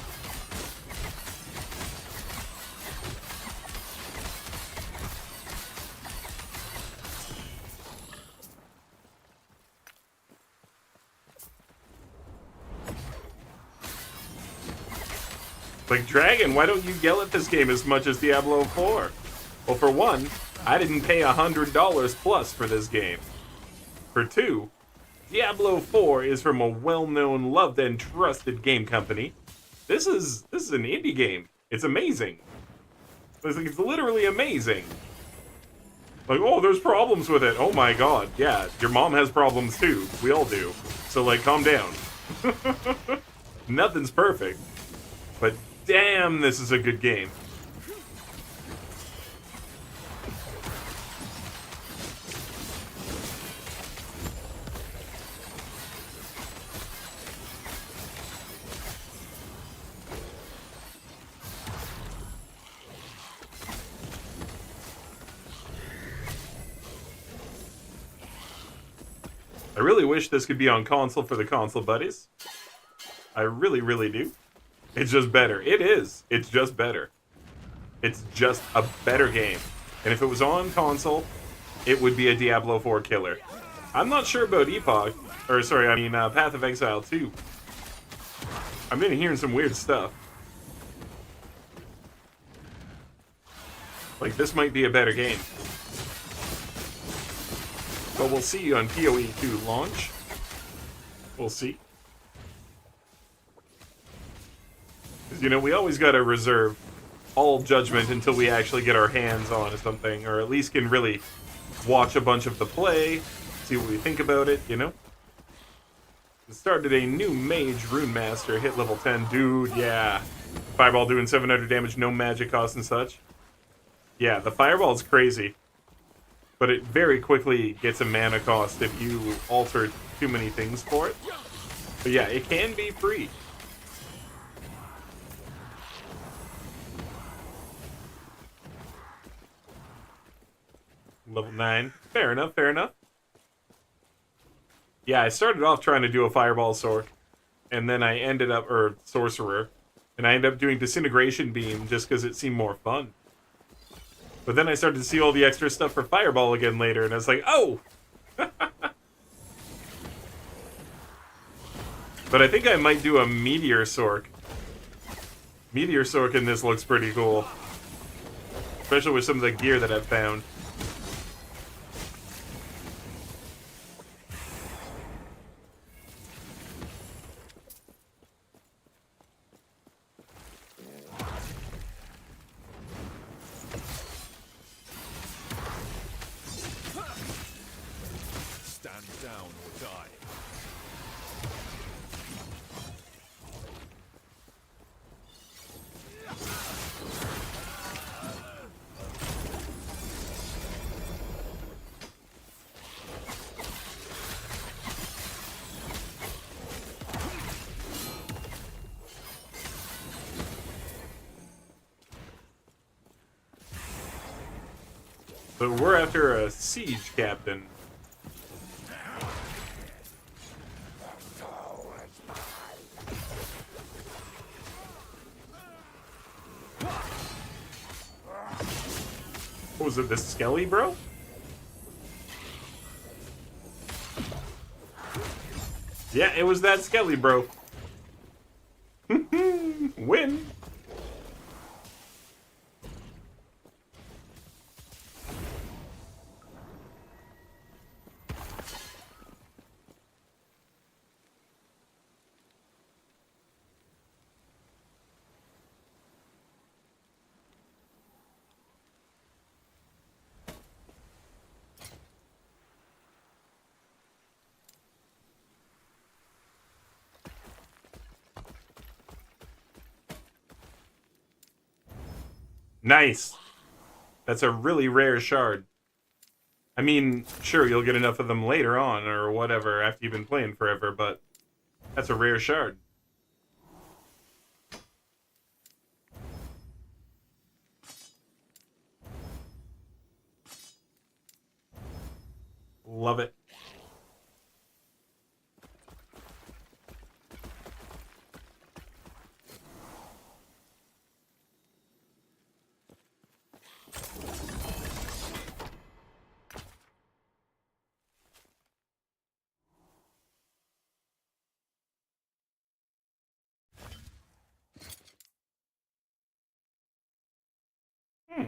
Like, Dragon, why don't you yell at this game as much as Diablo 4? Well, for one, I didn't pay $100 plus for this game. For two, Diablo 4 is from a well-known, loved, and trusted game company. This is an indie game. It's amazing. It's literally amazing. Like, oh, there's problems with it. Oh my god, yeah, your mom has problems too. We all do. So, like, calm down. Nothing's perfect. But damn, this is a good game. I really wish this could be on console for the console buddies. I really, really do. It's just better. It is. It's just better. It's just a better game. And if it was on console, it would be a Diablo 4 killer. I'm not sure about Epoch. Or, sorry, I mean Path of Exile 2. I've been hearing some weird stuff. Like, this might be a better game. But we'll see on PoE 2 launch. We'll see. Because, you know, we always gotta reserve all judgment until we actually get our hands on something, or at least can really watch a bunch of the play, see what we think about it, you know? We started a new Mage Rune Master, hit level 10. Dude, yeah. Fireball doing 700 damage, no magic cost and such. Yeah, the Fireball's crazy. But it very quickly gets a mana cost if you alter too many things for it. But yeah, it can be free. Level 9. Fair enough, fair enough. Yeah, I started off trying to do a Fireball Sorc, and then I ended up, or Sorcerer, and I ended up doing Disintegration Beam just because it seemed more fun. But then I started to see all the extra stuff for Fireball again later, and I was like, oh! But I think I might do a Meteor Sorc. Meteor Sorc in this looks pretty cool. Especially with some of the gear that I've found. Stand down or die. So we're after a siege captain. What was it, this Skelly, bro? Yeah, it was that Skelly, bro. Win. Nice. That's a really rare shard. I mean, sure, you'll get enough of them later on or whatever after you've been playing forever, but that's a rare shard. Love it. Hmm.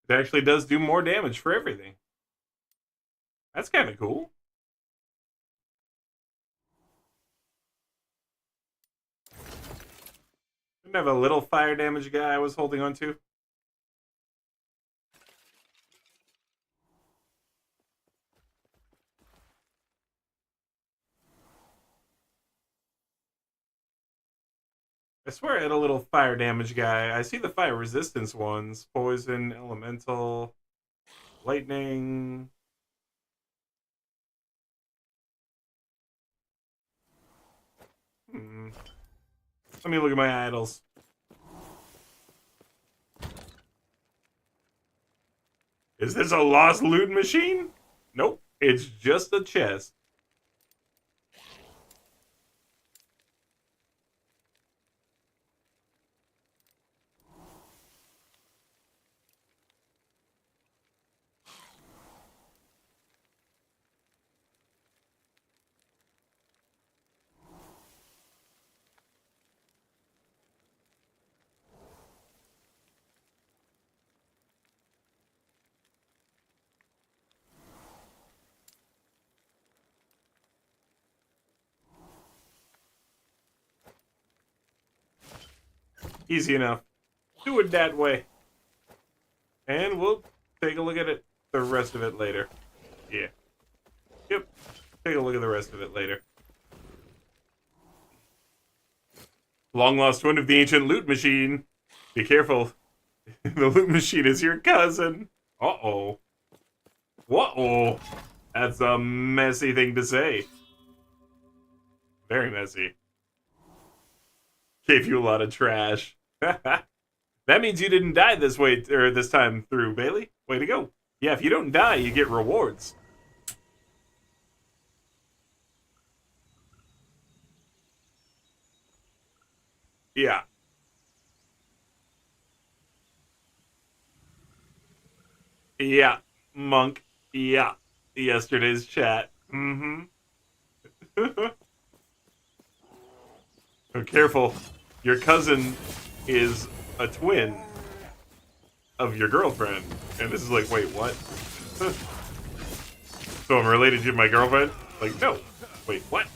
It actually does do more damage for everything. That's kind of cool. Didn't have a little fire damage guy I was holding on to. I swear I had a little fire damage guy. I see the fire resistance ones. Poison, elemental, lightning. Hmm. Let me look at my idols. Is this a lost loot machine? Nope. It's just a chest. Easy enough. Do it that way. And we'll take a look at it, the rest of it later. Yeah. Yep. Take a look at the rest of it later. Long lost twin of the ancient loot machine. Be careful. The loot machine is your cousin. Uh-oh. Whoa. That's a messy thing to say. Very messy. Gave you a lot of trash. That means you didn't die this way or this time through, Bailey. Way to go. Yeah, if you don't die, you get rewards. Yeah. Yeah. Monk. Yeah. Yesterday's chat. Mm-hmm. Oh, careful. Your cousin is a twin of your girlfriend. And this is like, wait, what? So I'm related to my girlfriend? Like, no. Wait, what?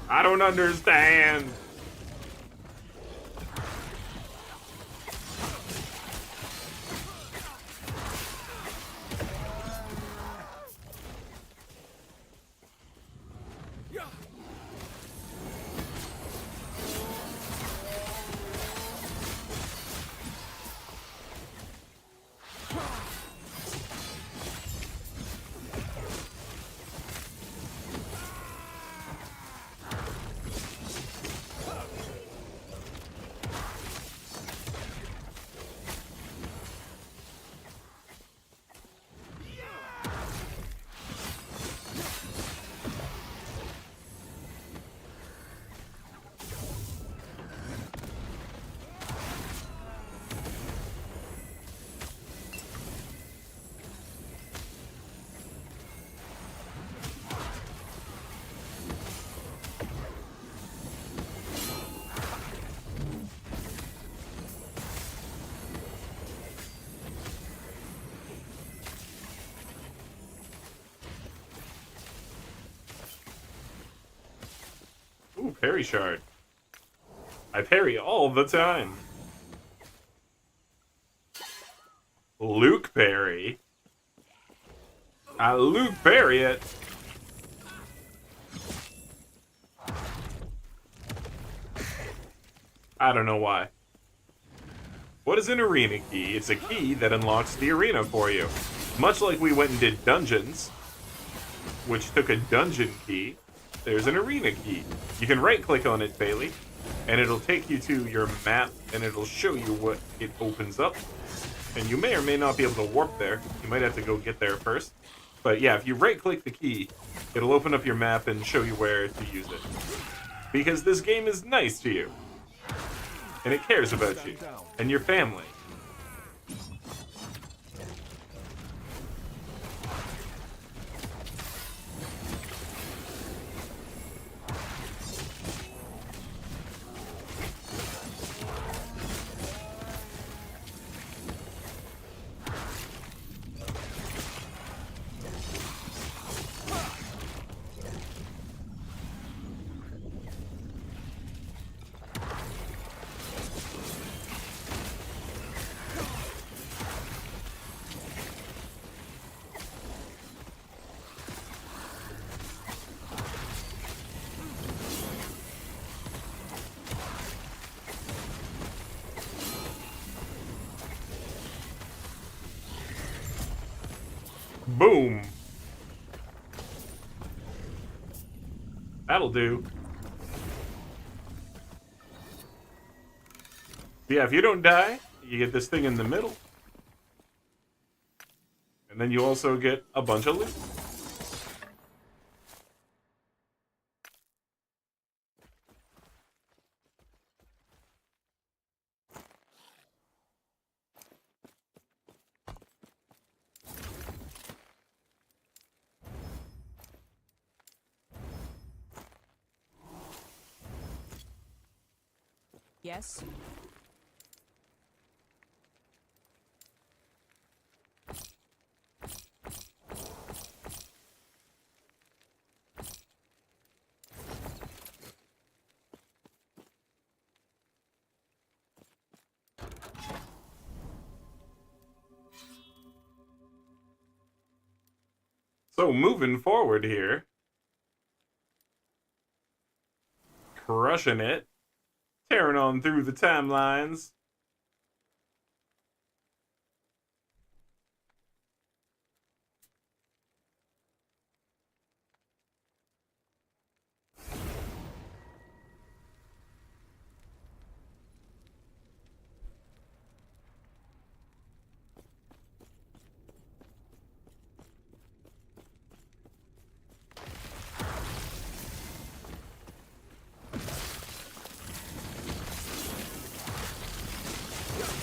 I don't understand. Ooh, parry shard. I parry all the time. Luke parry. I Luke parry it. I don't know why. What is an arena key? It's a key that unlocks the arena for you. Much like we went and did dungeons, which took a dungeon key, there's an arena key. You can right-click on it, Bailey, and it'll take you to your map, and it'll show you what it opens up. And you may or may not be able to warp there. You might have to go get there first. But yeah, if you right-click the key, it'll open up your map and show you where to use it. Because this game is nice to you. And it cares about you and your family. Boom. That'll do. Yeah, if you don't die, you get this thing in the middle. And then you also get a bunch of loot. Yes. So moving forward here. Crushing it. Tearing on through the timelines.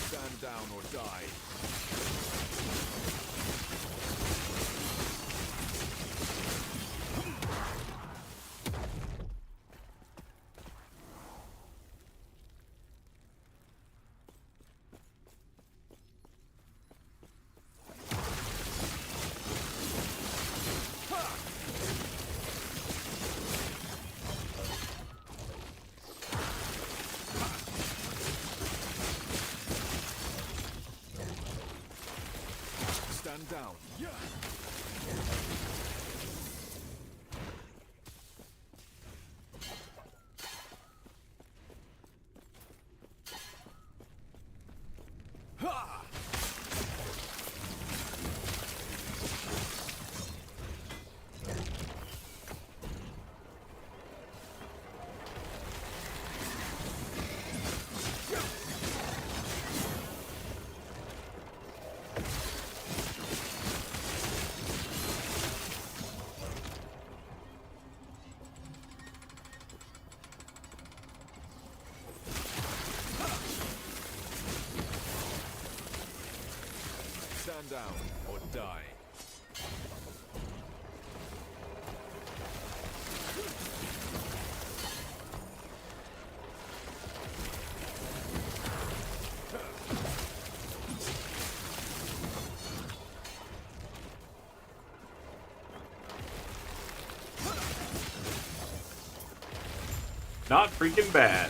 Stand down or die. down. Stand down or die. Not freaking bad.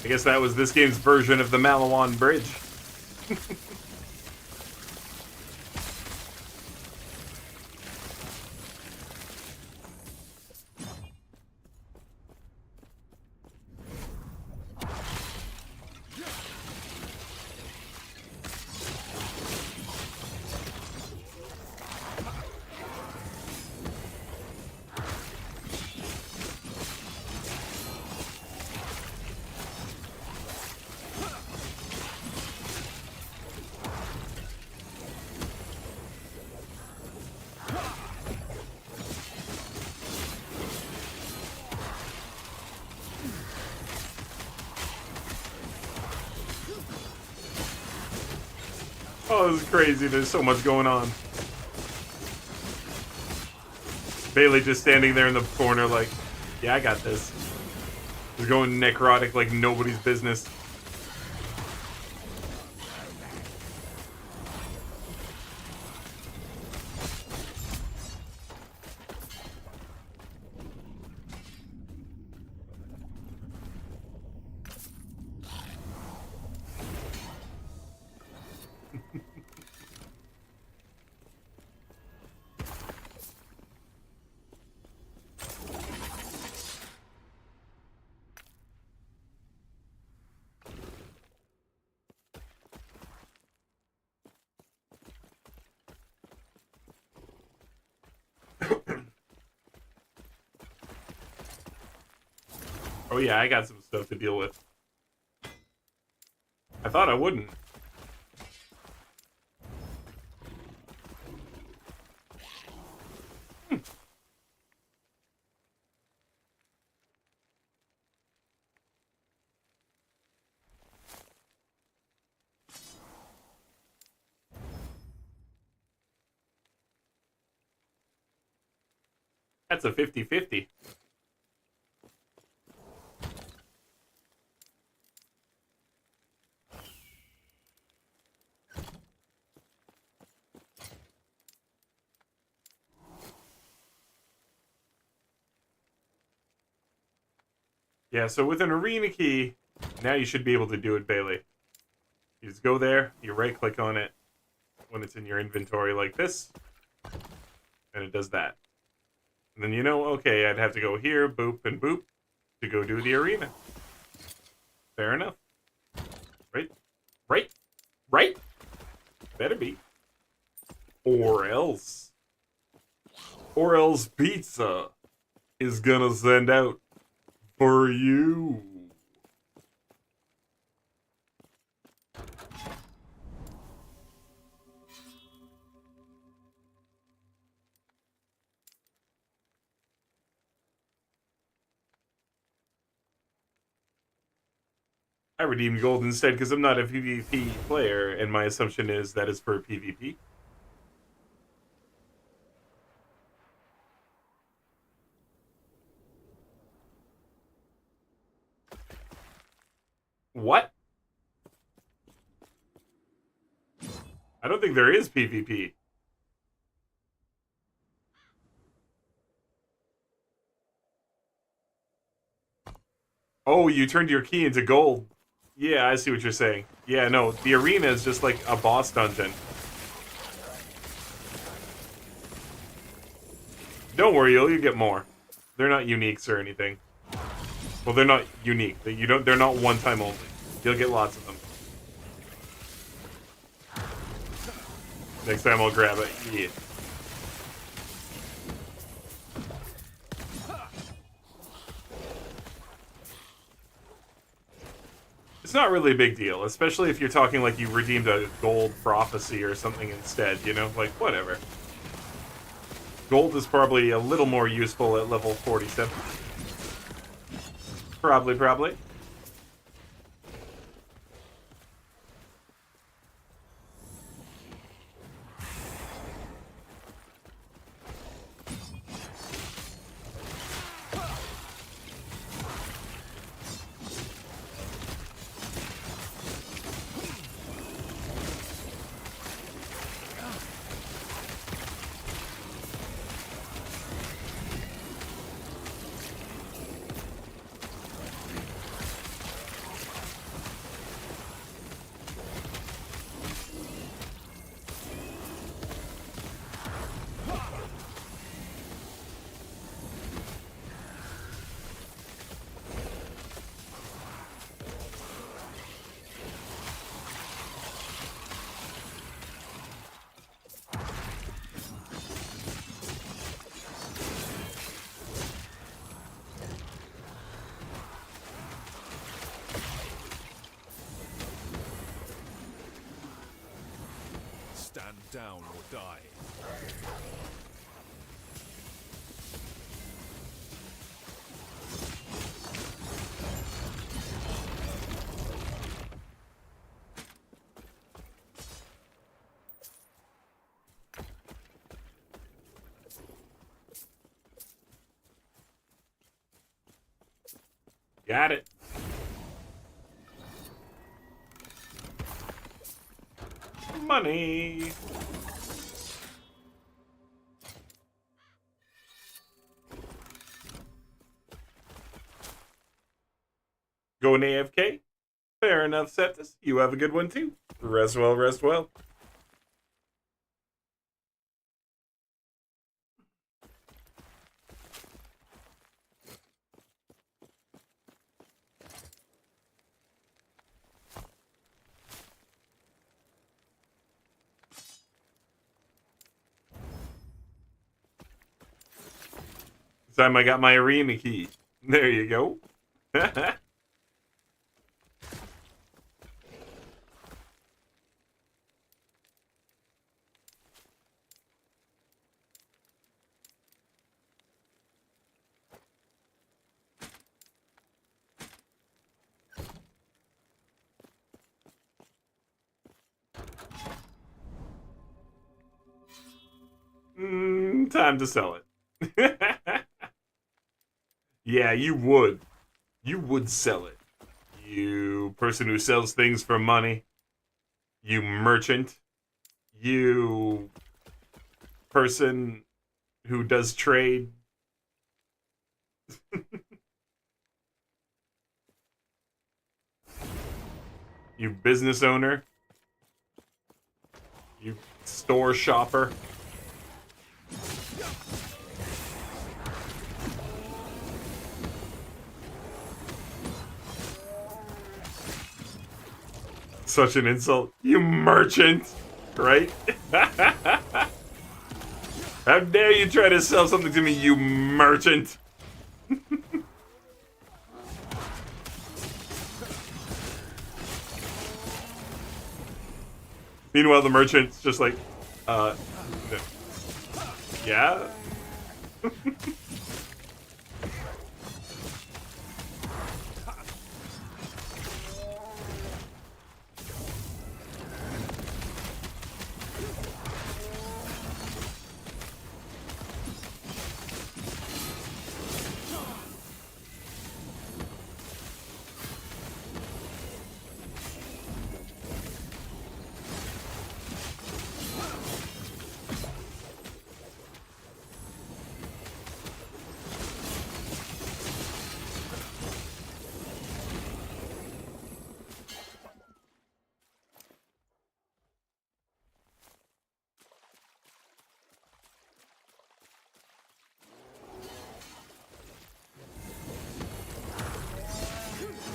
I guess that was this game's version of the Malawan Bridge. Oh, this is crazy. There's so much going on. Bailey just standing there in the corner like, yeah, I got this. He's going necrotic like nobody's business. Oh yeah, I got some stuff to deal with. I thought I wouldn't. That's a 50-50. Yeah, so with an arena key, now you should be able to do it, Bailey. You just go there, you right-click on it when it's in your inventory like this, and it does that. And then you know, okay, I'd have to go here, boop, and boop, to go do the arena. Fair enough. Right? Right? Right? Better be. Or else pizza is gonna send out for you. I redeemed gold instead because I'm not a PvP player, and my assumption is that is for PvP. What? I don't think there is PvP. Oh, you turned your key into gold. Yeah, I see what you're saying. Yeah, no, the arena is just like a boss dungeon. Don't worry, you'll get more. They're not uniques or anything. Well, they're not unique. They're not one time only. You'll get lots of them. Next time I'll grab it. Yeah. It's not really a big deal, especially if you're talking like you redeemed a gold prophecy or something instead, you know? Like, whatever. Gold is probably a little more useful at level 47. Probably. Stand down or die. Got it. Money. Going AFK? Fair enough, Septus. You have a good one too. Rest well, rest well. This time I got my arena key. There you go. Time to sell it. Yeah, you would. You would sell it. You person who sells things for money. You merchant. You person who does trade. You business owner. You store shopper. Such an insult. You merchant, right? How dare you try to sell something to me, you merchant? Meanwhile, the merchant's just like, yeah?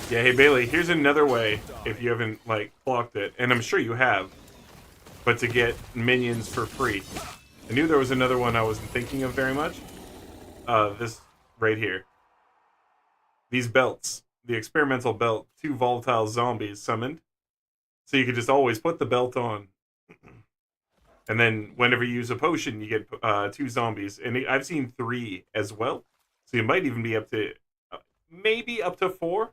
Yeah, hey Bailey, here's another way if you haven't like clocked it, and I'm sure you have, but to get minions for free. I knew there was another one I wasn't thinking of very much. This right here. These belts. The experimental belt, 2 volatile zombies summoned. So you could just always put the belt on. And then whenever you use a potion, you get 2 zombies. And I've seen 3 as well. So you might even be up to, maybe up to 4.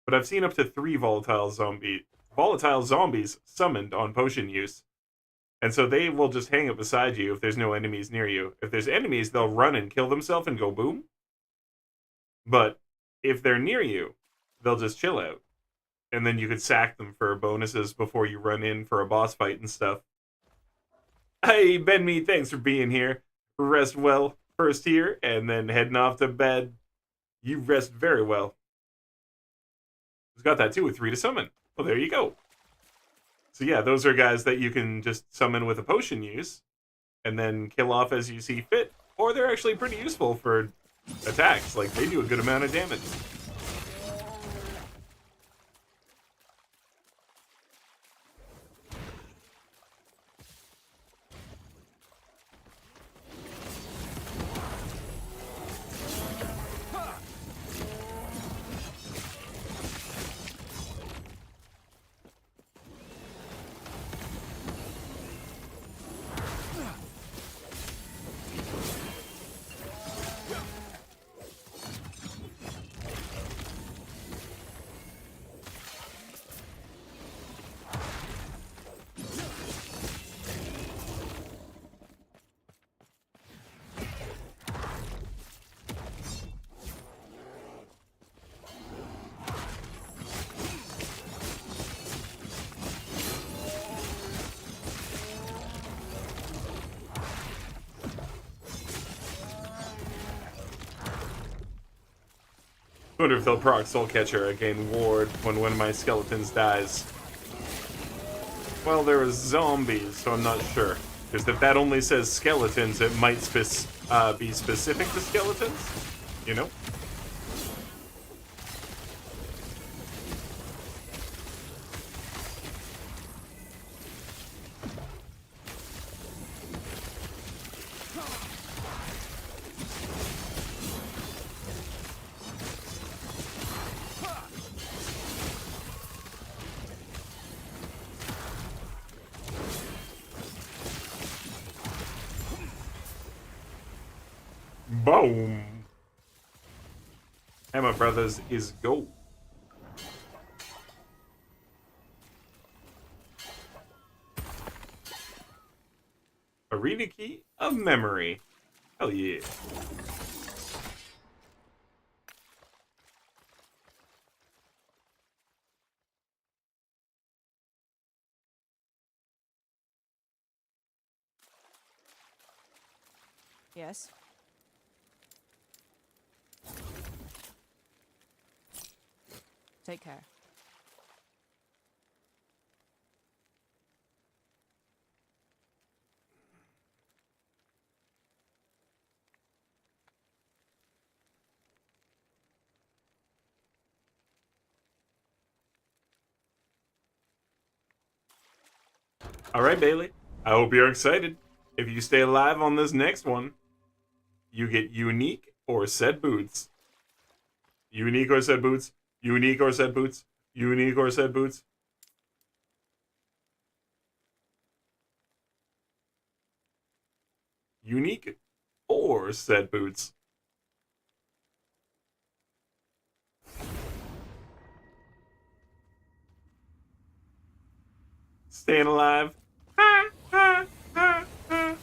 But I've seen up to 3 volatile zombies summoned on potion use. And so they will just hang up beside you if there's no enemies near you. If there's enemies, they'll run and kill themselves and go boom. But if they're near you, they'll just chill out. And then you could sack them for bonuses before you run in for a boss fight and stuff. Hey, Ben Me, thanks for being here. Rest well first here, and then heading off to bed. You rest very well. He's got that too with 3 to summon. Well, there you go. So yeah, those are guys that you can just summon with a potion use, and then kill off as you see fit. Or they're actually pretty useful for attacks. Like, they do a good amount of damage. I wonder if they'll proc Soul Catcher. I gain ward when one of my skeletons dies. Well, there was zombies, so I'm not sure. Because if that only says skeletons, it might be specific to skeletons. You know? Boom! Hammer Brothers is gold. Arena Key of Memory. Hell yeah. Yes. Take care. Alright, Bailey. I hope you're excited. If you stay alive on this next one, you get unique or set boots. Unique or set boots. Unique or set boots. Unique or set boots. Unique or set boots. Staying alive. Ha, ha, ha, ha.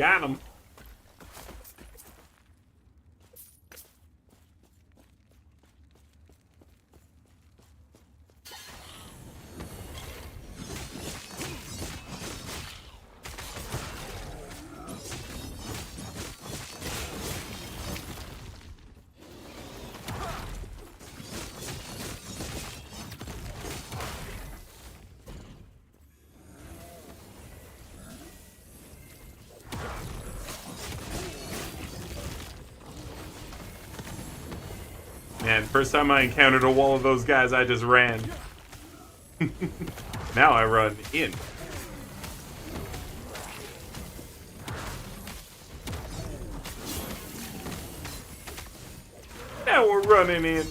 Got him. Man, first time I encountered a wall of those guys, I just ran. Now I run in. Now we're running in.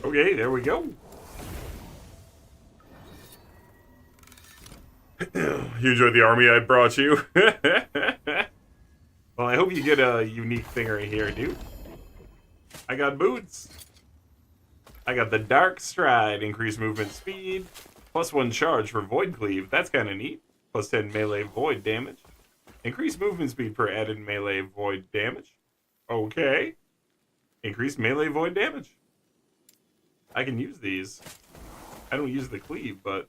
Okay, there we go. You enjoyed the army I brought you? Well, I hope you get a unique thing right here, dude. I got boots. I got the Dark Stride, increased movement speed, +1 charge for Void Cleave. That's kind of neat. +10 melee void damage. Increased movement speed per added melee void damage. Okay. Increased melee void damage. I can use these. I don't use the cleave, but...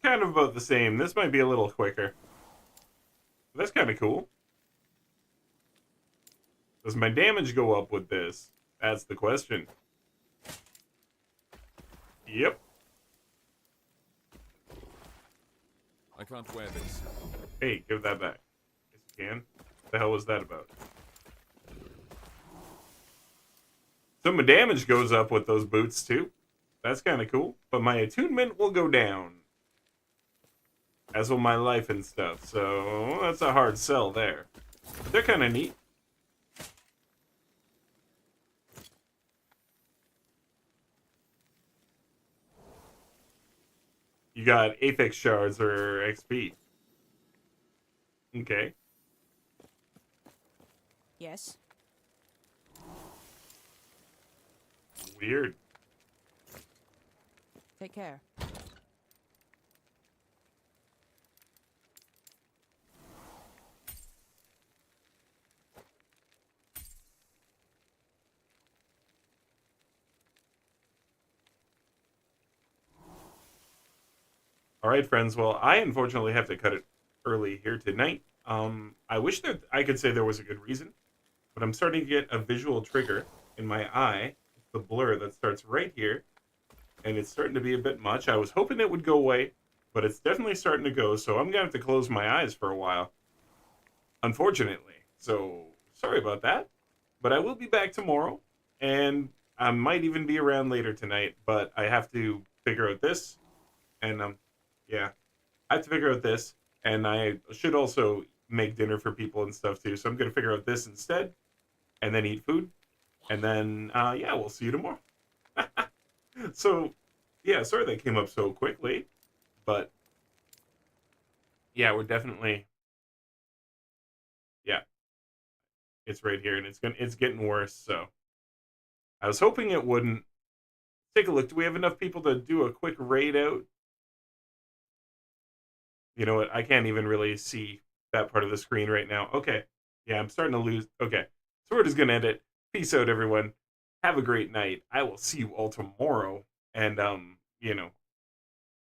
kind of about the same. This might be a little quicker. That's kind of cool. Does my damage go up with this? That's the question. Yep. I can't wear this. Hey, give that back. Yes, you can. What the hell was that about? So my damage goes up with those boots, too. That's kind of cool. But my attunement will go down. As will my life and stuff. So that's a hard sell there. But they're kind of neat. You got Apex shards or XP. Okay. Yes. Weird. Take care. All right, friends. Well, I unfortunately have to cut it early here tonight. I wish that I could say there was a good reason, but I'm starting to get a visual trigger in my eye. It's the blur that starts right here, and it's starting to be a bit much. I was hoping it would go away, but it's definitely starting to go, so I'm going to have to close my eyes for a while, unfortunately. So, sorry about that, but I will be back tomorrow, and I might even be around later tonight, but I have to figure out this, and Yeah. I have to figure out this, and I should also make dinner for people and stuff too. So I'm gonna figure out this instead, and then eat food, and then yeah, we'll see you tomorrow. So yeah, sorry that came up so quickly, but yeah, we're definitely yeah, it's right here, and it's getting worse. So I was hoping it wouldn't. Take a look. Do we have enough people to do a quick raid out? You know what? I can't even really see that part of the screen right now. Okay. Yeah, I'm starting to lose. Okay. So we're just going to end it. Peace out, everyone. Have a great night. I will see you all tomorrow. And, you know,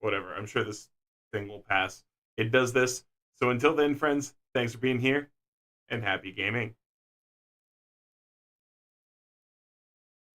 whatever. I'm sure this thing will pass. It does this. So until then, friends, thanks for being here and happy gaming.